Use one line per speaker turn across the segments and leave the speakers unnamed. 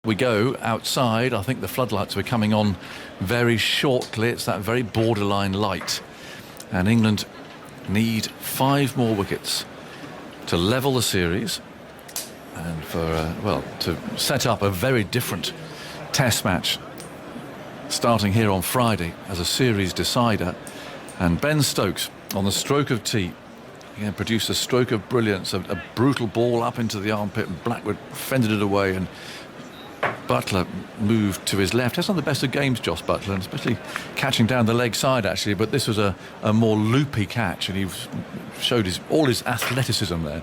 We go outside. I think the floodlights were coming on very shortly. It's that very borderline light. And England need 5 more wickets to level the series and for, to set up a very different test match starting here on Friday as a series decider. And Ben Stokes on the stroke of tee, produced a stroke of brilliance, a brutal ball up into the armpit, and Blackwood fended it away, and Buttler moved to his left. That's not the best of games, Jos Buttler, and especially catching down the leg side, actually, but this was a more loopy catch, and he showed all his athleticism there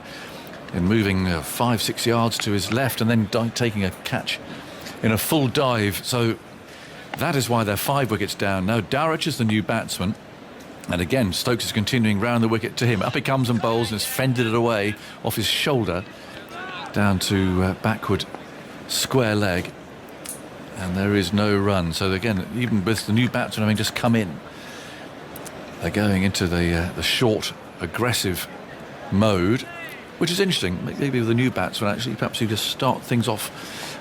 in moving 5-6 yards to his left and then taking a catch in a full dive. So that is why they're 5 wickets down. Now Dowrich is the new batsman, and again Stokes is continuing round the wicket to him. Up he comes and bowls, and has fended it away off his shoulder down to backward square leg, and there is no run. So again, even with the new batsman having just come in, they're going into the short aggressive mode, which is interesting. Maybe with the new batsman, actually perhaps you just start things off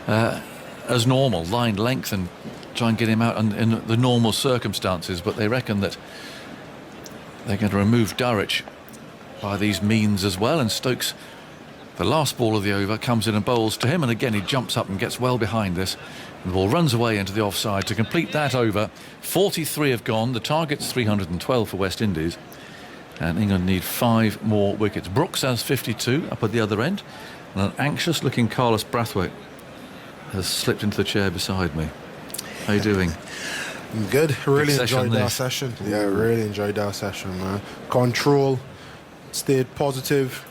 as normal, line length, and try and get him out in the normal circumstances. But they reckon that they're going to remove Dowrich by these means as well, and Stokes, the last ball of the over, comes in and bowls to him, and again he jumps up and gets well behind this, and the ball runs away into the offside to complete that over. 43 have gone. The target's 312 for West Indies, and England need 5 more wickets. Brooks has 52 up at the other end, and an anxious looking Carlos Brathwaite has slipped into the chair beside me. How are you doing?
I'm good. Really enjoyed our session. Yeah, really enjoyed our session, man. Control, stayed positive.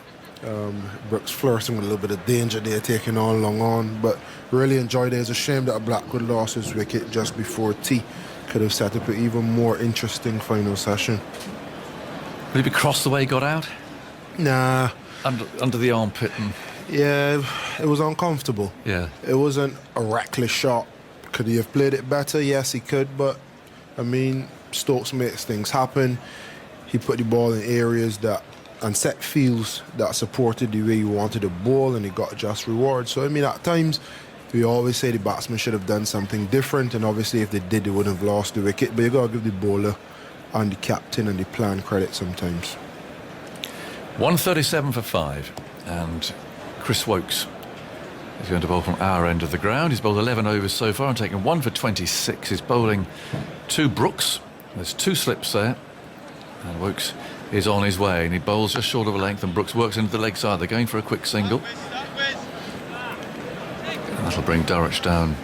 Brooks flirting with a little bit of danger there, taking all long on, but really enjoyed it. It's a shame that Blackwood lost his wicket just before tea. Could have set up an even more interesting final session.
Would he be cross the way he got out?
Nah.
Under the armpit?
Yeah, it was uncomfortable.
Yeah.
It wasn't a reckless shot. Could he have played it better? Yes, he could, but I mean, Stokes makes things happen. He put the ball in areas and set fields that supported the way he wanted the ball, and he got a just reward. So I mean, at times we always say the batsman should have done something different, and obviously if they did, they wouldn't have lost the wicket. But you got to give the bowler and the captain and the plan credit sometimes.
137 for 5, and Chris Woakes is going to bowl from our end of the ground. He's bowled 11 overs so far and taken 1 for 26. He's bowling to Brooks. There's 2 slips there, and Woakes is on his way, and he bowls just short of a length, and Brooks works into the leg side. They're going for a quick single, and that'll bring Dowrich down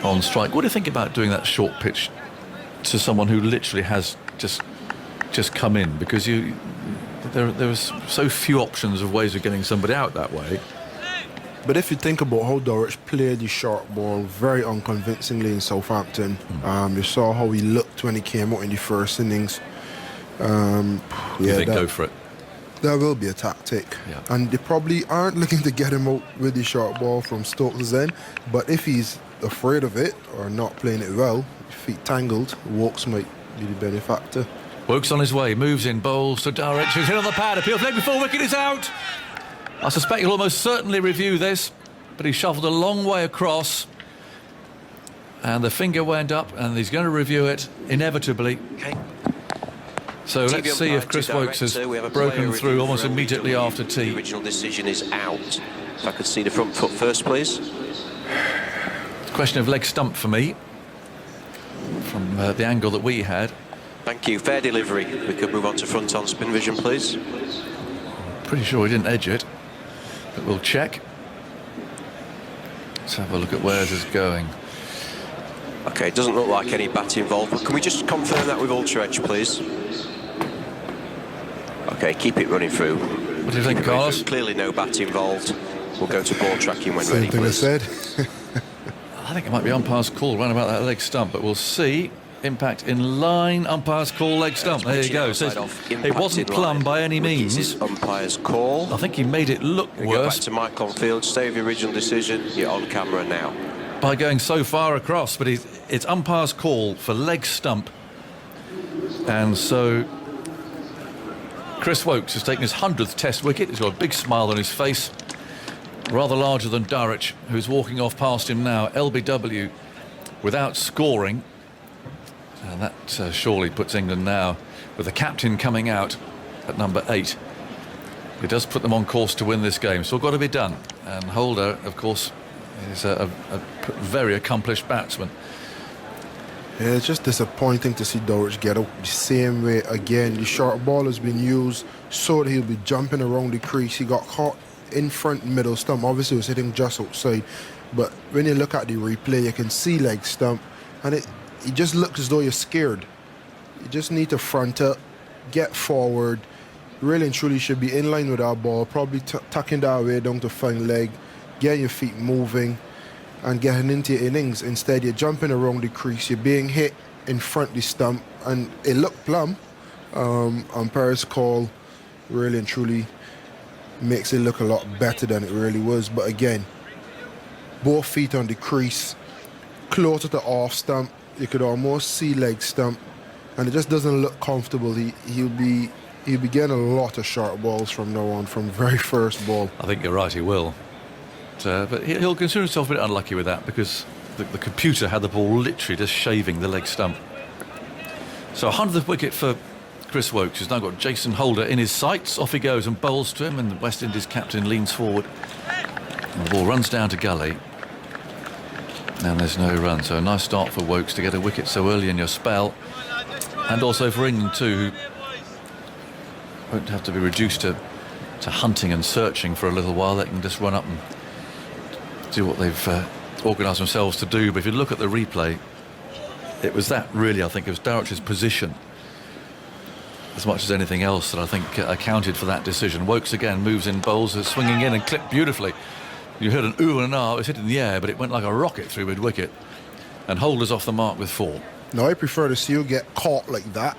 on strike. What do you think about doing that short pitch to someone who literally has just come in? Because there are so few options of ways of getting somebody out that way.
But if you think about how Dowrich played the short ball very unconvincingly in Southampton, you saw how he looked when he came out in the first innings.
Go for it.
That will be a tactic,
yeah. And
they probably aren't looking to get him out with the short ball from Stokes' end. But if he's afraid of it or not playing it well, feet tangled, Woakes might be the benefactor.
Woakes on his way, moves in, bowls to Dowrich, who's hit on the pad, appeals leg before wicket is out. I suspect he'll almost certainly review this, but he shuffled a long way across, and the finger went up, and he's going to review it inevitably.
Okay.
So let's see if Chris Woakes has broken through almost immediately after tea.
The original decision is out. If I could see the front foot first, please.
It's a question of leg stump for me, from the angle that we had.
Thank you. Fair delivery. We could move on to front on spin vision, please.
Pretty sure he didn't edge it, but we'll check. Let's have a look at where this is going.
Okay, it doesn't look like any bat involved, but can we just confirm that with Ultra Edge, please? Okay, keep it running through.
What do you think, Carlos?
Clearly no bat involved. We'll go to ball tracking when
Same
ready,
thing
please.
I said.
I think it might be umpire's call round about that leg stump, but we'll see. Impact in line, umpire's call, leg stump. There you go. So it wasn't plumb by any means.
This is umpire's call.
I think he made it look
Go
worse.
back to Mike on field. Stay with your original decision. You're on camera now.
By going so far across, but it's umpire's call for leg stump. And so Chris Woakes has taken his 100th Test wicket. He's got a big smile on his face. rather larger than Duric, who's walking off past him now. LBW without scoring. And that surely puts England now, with the captain coming out at number 8. It does put them on course to win this game. So it's got to be done. And Holder, of course, is a very accomplished batsman.
Yeah, it's just disappointing to see Duric get out the same way again. The short ball has been used so that he'll be jumping around the crease. He got caught in front middle stump. Obviously, it was hitting just outside. But when you look at the replay, you can see leg stump. And it just looks as though you're scared. You just need to front up, get forward. Really and truly should be in line with our ball. Probably tucking that way down to fine leg. Getting your feet moving and getting into your innings. Instead, you're jumping around the crease, you're being hit in front of the stump, and it looked plumb. Umpire's call really and truly makes it look a lot better than it really was. But again, both feet on the crease, closer to off stump, you could almost see leg stump, and it just doesn't look comfortable. He'll be getting a lot of short balls from now on, from very first ball.
I think you're right, he will. But he'll consider himself a bit unlucky with that, because the computer had the ball literally just shaving the leg stump. So 100th wicket for Chris Woakes, who's now got Jason Holder in his sights. Off he goes and bowls to him, and the West Indies captain leans forward. And the ball runs down to gully. And there's no run. So a nice start for Woakes to get a wicket so early in your spell. And also for England too, who won't have to be reduced to hunting and searching for a little while. They can just run up and do what they've organised themselves to do. But if you look at the replay, it was that really, I think, it was Duric's position as much as anything else that I think accounted for that decision. Woakes again moves in, bowls, is swinging in and clipped beautifully. You heard an ooh and an ah. It was hit in the air, but it went like a rocket through mid-wicket. And Holder's off the mark with 4.
Now, I prefer to see you get caught like that,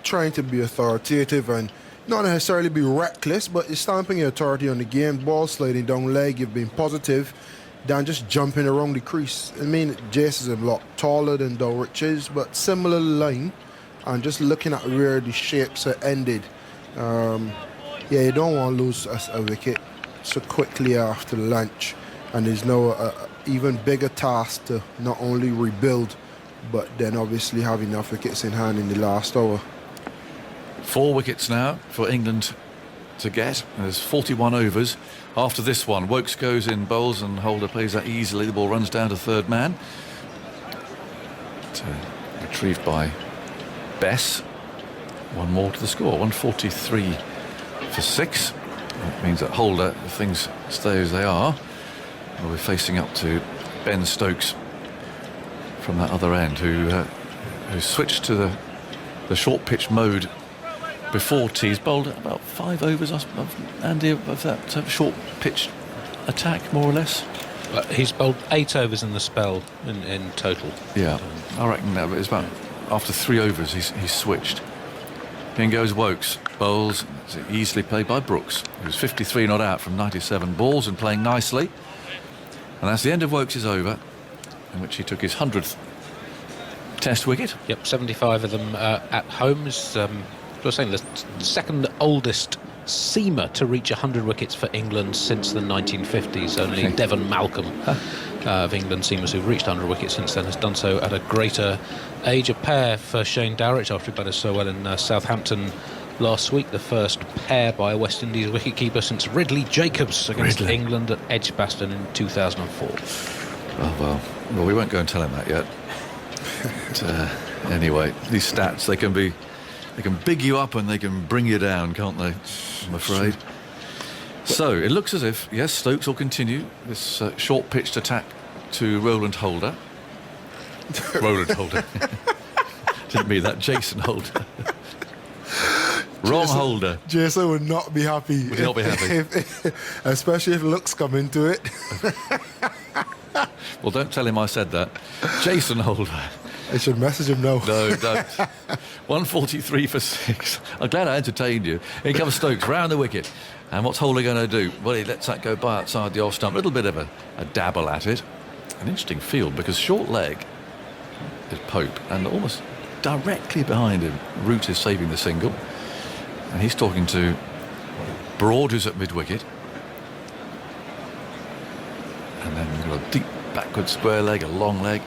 trying to be authoritative and not necessarily be reckless, but you're stamping your authority on the game, ball sliding down leg, you've been positive, than just jumping around the crease. I mean, Jace is a lot taller than Duric is, but similar line, and just looking at where the shapes are ended. Yeah, you don't want to lose a wicket so quickly after lunch, and there's no even bigger task to not only rebuild, but then obviously have enough wickets in hand in the last hour.
4 wickets now for England to get. There's 41 overs. After this one, Woakes goes in, bowls, and Holder plays that easily. The ball runs down to third man. Retrieved by Bess. 1 more to the score. 143 for 6. That means that Holder, if things stay as they are, we're facing up to Ben Stokes from that other end, who switched to the short pitch mode before tees. Bowled about 5 overs, Andy, of that short pitch attack, more or less.
He's bowled 8 overs in the spell in total.
Yeah, I reckon that. But it's about after 3 overs he's switched. In goes Woakes, bowls, easily played by Brooks, who's 53 not out from 97 balls and playing nicely. And that's the end of Woakes' over, in which he took his 100th Test wicket.
Yep, 75 of them at home. As I was saying, the second oldest seamer to reach 100 wickets for England since the 1950s. Only Devon Malcolm of England seamers who've reached 100 wickets since then has done so at a greater age. A pair for Shane Duric after he batted so well in Southampton last week. The first pair by a West Indies wicketkeeper since Ridley Jacobs against England at Edgbaston in 2004.
Oh, well, we won't go and tell him that yet. But, anyway, these stats, they can big you up and they can bring you down, can't they? I'm afraid. So it looks as if, yes, Stokes will continue this short pitched attack to Roland Holder. Roland Holder. Didn't mean that. Jason Holder. Wrong Holder.
Jason would not be happy.
Would he not be happy?
Especially if looks come into it.
Well, don't tell him I said that. Jason Holder.
I should message him now.
No, don't. 143 for 6. I'm glad I entertained you. Here comes Stokes round the wicket. And what's Holder going to do? Well, he lets that go by outside the off stump. A little bit of a dabble at it. An interesting field, because short leg is Pope, and almost directly behind him, Root is saving the single. And he's talking to Broad, who's at mid-wicket. backward square leg, a long leg.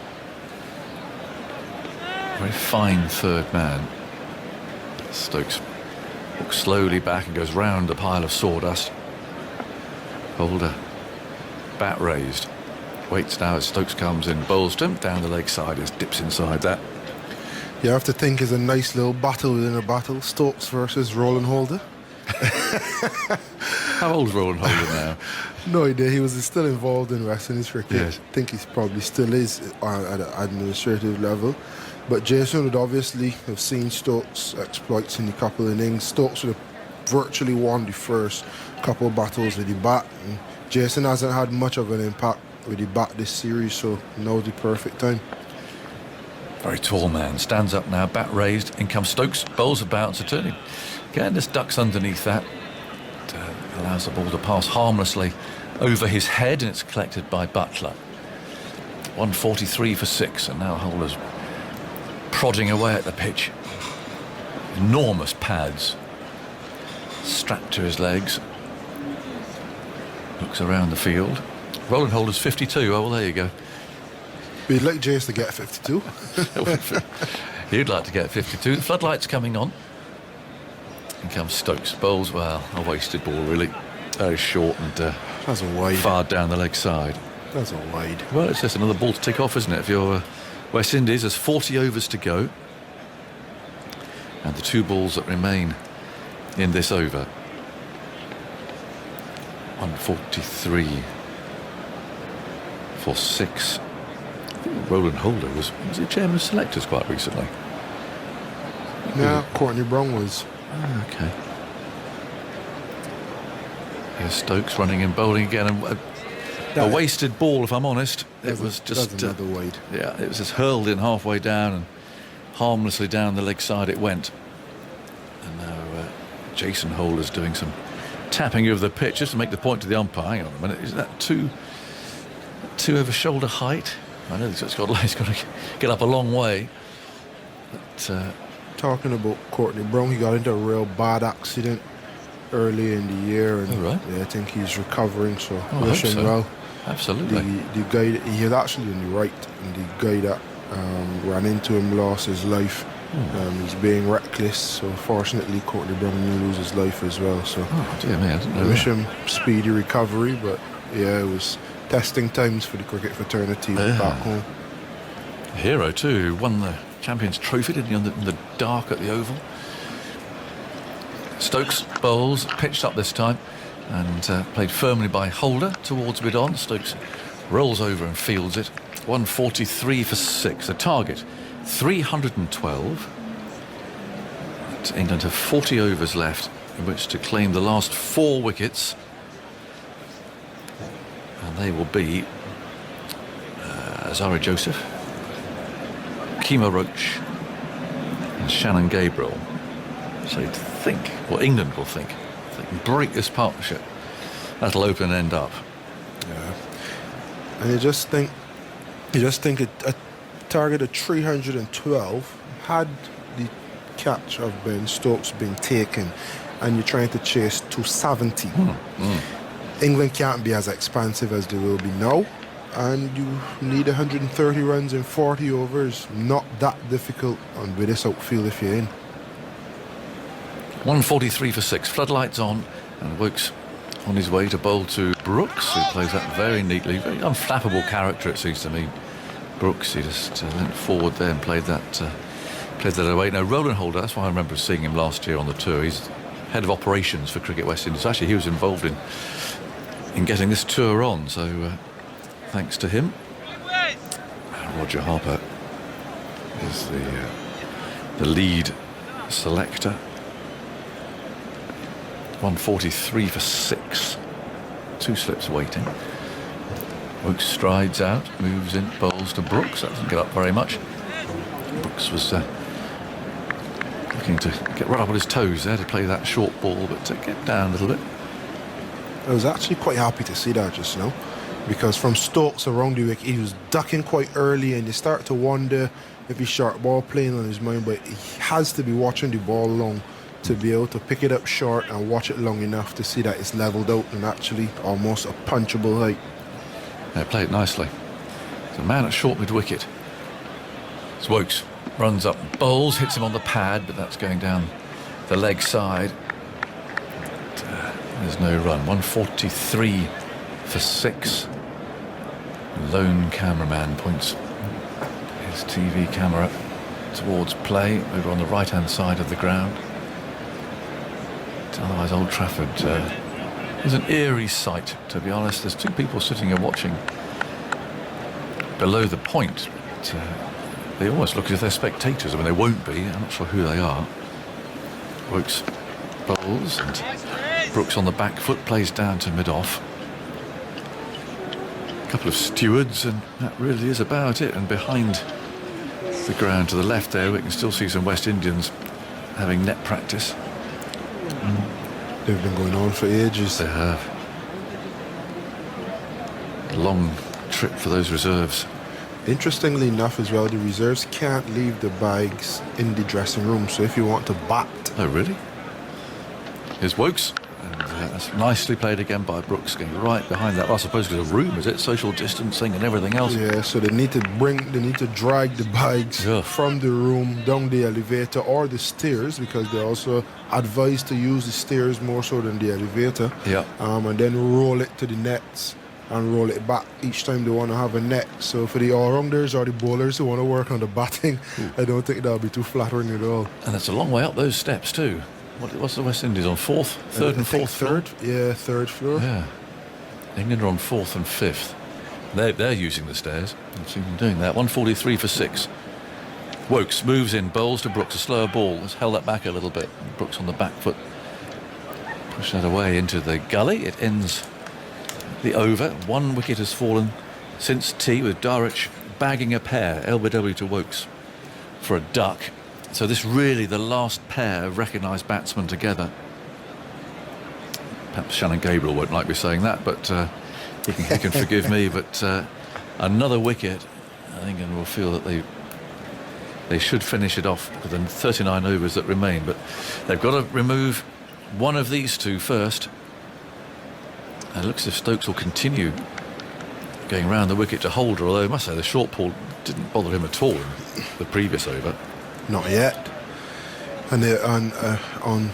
Very fine third man. Stokes walks slowly back and goes round the pile of sawdust. Holder, bat raised. Waits now as Stokes comes in. Bowls him down the leg side as dips inside that.
You have to think it's a nice little battle within a battle. Stokes versus Roland Holder.
How old's Roland Holder now?
No idea. He was still involved in West Indies cricket.
Yes.
I think he probably still is at an administrative level. But Jason would obviously have seen Stokes' exploits in a couple of innings. Stokes would have virtually won the first couple of battles with the bat. And Jason hasn't had much of an impact with the bat this series, so now's the perfect time.
Very tall man, stands up now, bat raised, in comes Stokes, bowls a bouncer, turning. Again, just ducks underneath that. Allows the ball to pass harmlessly over his head, and it's collected by Butler. 143 for 6, and now Holder's prodding away at the pitch. Enormous pads strapped to his legs. Looks around the field. Roland Holder's 52. Oh, well, there you go.
We'd like Jace to get 52.
He'd like to get 52. The floodlights coming on. In comes Stokes. Bowls, well, a wasted ball, really. Very short and
That's a wide.
far down the leg side.
That's a wide.
Well, it's just another ball to tick off, isn't it? If you're West Indies, there's 40 overs to go. And the 2 balls that remain in this over. 143 for 6. Roland Holder was he chairman of selectors quite recently?
Yeah, Courtney Brown was.
Okay. Here's Stokes running and bowling again, and a
That-
wasted ball, if I'm honest. It was just
That's another wide.
yeah, it was just hurled in halfway down and harmlessly down the leg side it went. And now Jason Holder's doing some tapping of the pitch just to make the point to the umpire. Hang on a minute, is that two over shoulder height? I know he's got to get up a long way. But
Talking about Courtney Brown, he got into a real bad accident early in the year, and
Oh, right.
yeah, I think he's recovering. So
I
wish
hope
him
so.
well.
absolutely.
The guy he was actually on the right, and the guy that ran into him lost his life. He's being reckless, so fortunately Courtney Brown didn't lose his life as well. So
Oh dear me, I didn't
I
know
wish
that.
him speedy recovery, but yeah, it was testing times for the cricket fraternity
Yeah.
back home.
Hero too, who won the Champions Trophy, didn't he, in the dark at the Oval. Stokes bowls, pitched up this time, and played firmly by Holder towards mid-on. Stokes rolls over and fields it. 143 for 6. The target, 312. And England have 40 overs left in which to claim the last 4 wickets. And they will be Zara Joseph, Kemah Roach and Shannon Gabriel. So you'd think, well, England will think, if they can break this partnership, that'll open and end up.
Yeah, and you just think a target of 312 had the catch of Ben Stokes been taken, and you're trying to chase 270. England can't be as expansive as they will be now, and you need 130 runs in 40 overs. Not that difficult on with this outfield if you're in.
143 for 6. Floodlights on, and Wokes on his way to bowl to Brooks, who plays that very neatly. Very unflappable character, it seems to me. Brooks, he just went forward there and played that away. Now, Roland Holder, that's why I remember seeing him last year on the tour. He's head of operations for Cricket West Indies. Actually, he was involved in getting this tour on, so thanks to him. Roger Harper is the lead selector. 143 for 6. 2 slips waiting. Wokes strides out, moves in, bowls to Brooks. That doesn't get up very much. Brooks was looking to get right up on his toes there to play that short ball, but to get down a little bit.
I was actually quite happy to see that just now, because from Stokes around the wicket, he was ducking quite early, and you start to wonder if he's short ball playing on his mind, but he has to be watching the ball long to be able to pick it up short and watch it long enough to see that it's levelled out and actually almost a punchable height.
Yeah, play it nicely. There's a man at short mid-wicket. It's Wokes. Runs up, bowls, hits him on the pad, but that's going down the leg side. There's no run. 143 for 6. Lone cameraman points his TV camera towards play over on the right-hand side of the ground. Otherwise, Old Trafford is an eerie sight, to be honest. There's 2 people sitting and watching below the point. But, they almost look as if they're spectators. I mean, they won't be. I'm not sure who they are. Wokes bowls, and Brooks on the back foot plays down to mid-off. A couple of stewards, and that really is about it. And behind the ground to the left there, we can still see some West Indians having net practice.
They've been going on for ages.
They have. A long trip for those reserves.
Interestingly enough as well, the reserves can't leave the bags in the dressing room. So if you want to bat...
Oh, really? Here's Wokes. And that's nicely played again by Brooks, going right behind that. Well, I suppose there's a room, is it? Social distancing and everything else.
Yeah, so they need to drag the bags from the room down the elevator or the stairs, because they're also advised to use the stairs more so than the elevator.
Yeah.
And then roll it to the nets and roll it back each time they want to have a net. So for the all-rounders or the bowlers who want to work on the batting, I don't think that'll be too flattering at all.
And that's a long way up those steps too. What's the West Indies on? Third and fourth floor?
Yeah, third floor.
Yeah. England are on 4th and 5th. They're using the stairs. I've seen them doing that. 143 for 6. Wokes moves in, bowls to Brooks, a slower ball. Has held that back a little bit. Brooks on the back foot. Push that away into the gully. It ends the over. 1 wicket has fallen since tea, with Darich bagging a pair, LBW to Wokes, for a duck. So this really the last pair of recognised batsmen together. Perhaps Shannon Gabriel won't like me saying that, but he can forgive me. But another wicket, I think, and we'll feel that they should finish it off with the 39 overs that remain. But they've got to remove one of these 2 first. And it looks as if Stokes will continue going round the wicket to Holder, although I must say the short ball didn't bother him at all in the previous over.
Not yet. And on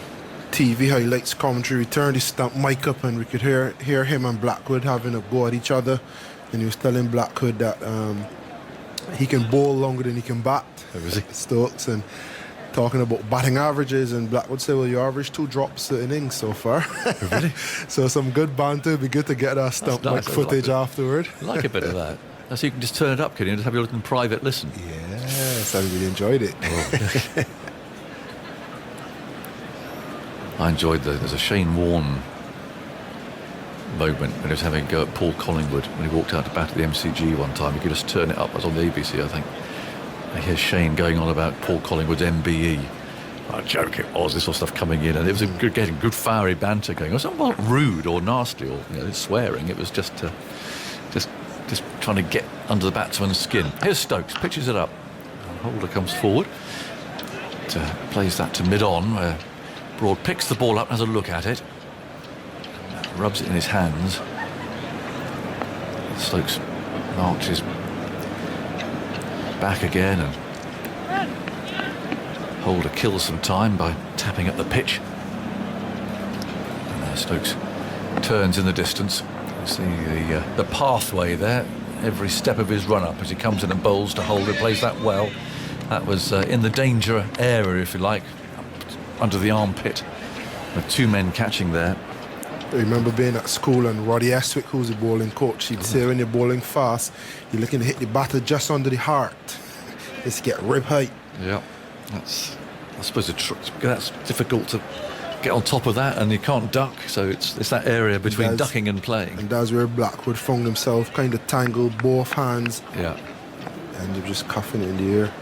TV highlights commentary, we turned his stump mic up and we could hear him and Blackwood having a go at each other. And he was telling Blackwood that he can bowl longer than he can bat.
Oh, is he?
Stokes, and talking about batting averages, and Blackwood said, well, you average 2 drops an innings so far.
Oh, really?
So some good banter. It'd be good to get that stump mic footage afterward.
I like a bit of that. So you can just turn it up, can you, and just have your little private listen.
Yes, I really enjoyed it.
I enjoyed there's a Shane Warne moment when he was having a go at Paul Collingwood when he walked out to bat at the MCG one time. You could just turn it up. I was on the ABC, I think. I hear Shane going on about Paul Collingwood's MBE. What a joke it was, this sort of stuff coming in, and it was getting good fiery banter going. It wasn't rude or nasty or swearing. It was just trying to get under the batsman's skin. Here's Stokes, pitches it up. And Holder comes forward, plays that to mid-on, where Broad picks the ball up and has a look at it. Rubs it in his hands. Stokes marches back again, and Holder kills some time by tapping up the pitch. And Stokes turns in the distance. You see the pathway there, every step of his run-up as he comes in and bowls to Holder, plays that well. That was in the danger area, if you like, under the armpit, with 2 men catching there.
I remember being at school, and Roddy Eswick, who's the bowling coach, he'd say when you're bowling fast, you're looking to hit the batter just under the heart. It's to get rib height.
Yeah, I suppose that's difficult to get on top of that, and you can't duck, so it's that area between ducking and playing.
And that's where Blackwood found himself kind of tangled, both hands.
Yeah.
And they're just cuffing it in the air.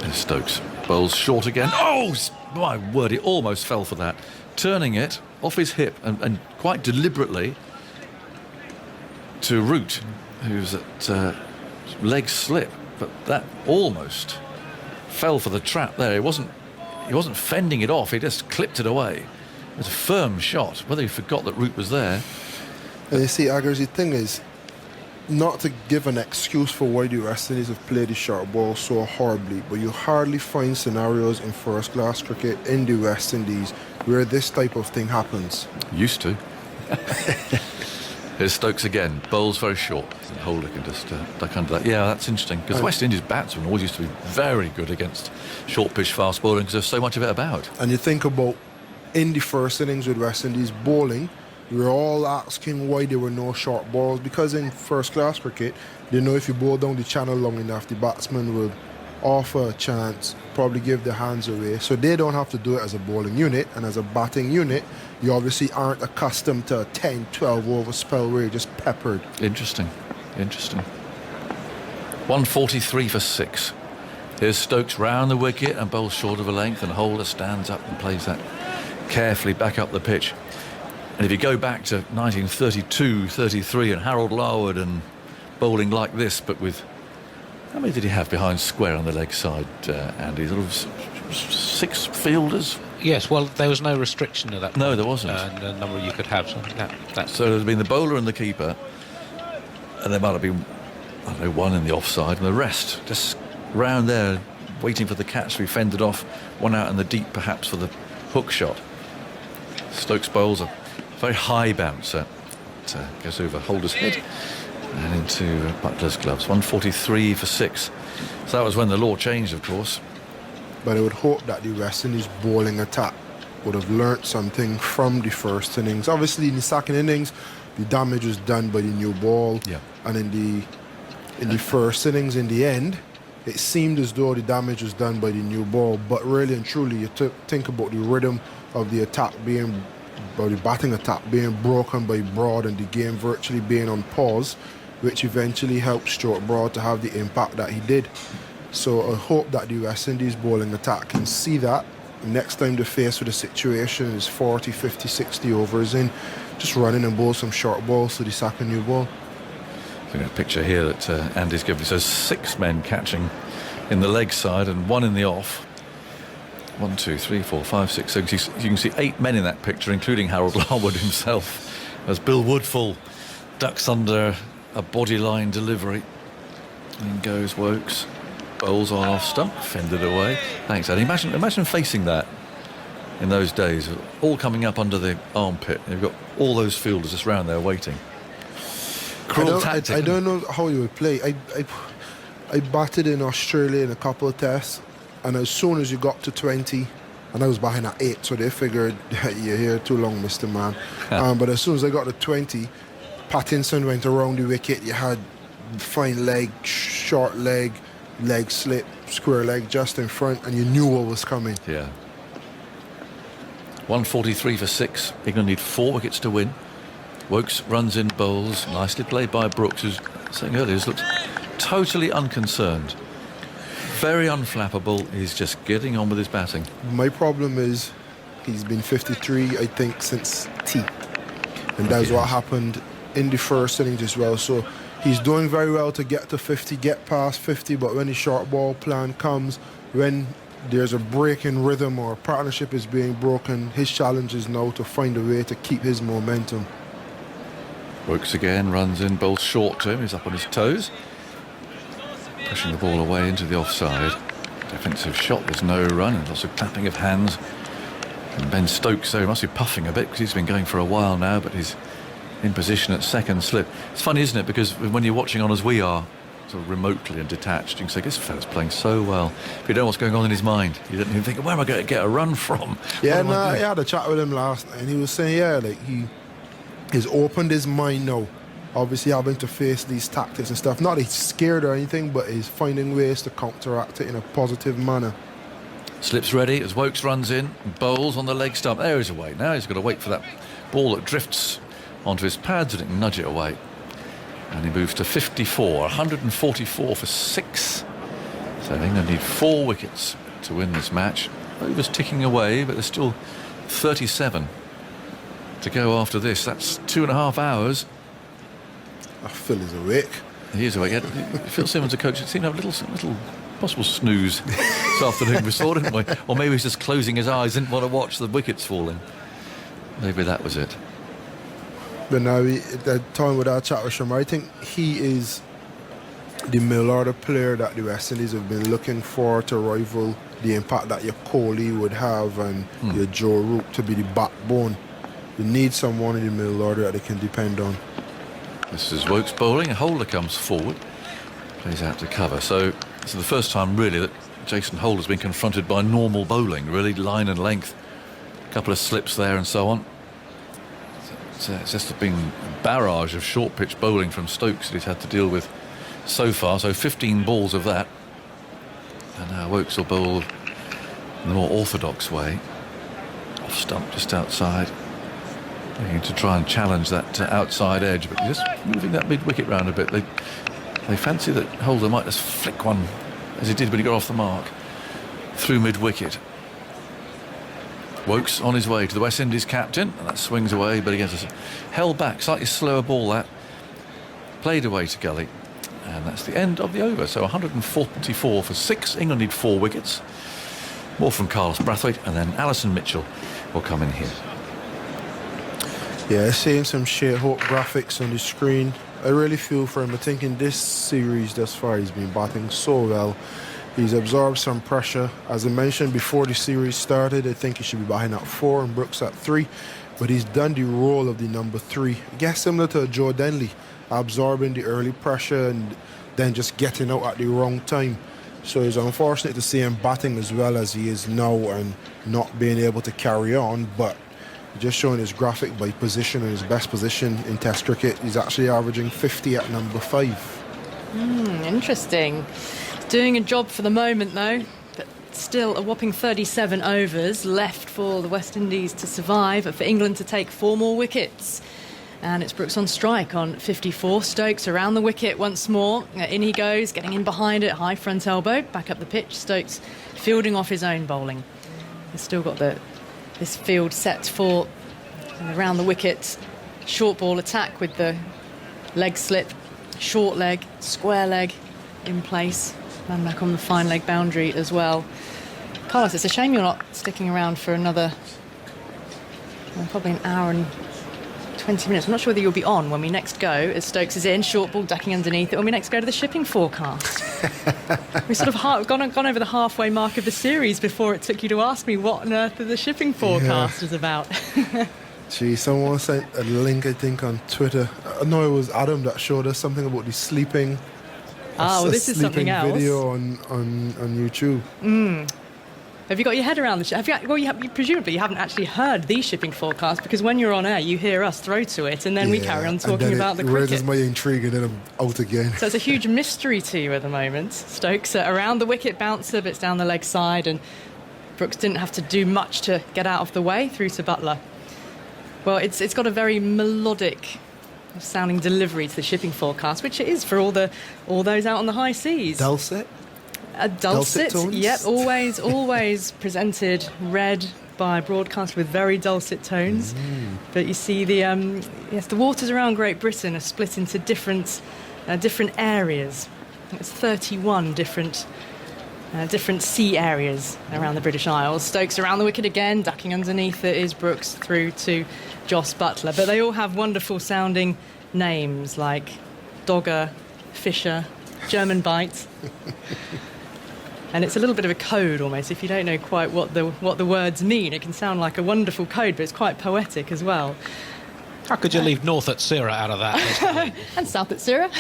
And Stokes bowls short again. Oh, my word, he almost fell for that. Turning it off his hip and quite deliberately to Root, who's at leg slip, but that almost fell for the trap there. He wasn't fending it off, he just clipped it away. It was a firm shot, whether he forgot that Root was there.
And you see, Aggers, the thing is, not to give an excuse for why the West Indies have played the short ball so horribly, but you hardly find scenarios in first-class cricket in the West Indies where this type of thing happens.
Used to. Here's Stokes again. Bowls very short. Holder can just duck under that. Yeah, that's interesting. Because West Indies batsmen always used to be very good against short pitch fast bowling because there's so much of it about.
And you think about in the first innings with West Indies bowling, we were all asking why there were no short balls, because in first-class cricket, they know if you bowl down the channel long enough, the batsman will offer a chance, probably give their hands away, so they don't have to do it as a bowling unit. And as a batting unit, you obviously aren't accustomed to a 10, 12 over spell where you're just peppered.
Interesting. 143 for 6. Here's Stokes round the wicket and bowls short of a length, and Holder stands up and plays that carefully back up the pitch. And if you go back to 1932, 33 and Harold Larwood and bowling like this, but with, how many did he have behind square on the leg side, Andy? Sort of 6 fielders?
Yes, well, there was no restriction to that point.
No, there wasn't.
And the number you could have. So that's
So there's been the bowler and the keeper, and there might have been, I don't know, one in the offside, and the rest just round there waiting for the catch to be fended off, one out in the deep perhaps for the hook shot. Stokes bowls a very high bouncer. It goes over Holder's head and into Butler's gloves. 143 for 6. So that was when the law changed, of course.
But I would hope that the West Indies bowling attack would have learnt something from the first innings. Obviously, in the second innings, the damage was done by the new ball.
Yeah.
And in the first innings, in the end, it seemed as though the damage was done by the new ball. But really and truly, you think about the rhythm of the attack being, or the batting attack being broken by Broad and the game virtually being on pause, which eventually helped Stuart Broad to have the impact that he did. So I hope that the West Indies bowling attack can see that. Next time they're faced with a situation is 40, 50, 60 overs in, just running and bowl some short balls to the second new ball.
I think a picture here that Andy's given says 6 men catching in the leg side and 1 in the off. 1, 2, 3, 4, 5, 6, 7. You can see 8 men in that picture, including Harold Larwood himself, as Bill Woodfull ducks under a bodyline delivery. In goes Woakes. Bowls on off stump, fended away. Thanks, Andy. Imagine facing that in those days, all coming up under the armpit. You've got all those fielders just round there waiting. Cruel tactic.
I don't know how you would play. I batted in Australia in a couple of tests, and as soon as you got to 20, and I was batting at 8, so they figured, you're here too long, Mr. Man. But as soon as I got to 20, Pattinson went around the wicket. You had fine leg, short leg slip, square leg just in front, and you knew what was coming.
Yeah. 143 for 6. England need 4 wickets to win. Woakes runs in, bowls. Nicely played by Brooks, who's saying earlier, looks totally unconcerned. Very unflappable. He's just getting on with his batting.
My problem is he's been 53, I think, since tea. And that's what happened in the first innings as well. So he's doing very well to get to 50, get past 50, but when the short ball plan comes, when there's a break in rhythm or a partnership is being broken, his challenge is now to find a way to keep his momentum.
Woakes again runs in, bowls short to him. He's up on his toes, pushing the ball away into the offside. Defensive shot, there's no run, and lots of clapping of hands. And Ben Stokes, so he must be puffing a bit because he's been going for a while now, but he's in position at second slip. It's funny, isn't it? Because when you're watching on as we are, sort of remotely and detached, you can say, this fella's playing so well. But you don't know what's going on in his mind. You don't even think, where am I going to get a run from?
Yeah, no, I had a chat with him last night, and he was saying, he's opened his mind now. Obviously having to face these tactics and stuff. Not he's scared or anything, but he's finding ways to counteract it in a positive manner.
Slips ready as Woakes runs in, bowls on the leg stump. There he's away. Now he's got to wait for that ball that drifts onto his pads and it can nudge it away. And he moves to 54, 144 for 6. So England need 4 wickets to win this match. Over's ticking away, but there's still 37 to go after this. That's 2.5 hours.
Phil is awake.
He is awake. Phil Simmons, a coach, seemed to have a little possible snooze this afternoon, we saw, didn't we? Or maybe he's just closing his eyes, didn't want to watch the wickets falling. Maybe that was it.
But now, at the time with our chat with Shamar, I think he is the middle-order player that the West Indies have been looking for to rival the impact that your Kohli would have and your Joe Root to be the backbone. You need someone in the middle order that they can depend on.
This is Woakes bowling. Holder comes forward, plays out to cover. So this is the first time really that Jason Holder's been confronted by normal bowling, really line and length. A couple of slips there and so on. It's just been a barrage of short pitch bowling from Stokes that he's had to deal with so far. So 15 balls of that. And now Woakes will bowl in the more orthodox way. Off stump just outside. Looking to try and challenge that outside edge, but just moving that mid-wicket round a bit. They fancy that Holder might just flick one, as he did when he got off the mark, through mid-wicket. Woakes on his way to the West Indies captain, and that swings away, but against us. Held back, slightly slower ball that. Played away to Gully. And that's the end of the over. So 144 for 6. England need 4 wickets. More from Carlos Brathwaite, and then Alison Mitchell will come in here.
Yeah, seeing some sheer hope graphics on the screen. I really feel for him. I think in this series thus far he's been batting so well. He's absorbed some pressure. As I mentioned before the series started, I think he should be batting at 4 and Brooks at 3. But he's done the role of the number 3. I guess similar to Joe Denley, absorbing the early pressure and then just getting out at the wrong time. So it's unfortunate to see him batting as well as he is now and not being able to carry on, but just showing his graphic by position and his best position in Test cricket. He's actually averaging 50 at number 5.
Interesting. Doing a job for the moment though, but still a whopping 37 overs left for the West Indies to survive, for England to take 4 more wickets. And it's Brooks on strike on 54. Stokes around the wicket once more. In he goes, getting in behind it, high front elbow, back up the pitch. Stokes fielding off his own bowling. He's still got this field set for around the wicket. Short ball attack with the leg slip, short leg, square leg in place. Man back on the fine leg boundary as well. Carlos, it's a shame you're not sticking around for another, probably an hour and 20 minutes. I'm not sure whether you'll be on when we next go, as Stokes is in, short ball ducking underneath it, when we next go to the shipping forecast. We've sort of gone over the halfway mark of the series before it took you to ask me what on earth the shipping forecast is about.
Gee, someone sent a link, I think, on Twitter. I know it was Adam that showed us something about the sleeping.
Well, this is something else.
Video on YouTube.
Have you got your head around the presumably you haven't actually heard the shipping forecast, because when you're on air you hear us throw to it and then we carry on talking about the cricket.
It raises my intrigue and then I'm out again.
So it's a huge mystery to you at the moment. Stokes around the wicket, bouncer, but it's down the leg side, and Brooks didn't have to do much to get out of the way, through to Buttler. Well, it's got a very melodic sounding delivery to the shipping forecast, which it is for all those out on the high seas.
Dulcet?
A dulcet
tones?
Yep, always presented, read by a broadcaster with very dulcet tones. But you see the waters around Great Britain are split into different areas. It's 31 different sea areas around the British Isles. Stokes around the wicket again, ducking underneath it is Brooks through to Jos Buttler. But they all have wonderful sounding names like Dogger, Fisher, German Bite. And it's a little bit of a code almost. If you don't know quite what the words mean, it can sound like a wonderful code, but it's quite poetic as well.
How could you leave North at Sira out of that?
And South at Sira.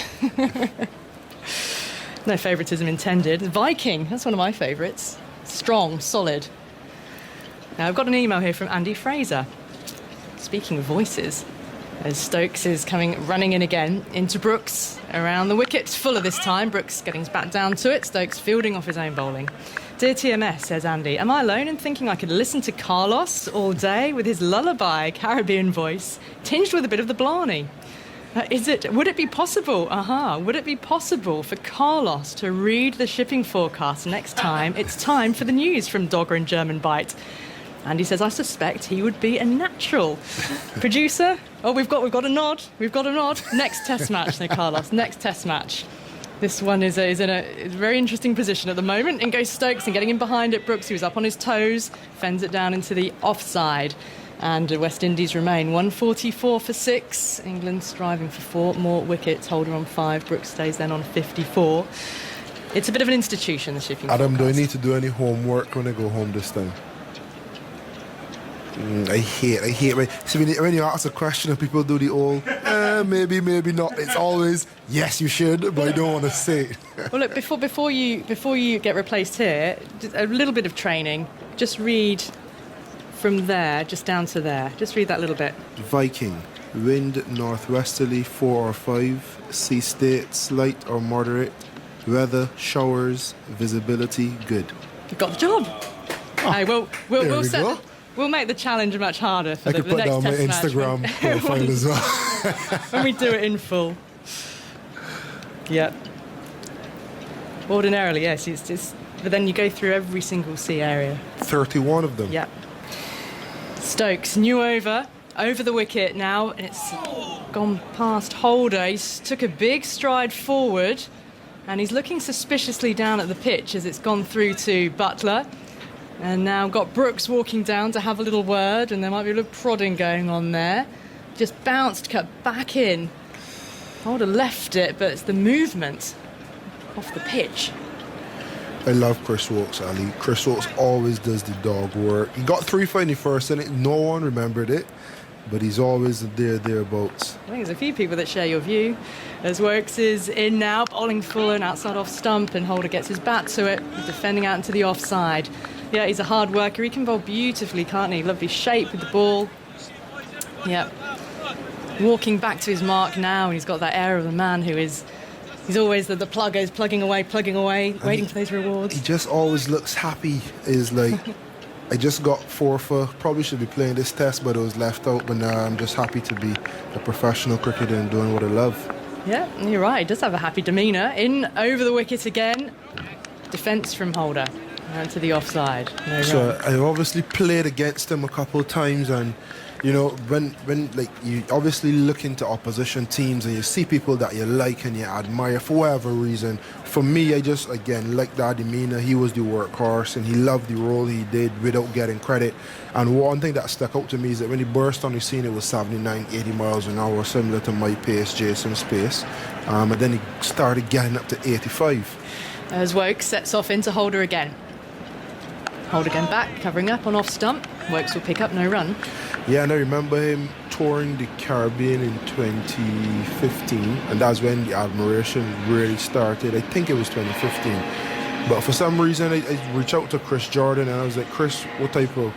No favouritism intended. Viking, that's one of my favourites. Strong, solid. Now, I've got an email here from Andy Fraser. Speaking of voices, as Stokes is running in again into Brooks around the wicket, fuller this time. Brooks getting his back down to it. Stokes fielding off his own bowling. Dear TMS, says Andy, am I alone in thinking I could listen to Carlos all day with his lullaby Caribbean voice, tinged with a bit of the Blarney? Would it be possible for Carlos to read the shipping forecast next time it's time for the news from Dogger and German Bite? And he says, I suspect he would be a natural. Producer, we've got a nod. Next test match, then, Carlos. Next test match. This one is in a very interesting position at the moment. In goes Stokes and getting in behind it. Brooks, who was up on his toes, fends it down into the offside. And the West Indies remain 144 for 6. England striving for 4 more wickets. Holder on 5. Brooks stays then on 54. It's a bit of an institution, the shipping
Adam, do I
forecast.
need to do any homework when I go home this time? I hate when you ask a question and people do the old, maybe not. It's always, yes, you should, but I don't want to say it.
Well, look, before you get replaced here, just a little bit of training. Just read from there, just down to there. Just read that little bit.
Viking, wind northwesterly 4 or 5, sea state slight or moderate, weather showers, visibility good.
You've got the job. Hey,
there we go.
We'll make the challenge much harder for
I
the
could put
next
that on my
test match
Instagram profile as well.
when we do it in full. Yeah. Ordinarily, yes, it's just, but then you go through every single sea area.
31 of them.
Yeah. Stokes, new over the wicket now. It's gone past Holder. He's took a big stride forward, and he's looking suspiciously down at the pitch as it's gone through to Butler. And now got Brooks walking down to have a little word, and there might be a little prodding going on there. Just bounced, cut back in. Holder left it, but it's the movement off the pitch.
I love Chris Woakes, Ali. Chris Woakes always does the dog work. He got 3 for in the first inning. No one remembered it, but he's always thereabouts.
I think there's a few people that share your view. As Woakes is in now, bowling full and outside off stump, and Holder gets his bat to it, defending out into the offside. Yeah, he's a hard worker. He can bowl beautifully, can't he? Lovely shape with the ball. Yeah. Walking back to his mark now, and he's got that air of the man who is... He's always the plugger, is plugging away, waiting for those rewards.
He just always looks happy. Is like, I just got 4 for, probably should be playing this test, but it was left out. But now I'm just happy to be a professional cricketer and doing what I love.
Yeah, you're right. He does have a happy demeanour. In over the wicket again. Defence from Holder. And to the offside. No
So
run.
I obviously played against him a couple of times, and you know, when like you obviously look into opposition teams and you see people that you like and you admire for whatever reason. For me, I just again like that demeanor. He was the workhorse and he loved the role he did without getting credit. And one thing that stuck out to me is that when he burst on the scene, it was 79, 80 miles an hour, similar to my pace, Jason's pace. And then he started getting up to 85.
As Woakes sets off into Holder again. Holder going back, covering up on off stump. Woakes will pick up, no run.
Yeah, and I remember him touring the Caribbean in 2015, and that's when the admiration really started. I think it was 2015. But for some reason, I reached out to Chris Jordan, and I was like, Chris, what type of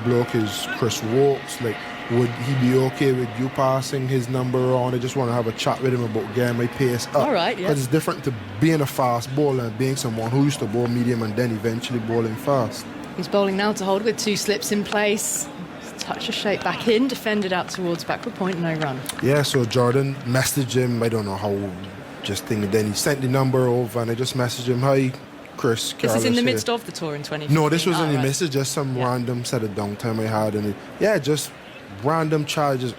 bloke is Chris Woakes? Like, would he be okay with you passing his number on? I just want to have a chat with him about getting my pace up.
All right, yeah.
Because it's different to being a fast bowler and being someone who used to bowl medium and then eventually bowling fast.
He's bowling now to Holder with 2 slips in place. Touch of shape back in, defended out towards backward point, no run.
Yeah, so Jordan messaged him, I don't know how, just thinking, then he sent the number over and I just messaged him, hi, Chris.
This is in
Carlos
the
here."
midst of the tour in 2015.
No, this wasn't
Ah,
the
right.
message, just some
Yeah.
random set of downtime I had. And just random chat, just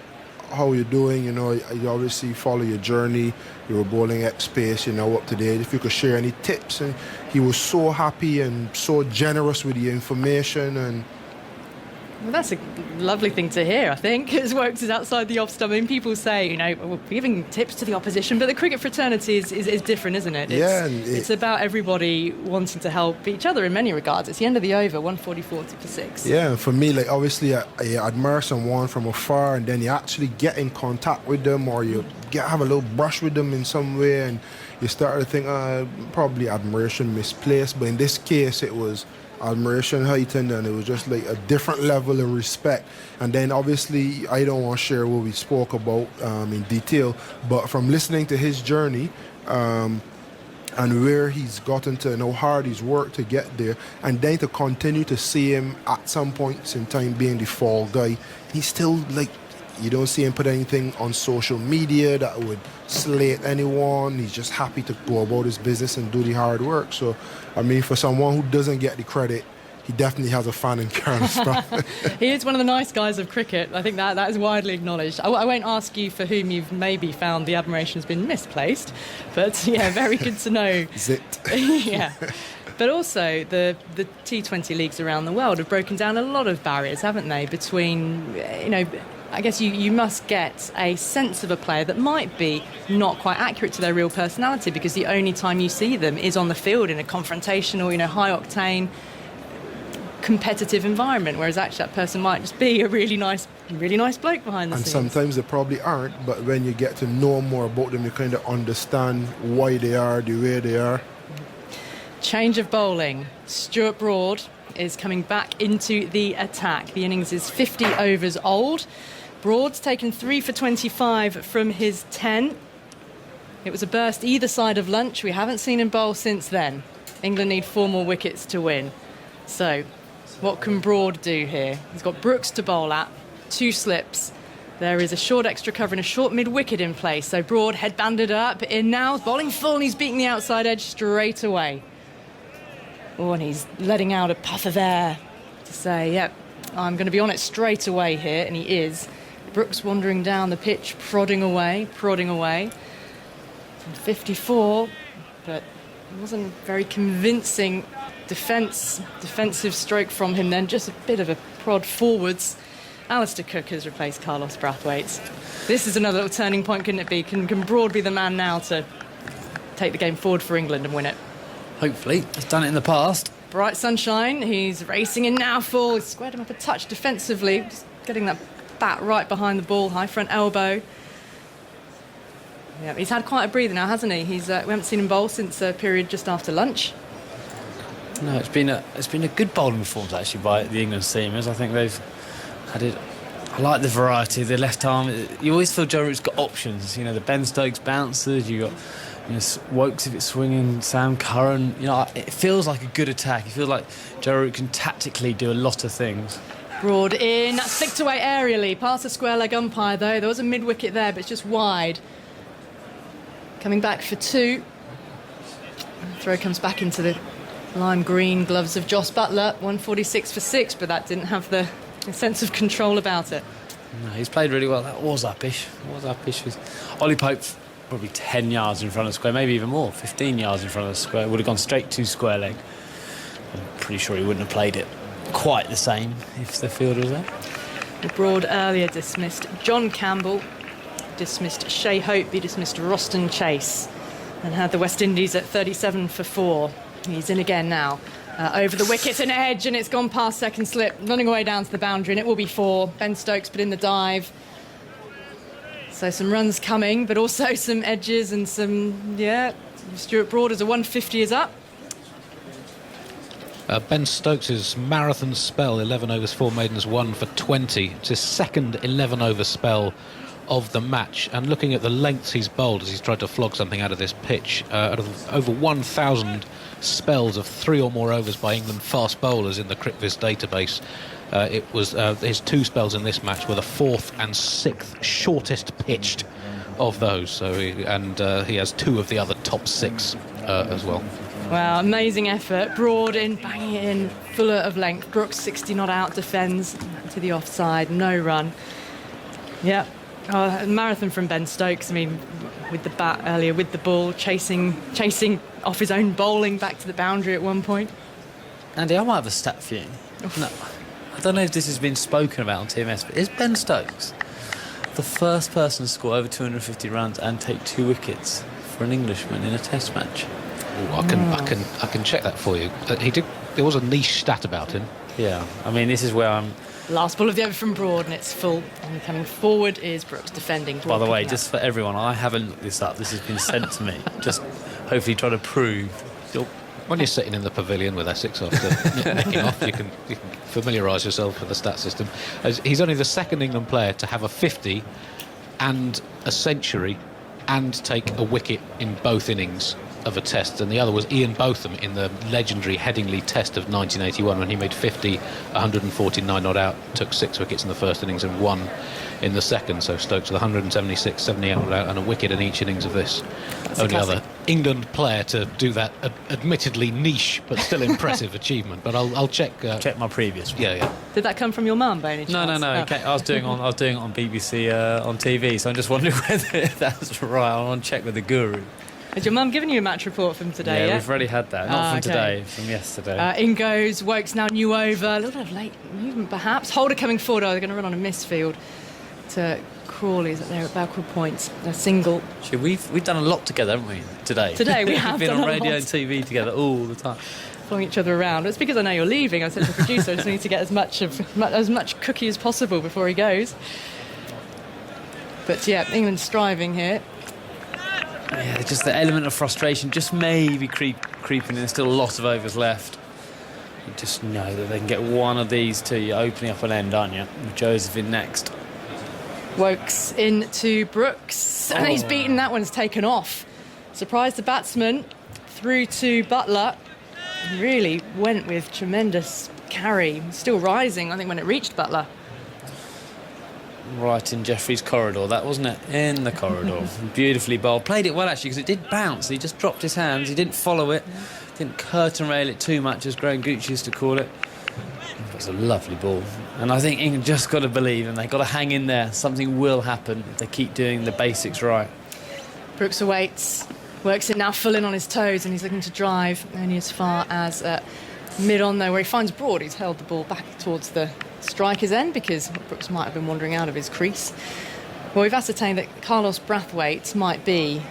how you're doing, you know, you obviously follow your journey, you were bowling X pace, you know, up to date. If you could share any tips. And he was so happy and so generous with the information. And
Well, that's a lovely thing to hear, I think, as Woakes is outside the off stump. I mean, people say, you know, we're giving tips to the opposition, but the cricket fraternity is different, isn't it? It's,
Yeah, and
it's about everybody wanting to help each other in many regards. It's the end of the over, 140 for 6.
yeah, and for me, like, obviously, I admire someone from afar, and then you actually get in contact with them, or you have a little brush with them in some way, and you start to think, probably admiration misplaced. But in this case, it was admiration heightened, and it was just like a different level of respect. And then obviously, I don't want to share what we spoke about in detail, but from listening to his journey, and where he's gotten to and how hard he's worked to get there, and then to continue to see him at some points in time being the fall guy, he's still like, you don't see him put anything on social media that would slate anyone. He's just happy to go about his business and do the hard work. So, I mean, for someone who doesn't get the credit, he definitely has a fan in Carlos Brown.
He is one of the nice guys of cricket. I think that is widely acknowledged. I won't ask you for whom you've maybe found the admiration has been misplaced, but yeah, very good to know.
Zit.
Yeah. But also, the T20 leagues around the world have broken down a lot of barriers, haven't they? Between, I guess you must get a sense of a player that might be not quite accurate to their real personality, because the only time you see them is on the field in a confrontational, high-octane, competitive environment, whereas actually that person might just be a really nice bloke behind the
And
scenes.
sometimes they probably aren't, but when you get to know more about them, you kind of understand why they are the way they are.
Change of bowling. Stuart Broad is coming back into the attack. The innings is 50 overs old. Broad's taken 3 for 25 from his 10. It was a burst either side of lunch. We haven't seen him bowl since then. England need 4 more wickets to win. So, what can Broad do here? He's got Brooks to bowl at, 2 slips. There is a short extra cover and a short mid-wicket in place. So Broad headbanded up, in now, bowling full, and he's beating the outside edge straight away. Oh, and he's letting out a puff of air to say, yep, I'm going to be on it straight away here, and he is. Brooks wandering down the pitch, prodding away. 54, but it wasn't very convincing defensive stroke from him then, just a bit of a prod forwards. Alistair Cook has replaced Carlos Brathwaite. This is another little turning point, couldn't it be? Can Broad be the man now to take the game forward for England and win it?
Hopefully. He's done it in the past.
Bright sunshine, he's racing in now full. He's squared him up a touch defensively, just getting that bat right behind the ball, high front elbow. Yeah, he's had quite a breather now, hasn't he? We haven't seen him bowl since a period just after lunch.
No, it's been a good bowling performance actually by the England seamers. I think they've had it. I like the variety of the left arm. You always feel Joe Root's got options. The Ben Stokes bouncers. You got Wokes if it's swinging. Sam Curran. It feels like a good attack. It feels like Joe Root can tactically do a lot of things.
Broad in, that's flicked away aerially, past the square leg umpire though. There was a mid wicket there, but it's just wide. Coming back for 2. Throw comes back into the lime green gloves of Jos Buttler. 146 for 6, but that didn't have the sense of control about it.
No, he's played really well. That was uppish. Ollie Pope probably 10 yards in front of the square, maybe even more, 15 yards in front of the square. Would have gone straight to square leg. I'm pretty sure he wouldn't have played it quite the same if the field was there.
Broad earlier dismissed John Campbell, dismissed Shea Hope, he dismissed Roston Chase, and had the West Indies at 37 for 4. He's in again now. Over the wicket and edge, and it's gone past second slip, running away down to the boundary, and it will be 4. Ben Stokes put in the dive. So some runs coming, but also some edges and some, Stuart Broad as a 150 is up.
Ben Stokes' marathon spell, 11 overs, 4 maidens, 1 for 20. It's his second 11-over spell of the match. And looking at the lengths he's bowled as he's tried to flog something out of this pitch, out of over 1,000 spells of 3 or more overs by England fast bowlers in the CricViz database, it was his 2 spells in this match were the 4th and 6th shortest pitched of those. So he has 2 of the other top 6 as well.
Wow, amazing effort. Broad in, banging it in, fuller of length. Brooks 60 not out, defends to the offside, no run. Yeah, marathon from Ben Stokes. I mean, with the bat earlier, with the ball, chasing off his own bowling back to the boundary at one point.
Andy, I might have a stat for you. No, I don't know if this has been spoken about on TMS, but is Ben Stokes the first person to score over 250 runs and take 2 wickets for an Englishman in a Test match?
Ooh, I can check that for you. There was a niche stat about him.
Yeah, I mean, this is where I'm...
Last ball of the over from Broad, and it's full. And coming forward is Brooks defending.
By the way, just for everyone, I haven't looked this up. This has been sent to me. Just hopefully trying to prove.
When you're sitting in the pavilion with Essex after nicking off, you can familiarise yourself with the stat system. As he's only the second England player to have a 50 and a century and take a wicket in both innings of a Test, and the other was Ian Botham in the legendary Headingley Test of 1981 when he made 50, 149 not out, took 6 wickets in the first innings and 1 in the second. So Stokes with 176, 78 not out and a wicket in each innings of this.
That's
only other England player to do that admittedly niche but still impressive achievement. But I'll check
my previous one.
Yeah.
Did that come from your mum by any chance?
No.
Oh.
Okay. I was doing it on BBC on TV, so I'm just wondering whether that's right. I want to check with the guru.
Has your mum given you a match report from today
Yeah,
yet?
we've already had that. Not from
okay.
today, from yesterday.
In goes Wokes, now new over. A little bit of late movement perhaps. Holder coming forward. Oh, they're going to run on a misfield to Crawley's there at backward points. A single.
Actually, we've done a lot together, haven't we, today?
Today we have
We've been
done
on
a
radio
lot.
and TV together all the time.
Following each other around. It's because I know you're leaving. I said to the producer, I just need to get as much cookie as possible before he goes. But yeah, England's striving here.
Yeah, just the element of frustration just maybe creeping in. There's still a lot of overs left. You just know that they can get one of these two. You're opening up an end, aren't you? With Joseph in next.
Wokes into Brooks, and he's beaten. That one's taken off. Surprised the batsman, through to Butler. Really went with tremendous carry. Still rising, I think, when it reached Butler.
Right in Jeffrey's corridor, that wasn't it? In the corridor. Beautifully bowled. Played it well, actually, because it did bounce. He just dropped his hands. He didn't follow it. Didn't curtain rail it too much, as Graham Gooch used to call it. It was a lovely ball. And I think England just got to believe, and they've got to hang in there. Something will happen if they keep doing the basics right.
Brooks awaits, works it now full in on his toes, and he's looking to drive only as far as mid-on, though, where he finds Broad. He's held the ball back towards the striker's end because Brooks might have been wandering out of his crease. Well, we've ascertained that Carlos Brathwaite might be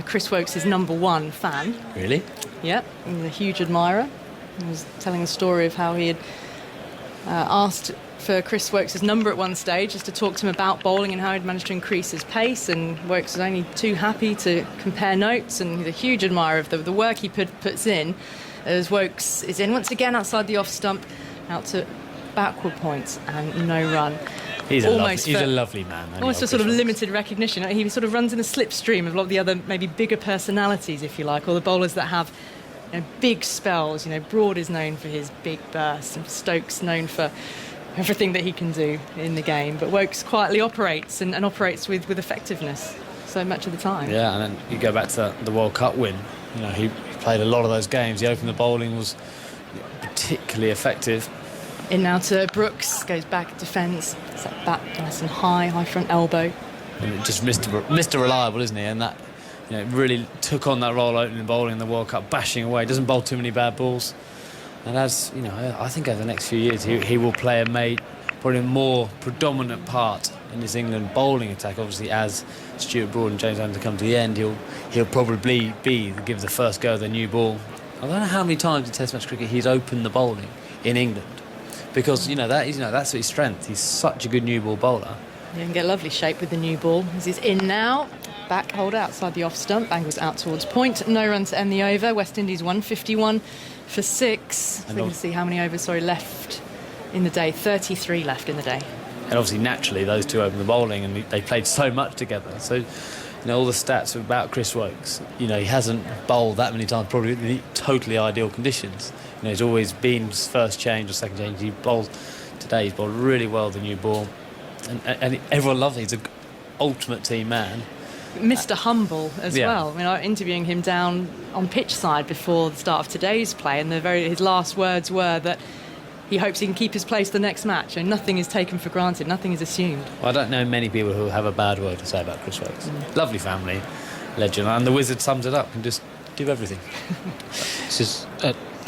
Chris Wokes' #1 fan.
Really?
Yeah, he's a huge admirer. He was telling a story of how he had asked for Chris Wokes' number at one stage just to talk to him about bowling and how he'd managed to increase his pace, and Wokes was only too happy to compare notes, and he's a huge admirer of the work he puts in as Wokes is in once again outside the off stump, out to backward points and no run.
He's a
for-
lovely man.
Almost for sort of limited recognition. He sort of runs in the slipstream of a lot of the other maybe bigger personalities, if you like, or the bowlers that have big spells. Broad is known for his big bursts, and Stokes known for everything that he can do in the game. But Wokes quietly operates and operates with effectiveness so much of the time.
Yeah, and then you go back to the World Cup win. He played a lot of those games. The opening the bowling was particularly effective.
In now to Brooks, goes back, defends, set back nice and high front elbow.
And just Mr. Reliable, isn't he? And that really took on that role opening bowling in the World Cup, bashing away. Doesn't bowl too many bad balls. And as I think over the next few years he will play probably a more predominant part in this England bowling attack. Obviously, as Stuart Broad and James Anderson come to the end, he'll probably give the first go of the new ball. I don't know how many times in Test match cricket he's opened the bowling in England, because that's his strength. He's such a good new ball bowler.
You can get lovely shape with the new ball. As he's in now, back holder outside the off stump, angles out towards point. No run to end the over. West Indies 151 for 6. So we can see how many overs left in the day. 33 left in the day.
And obviously, naturally, those two opened the bowling, and they played so much together. So, all the stats about Chris Wokes. He hasn't bowled that many times, probably in the totally ideal conditions. He's always been first change or second change. He's bowled really well the new ball, and everyone loves him. He's an ultimate team man.
Mr. Humble as well. I mean, interviewing him down on pitch side before the start of today's play, and his last words were that he hopes he can keep his place the next match, and nothing is taken for granted, nothing is assumed.
Well, I don't know many people who have a bad word to say about Chris Wokes. Lovely family, legend, and the Wizard sums it up and just do everything.
This is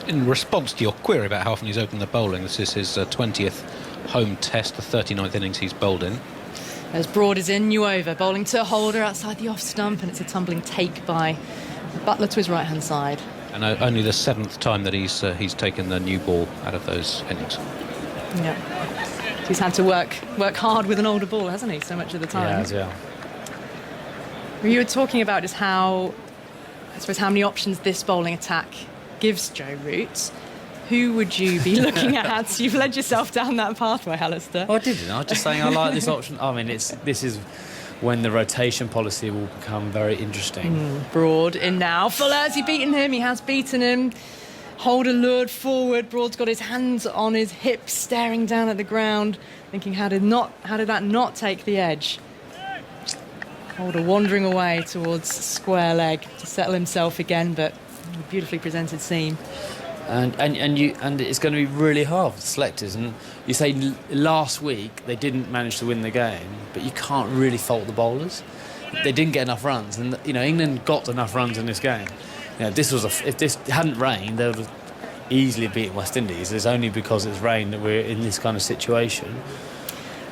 in response to your query about how often he's opened the bowling. This is his 20th home test, the 39th innings he's bowled in.
As Broad is in, new over, bowling to Holder outside the off stump, and it's a tumbling take by Butler to his right hand side.
And only the 7th time that he's taken the new ball out of those innings.
Yeah, he's had to work hard with an older ball, hasn't he? So much of the time.
Yeah.
You were talking about just how many options this bowling attack gives Joe Root. Who would you be looking at? You've led yourself down that pathway, Alistair.
Oh, I didn't. I was just saying I like this option. I mean, this is when the rotation policy will become very interesting.
Broad in now. Fuller, has he beaten him? He has beaten him. Holder lured forward. Broad's got his hands on his hips, staring down at the ground, thinking, how did that not take the edge? Holder wandering away towards square leg to settle himself again, but a beautifully presented seam.
And it's going to be really hard for the selectors. And you say last week they didn't manage to win the game, but you can't really fault the bowlers. they didn't get enough runs, and England got enough runs in this game. If this hadn't rained, they would have easily beaten West Indies. It's only because it's rained that we're in this kind of situation.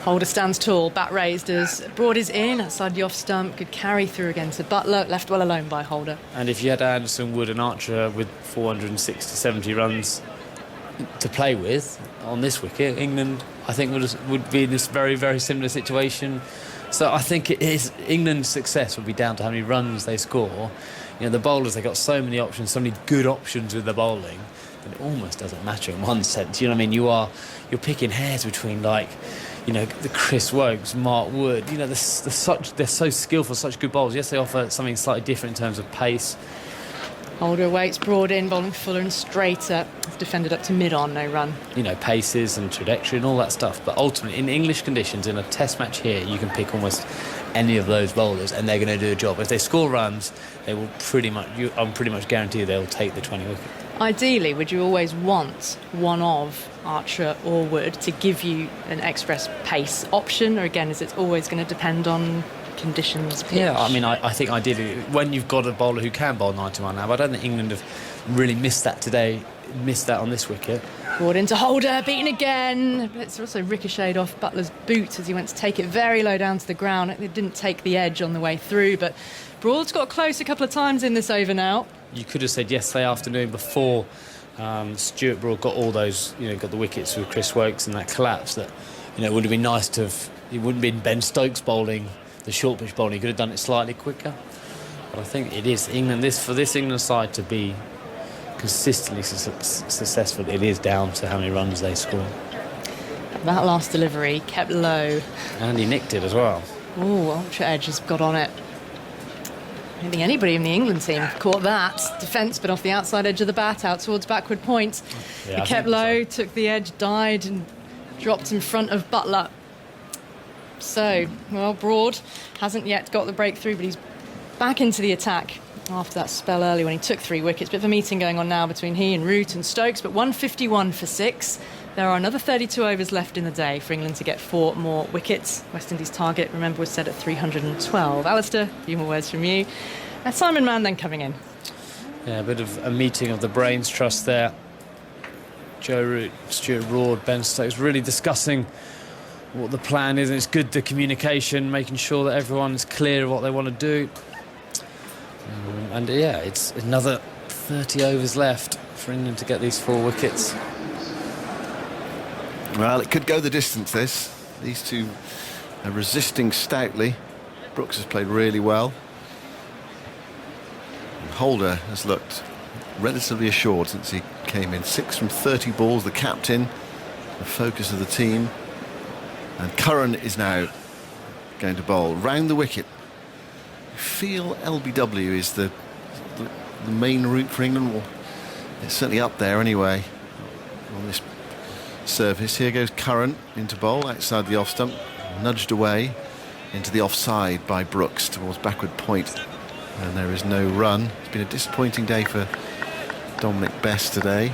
Holder stands tall, bat raised as Broad is in, outside the off stump, could carry through again to Buttler, left well alone by Holder.
And if you had Anderson, Wood and Archer with 460, 70 runs to play with on this wicket, England, I think, would be in this very, very similar situation. So I think England's success would be down to how many runs they score. The bowlers, they got so many options, so many good options with the bowling, that it almost doesn't matter in one sense. You know what I mean? You're picking hairs between, like, the Chris Wokes, Mark Wood. They're so skillful, such good bowlers. Yes, they offer something slightly different in terms of pace.
Holder waits, Broad in, bowling fuller and straighter. It's defended up to mid-on, no run.
Paces and trajectory and all that stuff. But ultimately, in English conditions, in a test match here, you can pick almost any of those bowlers and they're going to do a job. If they score runs, they will I'm pretty much guaranteed they'll take the 20 wicket.
Ideally, would you always want one of Archer or Wood to give you an express pace option, or again, is it always going to depend on conditions, pitch?
Yeah, I mean, I think ideally, when you've got a bowler who can bowl 90 mile an hour, I don't think England have really missed that today, missed that on this wicket.
Broad into Holder, beaten again. It's also ricocheted off Butler's boot as he went to take it very low down to the ground. It didn't take the edge on the way through, but Broad's got close a couple of times in this over now. You
could have said yesterday afternoon before Stuart Broad got all those, got the wickets with Chris Wokes and that collapse, that, it would have been nice to have, it wouldn't have been Ben Stokes bowling the short pitch bowling. He could have done it slightly quicker. But I think it is for this England side to be consistently successful, it is down to how many runs they score.
That last delivery kept low.
And he nicked it as well.
Oh, Ultra Edge has got on it. I don't think anybody in the England team caught that. Defence, but off the outside edge of the bat, out towards backward point.
Yeah,
it kept low, took the edge, died and dropped in front of Buttler. So, Broad hasn't yet got the breakthrough, but he's back into the attack after that spell early when he took 3 wickets. Bit of a meeting going on now between he and Root and Stokes, but 151 for 6. There are another 32 overs left in the day for England to get 4 more wickets. West Indies' target, remember, was set at 312. Alistair, a few more words from you. Simon Mann then coming in.
Yeah, a bit of a meeting of the brains trust there. Joe Root, Stuart Broad, Ben Stokes really discussing what the plan is, and it's good, the communication, making sure that everyone is clear of what they want to do. It's another 30 overs left for England to get these 4 wickets.
Well, it could go the distance, this. These two are resisting stoutly. Brooks has played really well. And Holder has looked relatively assured since he came in. 6 from 30 balls, the captain, the focus of the team. And Curran is now going to bowl round the wicket. I feel LBW is the main route for England. Well, it's certainly up there anyway on this surface. Here goes Curran into bowl outside the off stump, nudged away into the offside by Brooks towards backward point, and there is no run. It's been a disappointing day for Dominic Best today.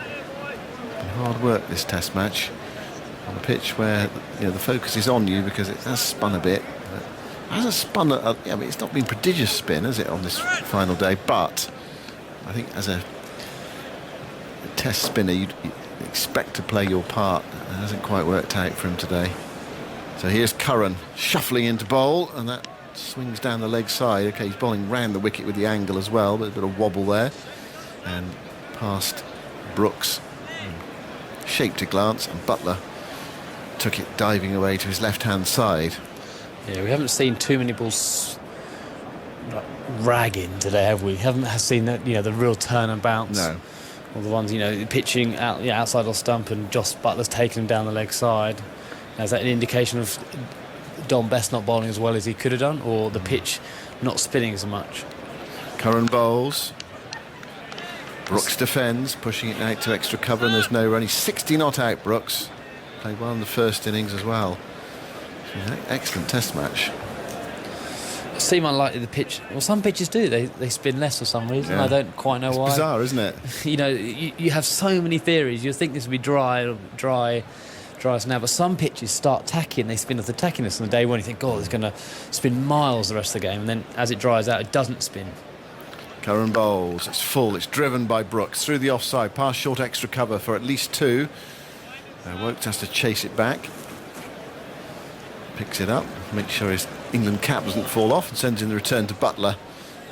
Been hard work this test match on a pitch where the focus is on you because it has spun a bit. It hasn't spun it's not been prodigious spin, has it, on this final day, but I think as a test spinner you'd expect to play your part. It hasn't quite worked out for him today. So here's Curran shuffling into bowl, and that swings down the leg side. Okay, he's bowling round the wicket with the angle as well, but a bit of wobble there, and past Brooks, shaped a glance, and Buttler took it diving away to his left hand side.
Yeah, we haven't seen too many balls ragging today, have we? Haven't seen that, the real turn and bounce.
No.
Or the ones, pitching out, outside off stump, and Joss Butler's taken him down the leg side. Now, is that an indication of Dom Best not bowling as well as he could have done, or the pitch not spinning as much?
Curran bowls. Brooks defends, pushing it out to extra cover, and there's no run. He's 60 not out, Brooks. Played well in the first innings as well. Excellent test match.
It seemed unlikely the pitch. Well, some pitches do. They spin less for some reason.
Yeah.
I don't quite know why.
It's bizarre, isn't it?
You have so many theories. You think this would be dry, drives now. But some pitches start tacking, they spin off the tackiness on the day when you think, oh, it's going to spin miles the rest of the game. And then as it dries out, it doesn't spin.
Curran bowls, it's full, it's driven by Brooks through the offside, past short extra cover for at least 2. Wokes has to chase it back. Picks it up, makes sure his England cap doesn't fall off, and sends in the return to Butler.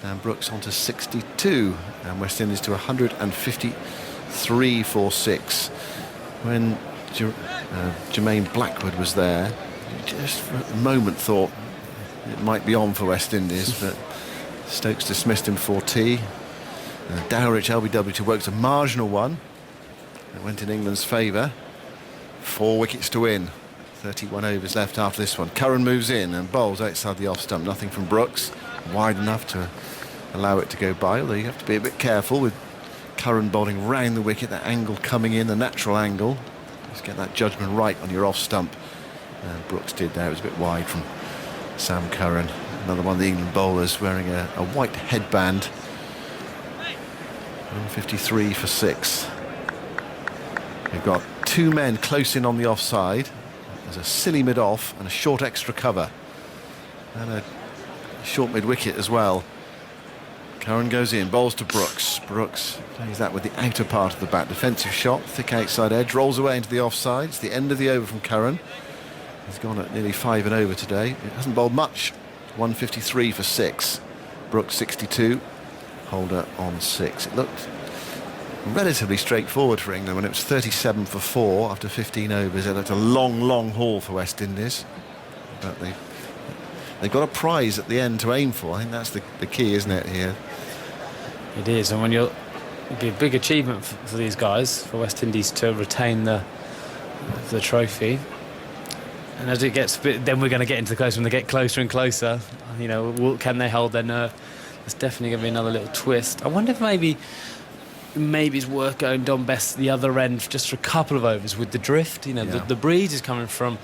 And Brooks on to 62, and West Indies to 153 for 6. When Jermaine Blackwood was there, you just for a moment thought it might be on for West Indies, but Stokes dismissed him for tea. Dowrich LBW to Wokes, a marginal one. It went in England's favour. 4 wickets to win. 31 overs left after this one. Curran moves in and bowls outside the off stump. Nothing from Brooks. Wide enough to allow it to go by, although you have to be a bit careful with Curran bowling round the wicket, that angle coming in, the natural angle. Just get that judgment right on your off stump. Brooks did there. It was a bit wide from Sam Curran. Another one of the England bowlers wearing a white headband. 153 for 6. They've got 2 men close in on the offside. There's a silly mid-off and a short extra cover. And a short mid-wicket as well. Curran goes in, bowls to Brooks. Brooks plays that with the outer part of the bat. Defensive shot, thick outside edge, rolls away into the offside. It's the end of the over from Curran. He's gone at nearly 5 and over today. It hasn't bowled much. 153 for 6. Brooks 62. Holder on 6. It looked relatively straightforward for England when it was 37 for 4 after 15 overs. It looked a long haul for West Indies, but they've got a prize at the end to aim for. I think that's the key, isn't it, here?
It is, and it'd be a big achievement for these guys, for West Indies to retain the trophy. And as it gets a bit, then we're going to get into the close when they get closer and closer. You know, can they hold their nerve? There's definitely going to be another little twist. I wonder if maybe it's worth going Dom Best the other end just for a couple of overs with the drift. You know, the breeze is coming from,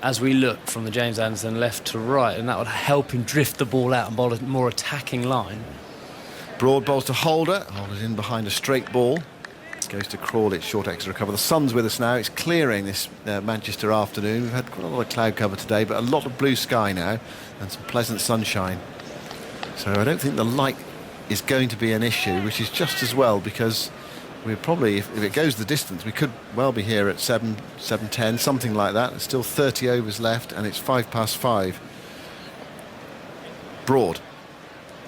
as we look, from the James Anderson left to right, and that would help him drift the ball out and bowl a more attacking line.
Broad bowls to Holder. Holder's in behind a straight ball. Goes to Crawley, short extra cover. The sun's with us now. It's clearing this Manchester afternoon. We've had quite a lot of cloud cover today, but a lot of blue sky now and some pleasant sunshine. So I don't think the light is going to be an issue, which is just as well, because we're probably, if it goes the distance, we could well be here at 7:10, something like that. There's still 30 overs left, and it's 5:05. Broad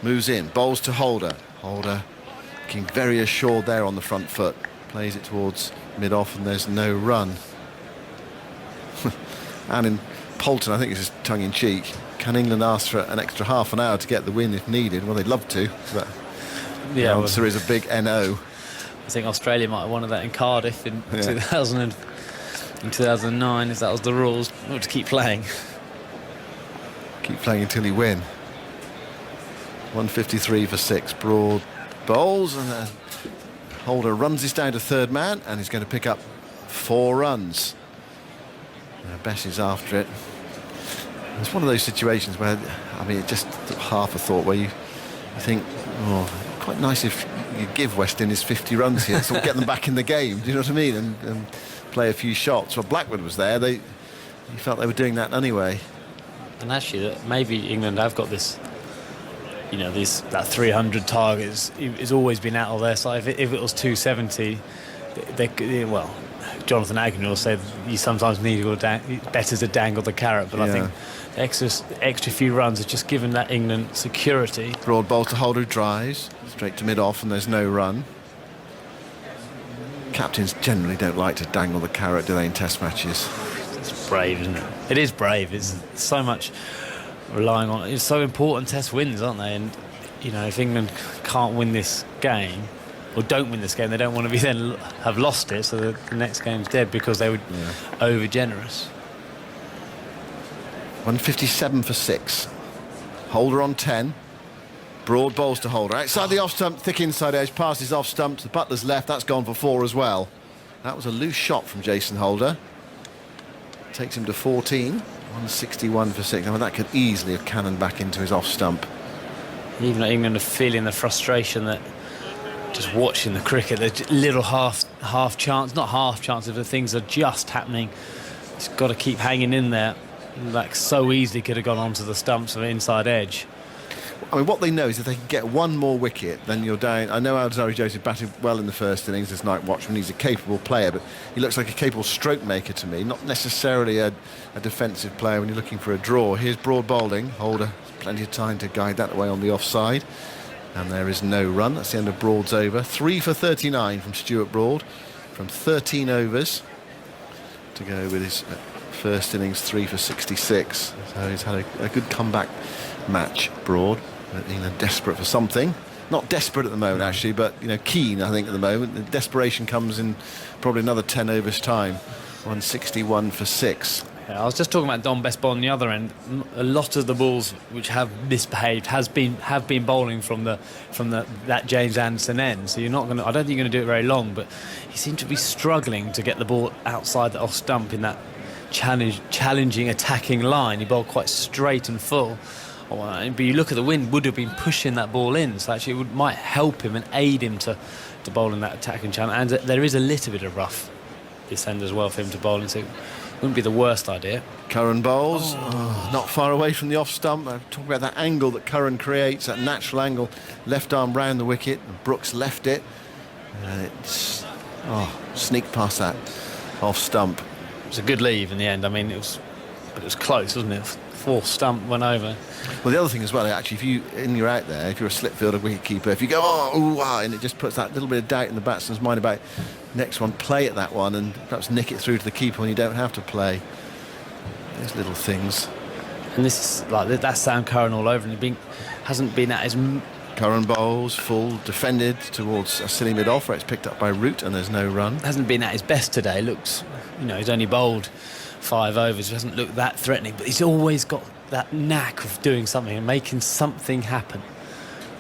moves in, bowls to Holder. Holder looking very assured there on the front foot. Plays it towards mid-off, and there's no run. And in Poulton, I think it's just tongue-in-cheek. Can England ask for an extra half an hour to get the win if needed? Well, they'd love to, but the answer is a big NO.
I think Australia might have wanted that in Cardiff in 2009, if that was the rules. We'll just keep playing.
Keep playing until you win. 153 for 6. Broad bowls, and Holder runs this down to third man, and he's going to pick up 4 runs. Bess is after it. It's one of those situations where, I mean, just half a thought where you think, oh, quite nice if you give West Indies 50 runs here, so we'll get them back in the game. Do you know what I mean? And play a few shots. Well, Blackwood was there. He felt they were doing that anyway.
And actually, maybe England have got this. You know, that 300 target has always been out of their side. If it was 270, well, Jonathan Agnew will say you sometimes need to better to dangle the carrot, but I think the extra few runs have just given that England security.
Broad bowl to Holder, drives straight to mid-off, and there's no run. Captains generally don't like to dangle the carrot, do they, in Test matches?
It's brave, isn't it? It is brave. It's so much relying on. It's so important. Test wins, aren't they? And you know, if England can't win this game, or don't win this game, they don't want to be then have lost it, so the next game's dead because they were over generous.
157 for 6. Holder on 10. Broad bowls to Holder. Outside the off stump, thick inside edge, passes off stump to the Butler's left. That's gone for 4 as well. That was a loose shot from Jason Holder. Takes him to 14. 161 for 6. I mean, that could easily have cannoned back into his off stump.
Even England are feeling the frustration that just watching the cricket, they're little half half chance, not half chance, if the things are just happening. He's got to keep hanging in there. Like, so easily could have gone onto the stumps of the inside edge.
I mean, what they know is if they can get one more wicket, then you're down. I know Alzarri Joseph batted well in the first innings as night watchman. He's a capable player, but he looks like a capable stroke maker to me, not necessarily a defensive player when you're looking for a draw. Here's Broad bowling. Holder, plenty of time to guide that away on the offside. And there is no run. That's the end of Broad's over. 3 for 39 from Stuart Broad from 13 overs to go with his first innings, 3 for 66. So he's had a good comeback match, Broad. England desperate for something. Not desperate at the moment, actually, but keen, I think, at the moment. The desperation comes in probably another 10 overs' time. 161 for 6.
Yeah, I was just talking about Dom Best ball on the other end. A lot of the balls which have misbehaved have been bowling from that James Anderson end. So you're not going to. I don't think you're going to do it very long. But he seemed to be struggling to get the ball outside the off stump in that challenging attacking line. He bowled quite straight and full. But you look at the wind, would have been pushing that ball in, so actually might help him and aid him to bowl in that attacking channel. And there is a little bit of rough this end as well for him to bowl in, so it wouldn't be the worst idea.
Curran bowls, not far away from the off stump. I'm talking about that angle that Curran creates, that natural angle, left arm round the wicket. Brooks left it, and it's sneaked past that off stump.
It was a good leave in the end. I mean, it was close, wasn't it? Fourth stump went over.
Well, the other thing as well, actually, if you're out there, if you're a slip fielder wicketkeeper, if you go and it just puts that little bit of doubt in the batsman's mind about next one, play at that one and perhaps nick it through to the keeper when you don't have to play. There's little things.
And this is like that's Sam Curran all over, and he hasn't been at his.
Curran bowls full, defended towards a silly mid off where it's picked up by Root and there's no run.
Hasn't been at his best today. Looks, he's only bowled 5 overs. Doesn't look that threatening, but he's always got that knack of doing something and making something happen.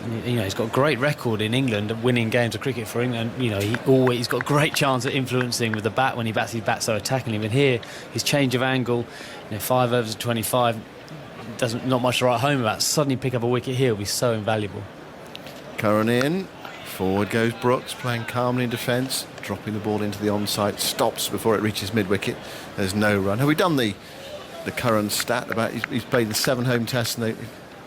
And, he's got a great record in England of winning games of cricket for England. He's got a great chance at influencing with the bat when he bats so attackingly. But here, his change of angle, 5 overs of 25, not much to write home about. Suddenly pick up a wicket here will be so invaluable.
Curran in, forward goes Brooks, playing calmly in defence, dropping the ball into the onside, stops before it reaches mid-wicket. There's no run. Have we done the Curran stat about he's played the 7 home tests and they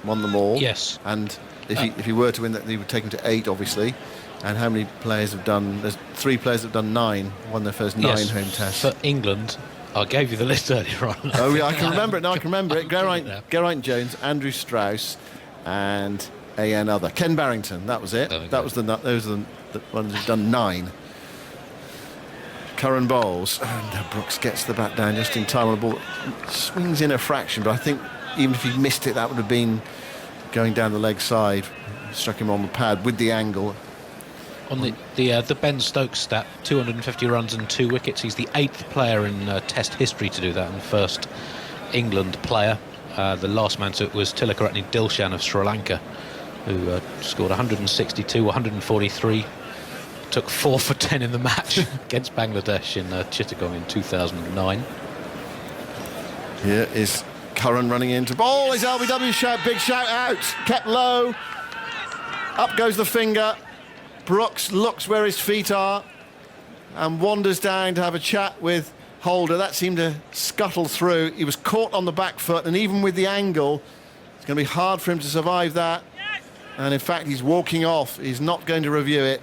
won them all?
Yes.
And if he were to win that, he would take him to 8, obviously. And how many players have done? There's 3 players that have done 9, won their first 9 home tests.
For England, I gave you the list earlier on.
Oh yeah, I can remember it now. I can remember it. Geraint Jones, Andrew Strauss, and A.N. Other. Ken Barrington. That was it. Those are the ones who've done 9. Curran bowls, and Brooks gets the bat down just in time on the ball. Swings in a fraction, but I think even if he missed it, that would have been going down the leg side. Struck him on the pad with the angle.
On the Ben Stokes stat, 250 runs and 2 wickets. He's the 8th player in Test history to do that, and the first England player. The last man to it was Tilakaratne Dilshan of Sri Lanka, who scored 162, 143. Took 4 for 10 in the match against Bangladesh in Chittagong in 2009.
Here is Curran running into ball. His LBW shout, big shout out, kept low. Up goes the finger. Brooks looks where his feet are and wanders down to have a chat with Holder. That seemed to scuttle through. He was caught on the back foot, and even with the angle, it's going to be hard for him to survive that. And in fact, he's walking off. He's not going to review it.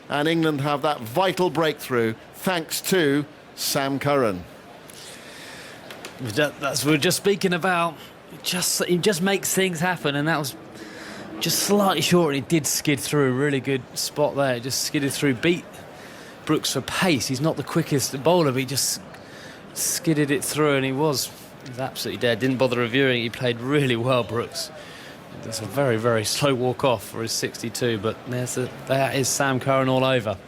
And England have that vital breakthrough thanks to Sam Curran.
That's what we're just speaking about. He just makes things happen, and that was just slightly short, and he did skid through. A really good spot there. Just skidded through, beat Brooks for pace. He's not the quickest bowler, but he just skidded it through, and he was absolutely dead. Didn't bother reviewing. He played really well, Brooks. That's a very, very slow walk off for his 62, but that is Sam Curran all over.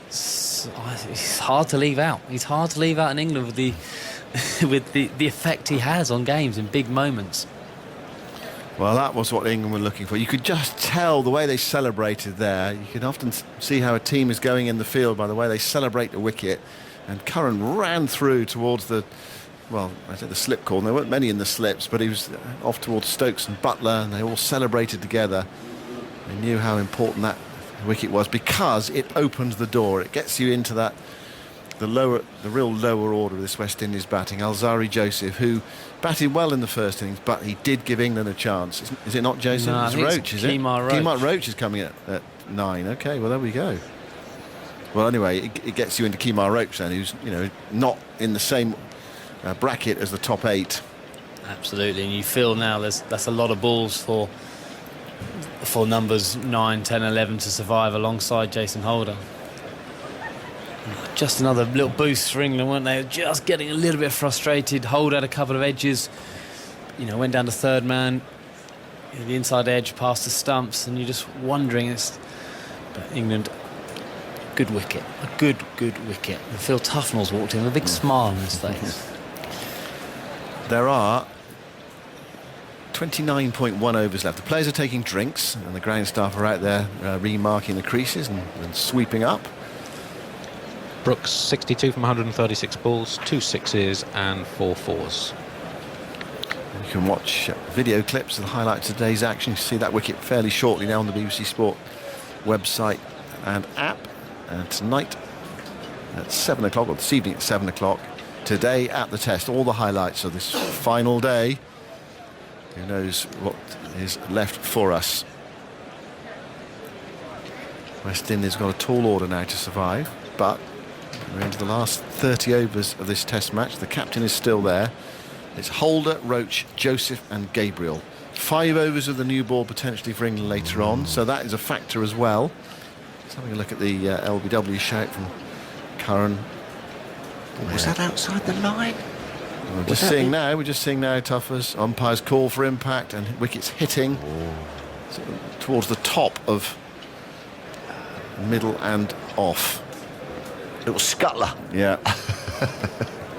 He's hard to leave out. He's hard to leave out in England with the effect he has on games in big moments.
Well, that was what England were looking for. You could just tell the way they celebrated there. You can often see how a team is going in the field by the way they celebrate the wicket. And Curran ran through towards the slip corner. There weren't many in the slips, but he was off towards Stokes and Butler, and they all celebrated together. They knew how important that wicket was, because it opened the door. It gets you into that the real lower order of this West Indies batting. Alzari Joseph, who batted well in the first innings, but he did give England a chance. Is it not Joseph?
No, I
it's
think
Roach, is it?
Kemar Roach.
Kemar Roach is coming at 9. Okay, well there we go. Well, anyway, it gets you into Kemar Roach then, who's not in the same bracket as the top 8.
Absolutely, and you feel now that's a lot of balls for numbers 9, 10, 11 to survive alongside Jason Holder. Just another little boost for England, weren't they? Just getting a little bit frustrated. Holder had a couple of edges, went down to third man, the inside edge past the stumps, and you're just wondering. But England, good wicket, a good wicket. And Phil Tufnell's walked in with a big smile on his face.
There are 29.1 overs left. The players are taking drinks, and the ground staff are out there remarking the creases and sweeping up.
Brooks 62 from 136 balls, 2 sixes and 4 fours.
You can watch video clips of the highlights of today's action. You see that wicket fairly shortly now on the BBC Sport website and app. And tonight at 7 o'clock, or this evening at 7 o'clock, today at the Test, all the highlights of this final day. Who knows what is left for us. West Indies got a tall order now to survive, but we're into the last 30 overs of this Test match. The captain is still there. It's Holder, Roach, Joseph and Gabriel. 5 overs of the new ball potentially for England later on, so that is a factor as well. Let's have a look at the LBW shout from Curran.
Was that outside the line?
We're just seeing now Tuffers. Umpire's call for impact and wickets hitting towards the top of middle and off.
Little scuttler.
Yeah.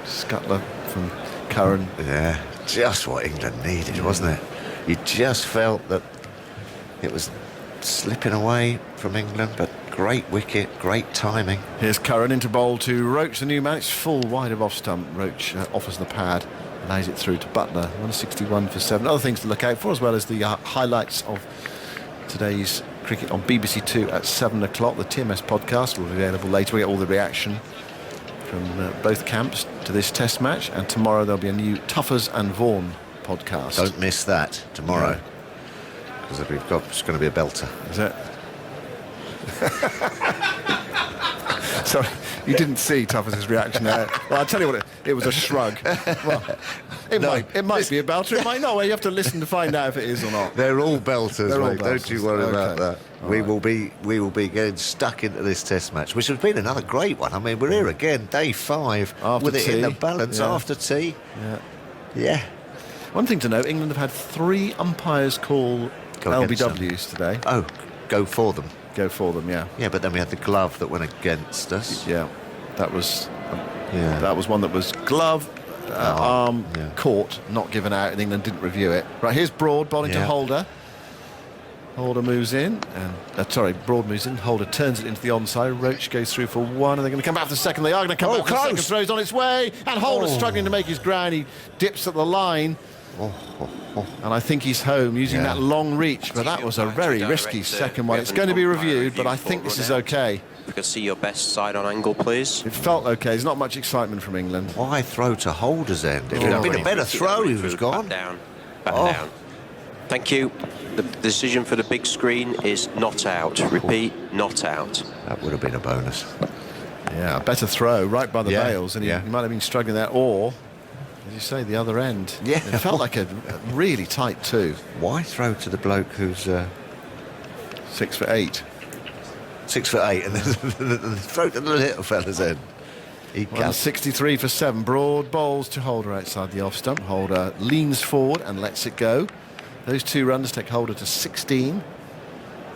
Scuttler from Curran.
Yeah, just what England needed, wasn't it? You just felt that it was slipping away from England, but great wicket, great timing.
Here's Curran into bowl to Roach, the new man. It's full wide of off stump. Roach offers the pad, lays it through to Butler. 161 for 7. Other things to look out for, as well as the highlights of today's cricket on BBC Two at 7 o'clock. The TMS podcast will be available later. We get all the reaction from both camps to this Test match, and tomorrow there'll be a new Tuffers and Vaughan podcast.
Don't miss that tomorrow, because it's going to be a belter.
Is it? Sorry, you didn't see Tuffers' reaction there. Well, I'll tell you what, it was a shrug. Well, it might be a belter, it might not. Well, you have to listen to find out if it is or not.
They're all belters,
They're all
mate.
belters.
Don't you worry about that.
All
We
right.
will be getting stuck into this Test match, which has been another great one. I mean, we're here again, day 5,
After
with it in
tea.
the balance
Yeah.
after tea. Yeah.
One thing to note, England have had 3 umpires call
Go against
LBWs today.
Oh, go for them.
Go for them, yeah.
Yeah, but then we had the glove that went against us.
Yeah, that was
Yeah.
that was one that was glove, arm,
yeah.
caught, not given out, and England didn't review it. Right, here's Broad bowling to
Yeah.
Holder. Holder moves in, and Broad moves in. Holder turns it into the onside. Roach goes through for 1, and they're going to come back for the second. They are going to come back for the second.
Close.
Throws on its way, and Holder's struggling to make his ground. He dips at the line, and I think he's home using that long reach. But that was a very risky second one. It's going to be reviewed, but I think this is okay.
We can see your best side on angle, please.
It felt okay. There's not much excitement from England.
Why throw to Holder's end? If it had been a better throw, he was gone.
Back down. Back down. Thank you. The decision for the big screen is not out. Repeat, not out.
That would have been a bonus.
Yeah, a better throw right by the
Yeah,
bails, and he
yeah.
might have been struggling there, or, as you say, the other end.
Yeah.
It felt like a really tight 2.
Why throw to the bloke who's
6 for 8.
6'8" and then throw to the little fella's end? He can't.
63 for 7. Broad bowls to Holder outside the off stump. Holder leans forward and lets it go. Those 2 runs take Holder to 16.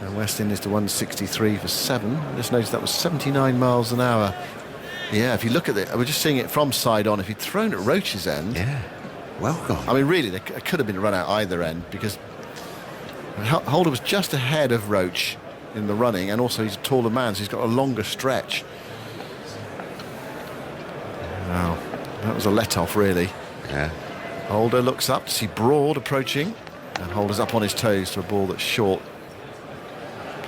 And West Indies to 163 for 7. I just noticed that was 79 miles an hour. Yeah, if you look at it, we're just seeing it from side on. If he'd thrown at Roach's end,
Yeah, well gone.
I mean, really, there could have been a run out either end, because Holder was just ahead of Roach in the running, and also he's a taller man, so he's got a longer stretch. Wow, that was a let-off, really.
Yeah.
Holder looks up to see Broad approaching, and Holder's up on his toes to a ball that's short.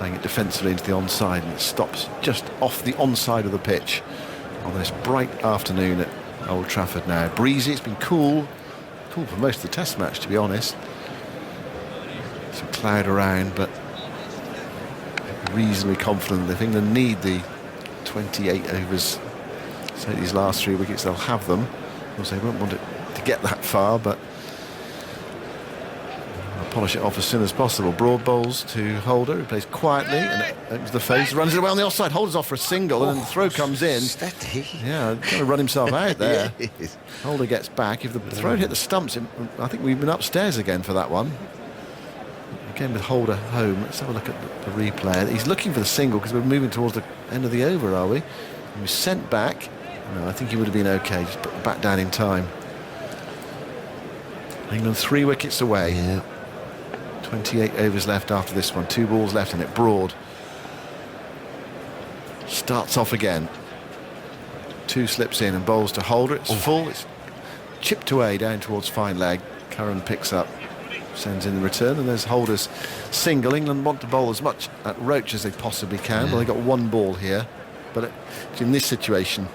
playing it defensively into the onside, and it stops just off the onside of the pitch on this bright afternoon at Old Trafford now. Breezy, it's been cool for most of the test match, to be honest. Some cloud around, but reasonably confident that if England need the 28 overs, so these last 3 wickets, they'll have them. Of course, they won't want it to get that far, but I'll polish it off as soon as possible. Broad bowls to Holder, who plays quietly and opens the face, runs it away on the offside. Holder's off for a single, and then the throw comes in.
Steady.
Yeah, going to run himself out there.
Yes.
Holder gets back. If the throw hit the stumps, I think we've been upstairs again for that one. Again with Holder home. Let's have a look at the replay. He's looking for the single because we're moving towards the end of the over, are we? He was sent back. No, I think he would have been okay. Just put back down in time. England 3 wickets away.
Yeah.
28 overs left after this one. 2 balls left in it. Broad starts off again. 2 slips in and bowls to Holder. It's full. It's chipped away down towards fine leg. Curran picks up, sends in the return, and there's Holder's single. England want to bowl as much at Roach as they possibly can. Well, they got 1 ball here, but in this situation,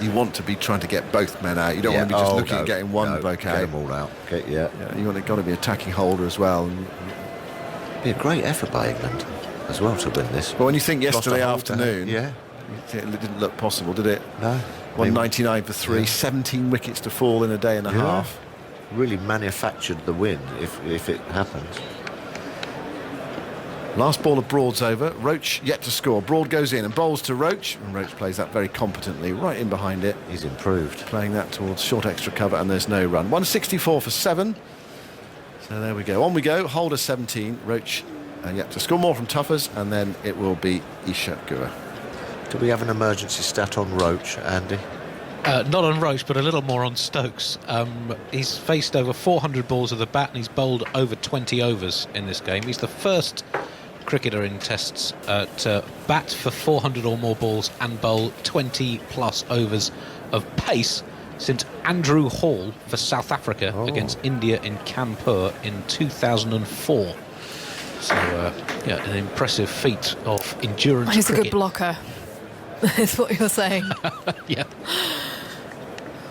you want to be trying to get both men out. You don't want to be just looking at getting one bloke out.
Get them all out.
You want to got to be attacking Holder as well.
Be a great effort by England as well to win this.
But when you think yesterday afternoon,
yeah,
it didn't look possible, did it?
No.
199 for 3, 17 wickets to fall in a day and a half.
Really manufactured the win if it happens.
Last ball of Broad's over. Roach yet to score. Broad goes in and bowls to Roach, and Roach plays that very competently right in behind it.
He's improved.
Playing that towards short extra cover, and there's no run. 164 for 7. So there we go. On we go. Holder 17. Roach yet to score. More from Tuffers, and then it will be Ishaq Gua.
Do we have an emergency stat on Roach, Andy?
Not on Roach, but a little more on Stokes. He's faced over 400 balls of the bat, and he's bowled over 20 overs in this game. He's the first cricketer in tests to bat for 400 or more balls and bowl 20 plus overs of pace since Andrew Hall for South Africa against India in Kanpur in 2004. So an impressive feat of endurance.
He's
cricket.
a good blocker, is what you're saying.
Yeah.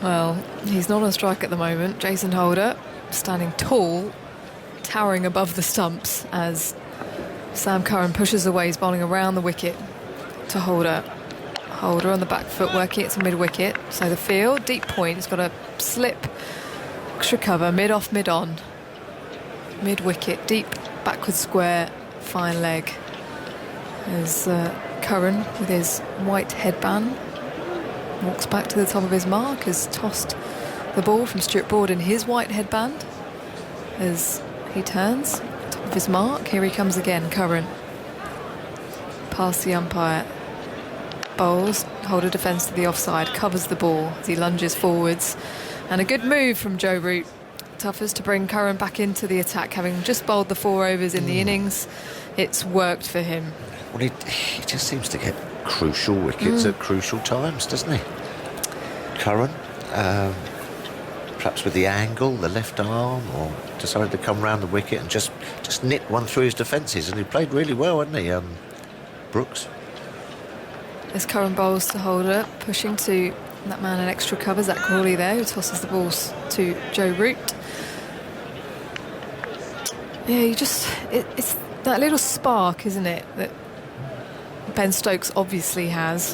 Well, he's not on strike at the moment. Jason Holder standing tall, towering above the stumps as Sam Curran pushes away. He's bowling around the wicket to Holder. Holder on the back foot, working it to mid-wicket. So the field, deep point, he's got a slip, extra cover, mid-off, mid-on. Mid-wicket, deep, backward square, fine leg. There's Curran with his white headband. Walks back to the top of his mark, has tossed the ball from Stuart Broad in his white headband. As he turns, top of his mark, here he comes again, Curran. Past the umpire. Bowls, Holder defence to the offside, covers the ball as he lunges forwards. And a good move from Joe Root. Tuffers to bring Curran back into the attack, having just bowled the 4 overs in the innings. It's worked for him.
Well, he just seems to get crucial wickets at crucial times, doesn't he? Curran, perhaps with the angle, the left arm, or decided to come round the wicket and just nip one through his defences, and he played really well, hadn't he, Brooks?
As Curran bowls to Holder, pushing to that man in extra cover, Zach Crawley there, who tosses the balls to Joe Root. Yeah, it's that little spark, isn't it, that Ben Stokes obviously has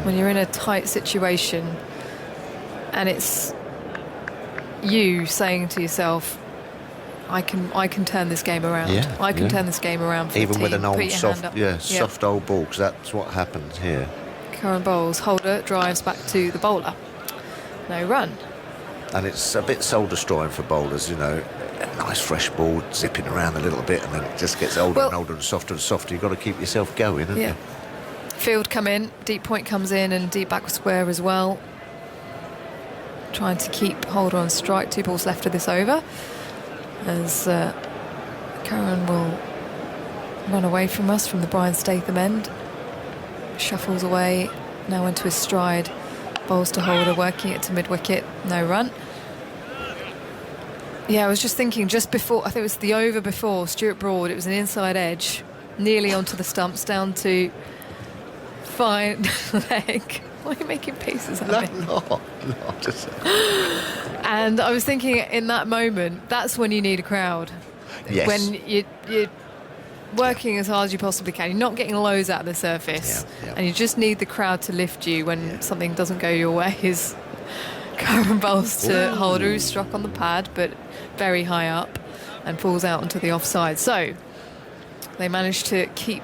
when you're in a tight situation, and it's you saying to yourself, I can turn this game around.
Yeah,
I can turn this game around for
even
the team.
with an old
Put your hand up.
soft old ball, because that's what happens here.
Curran bowls, Holder drives back to the bowler. No run.
And it's a bit soul destroying for bowlers, you know. A nice fresh ball zipping around a little bit, and then it just gets older and older and softer. You've got to keep yourself going, haven't you?
Field come in, deep point comes in, and deep backward square as well. Trying to keep Holder on strike. 2 balls left of this over. As Curran will run away from us from the Brian Statham end. Shuffles away, now into his stride. Bowls to Holder, working it to mid-wicket. No run. Yeah, I was just thinking just before, I think it was the over before, Stuart Broad, it was an inside edge.
nearly onto the stumps, down to fine leg. Why are you making pieces of me?
No, just...
And I was thinking, in that moment, that's when you need a crowd.
Yes.
When you're working as hard as you possibly can, you're not getting loads out of the surface, and you just need the crowd to lift you when something doesn't go your way. Is Karen Bowles to Holder, who's struck on the pad, but very high up, and falls out onto the offside. So they managed to keep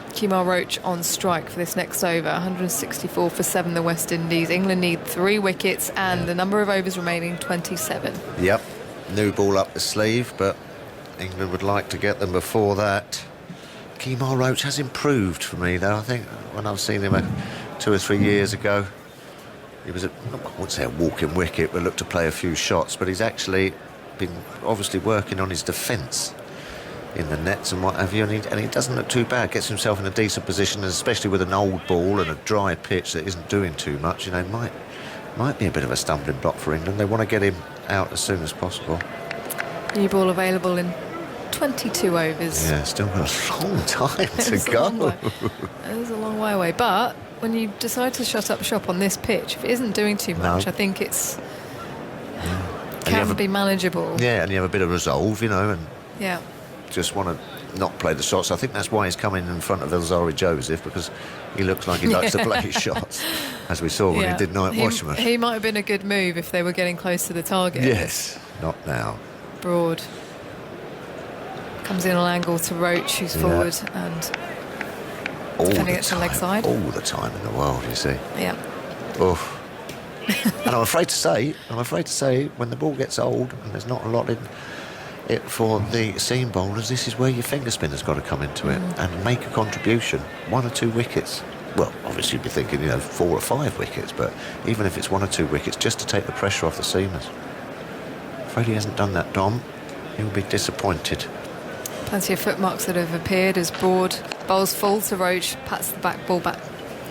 Kemar Roach on strike for this next over. 164 for 7, the West Indies. England need 3 wickets, and the number of overs remaining 27.
Yep, new ball up the sleeve, but England would like to get them before that. Kemar Roach has improved for me, though. I think when I've seen him 2 or 3 years ago, he was, I wouldn't say a walking wicket, but looked to play a few shots, but he's actually been obviously working on his defence in the nets and what have you, and he doesn't look too bad. Gets himself in a decent position, especially with an old ball and a dry pitch that isn't doing too much. You know, might be a bit of a stumbling block for England. They want to get him out as soon as possible.
New ball available in 22 overs.
Yeah, still got a long time to go.
It's a long way away, but when you decide to shut up shop on this pitch, if it isn't doing too much, I think it's can be manageable.
Yeah, and you have a bit of resolve, you know, and
yeah,
just want to not play the shots. I think that's why he's coming in front of Alzarri Joseph, because he looks like he likes to play his shots, as we saw when he did Night Watchman.
He might have been a good move if they were getting close to the target.
Yes, not now.
Broad comes in on angle to Roach, who's forward and defending it to the leg side.
All the time in the world, you see.
Yeah.
Oof. And I'm afraid to say, when the ball gets old and there's not a lot in it for the seam bowlers, this is where your finger spinner's got to come into it and make a contribution. 1 or 2 wickets. Well, obviously you'd be thinking, 4 or 5 wickets, but even if it's 1 or 2 wickets, just to take the pressure off the seamers. Afraid he hasn't done that, Dom. He'll be disappointed.
Plenty of footmarks that have appeared as Broad bowls full to Roach, pats the back ball back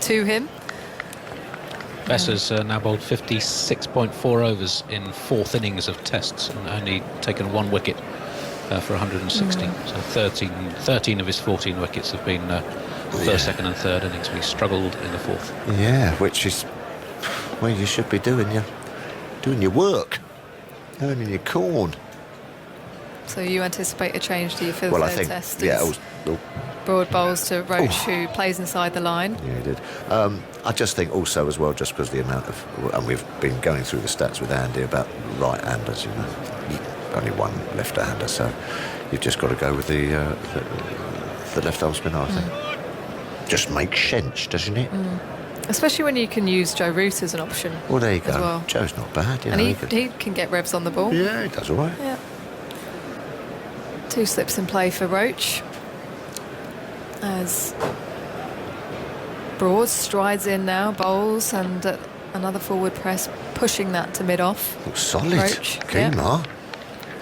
to him.
Besser's now bowled 56.4 overs in 4th innings of tests and only taken 1 wicket for 160. So 13 of his 14 wickets have been first, second and third innings. We struggled in the 4th.
Yeah, which is where you should be doing your work, earning your corn.
So you anticipate a change, do you, for the third test?
Yeah.
Broad bowls to Roach, who plays inside the line.
Yeah, he did. I just think also as well, just because the amount of, and we've been going through the stats with Andy about right-handers, only 1 left-hander, so you've just got to go with the left-arm spinner, I think. Just makes sense, doesn't it?
Especially when you can use Joe Root as an option.
Well, there you go.
Well.
Joe's not bad.
And he can get revs on the ball.
Yeah, he does all right.
Yeah. 2 slips in play for Roach, as Broad strides in now, bowls, and another forward press, pushing that to mid-off.
Solid.
Roach.
Kemar.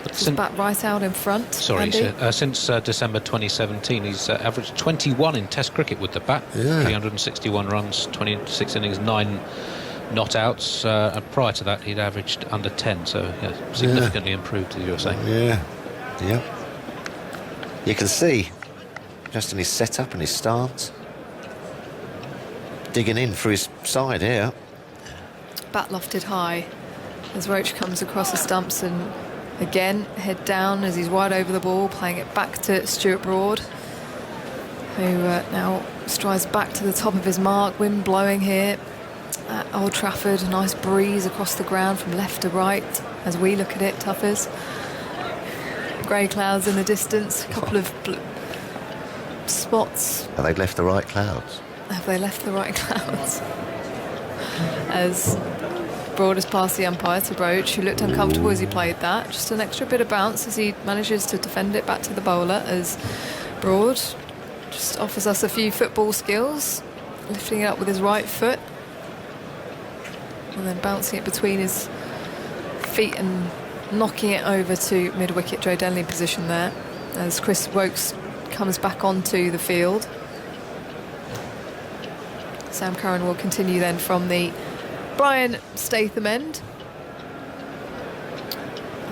Just back right out in front.
Sorry, since December 2017, he's averaged 21 in Test cricket with the bat. 361 runs, 26 innings, 9 not outs. And prior to that, he'd averaged under 10, so significantly improved, as you were saying.
Yeah. You can see, just in his setup and his stance, digging in for his side here.
Bat lofted high as Roach comes across the stumps, and again head down as he's wide over the ball, playing it back to Stuart Broad, who now strides back to the top of his mark. Wind blowing here at Old Trafford, a nice breeze across the ground from left to right as we look at it, Tuffers. Grey clouds in the distance, a couple of spots.
Have they left the right clouds?
Have they left the right clouds? As Broad has passed the umpire to Roach, who looked uncomfortable as he played that. Just an extra bit of bounce as he manages to defend it back to the bowler, as Broad just offers us a few football skills, lifting it up with his right foot and then bouncing it between his feet and knocking it over to mid-wicket Joe Denley position there, as Chris Woakes comes back onto the field. Sam Curran will continue then from the Brian Statham end.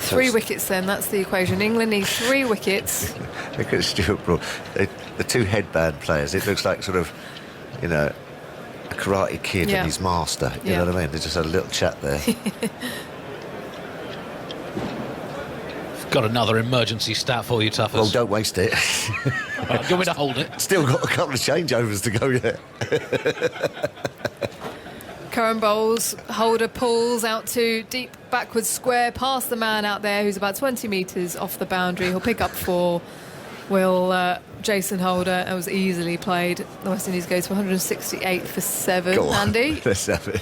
3 wickets then, that's the equation. England need 3 wickets.
Look at Stuart Broad. The 2 headband players, it looks like sort of, you know, a Karate Kid and his master. You know what I mean? They just had a little chat there.
Got another emergency stat for you, Tuffers.
Well, don't waste it.
Do you want me to hold it?
Still got a couple of changeovers to go yet.
Curran bowls, Holder pulls out to deep backwards square, past the man out there who's about 20 metres off the boundary. He'll pick up 4. Will Jason Holder. It was easily played. The West Indies goes for 168 for 7.
Go on,
Andy?
let's have it.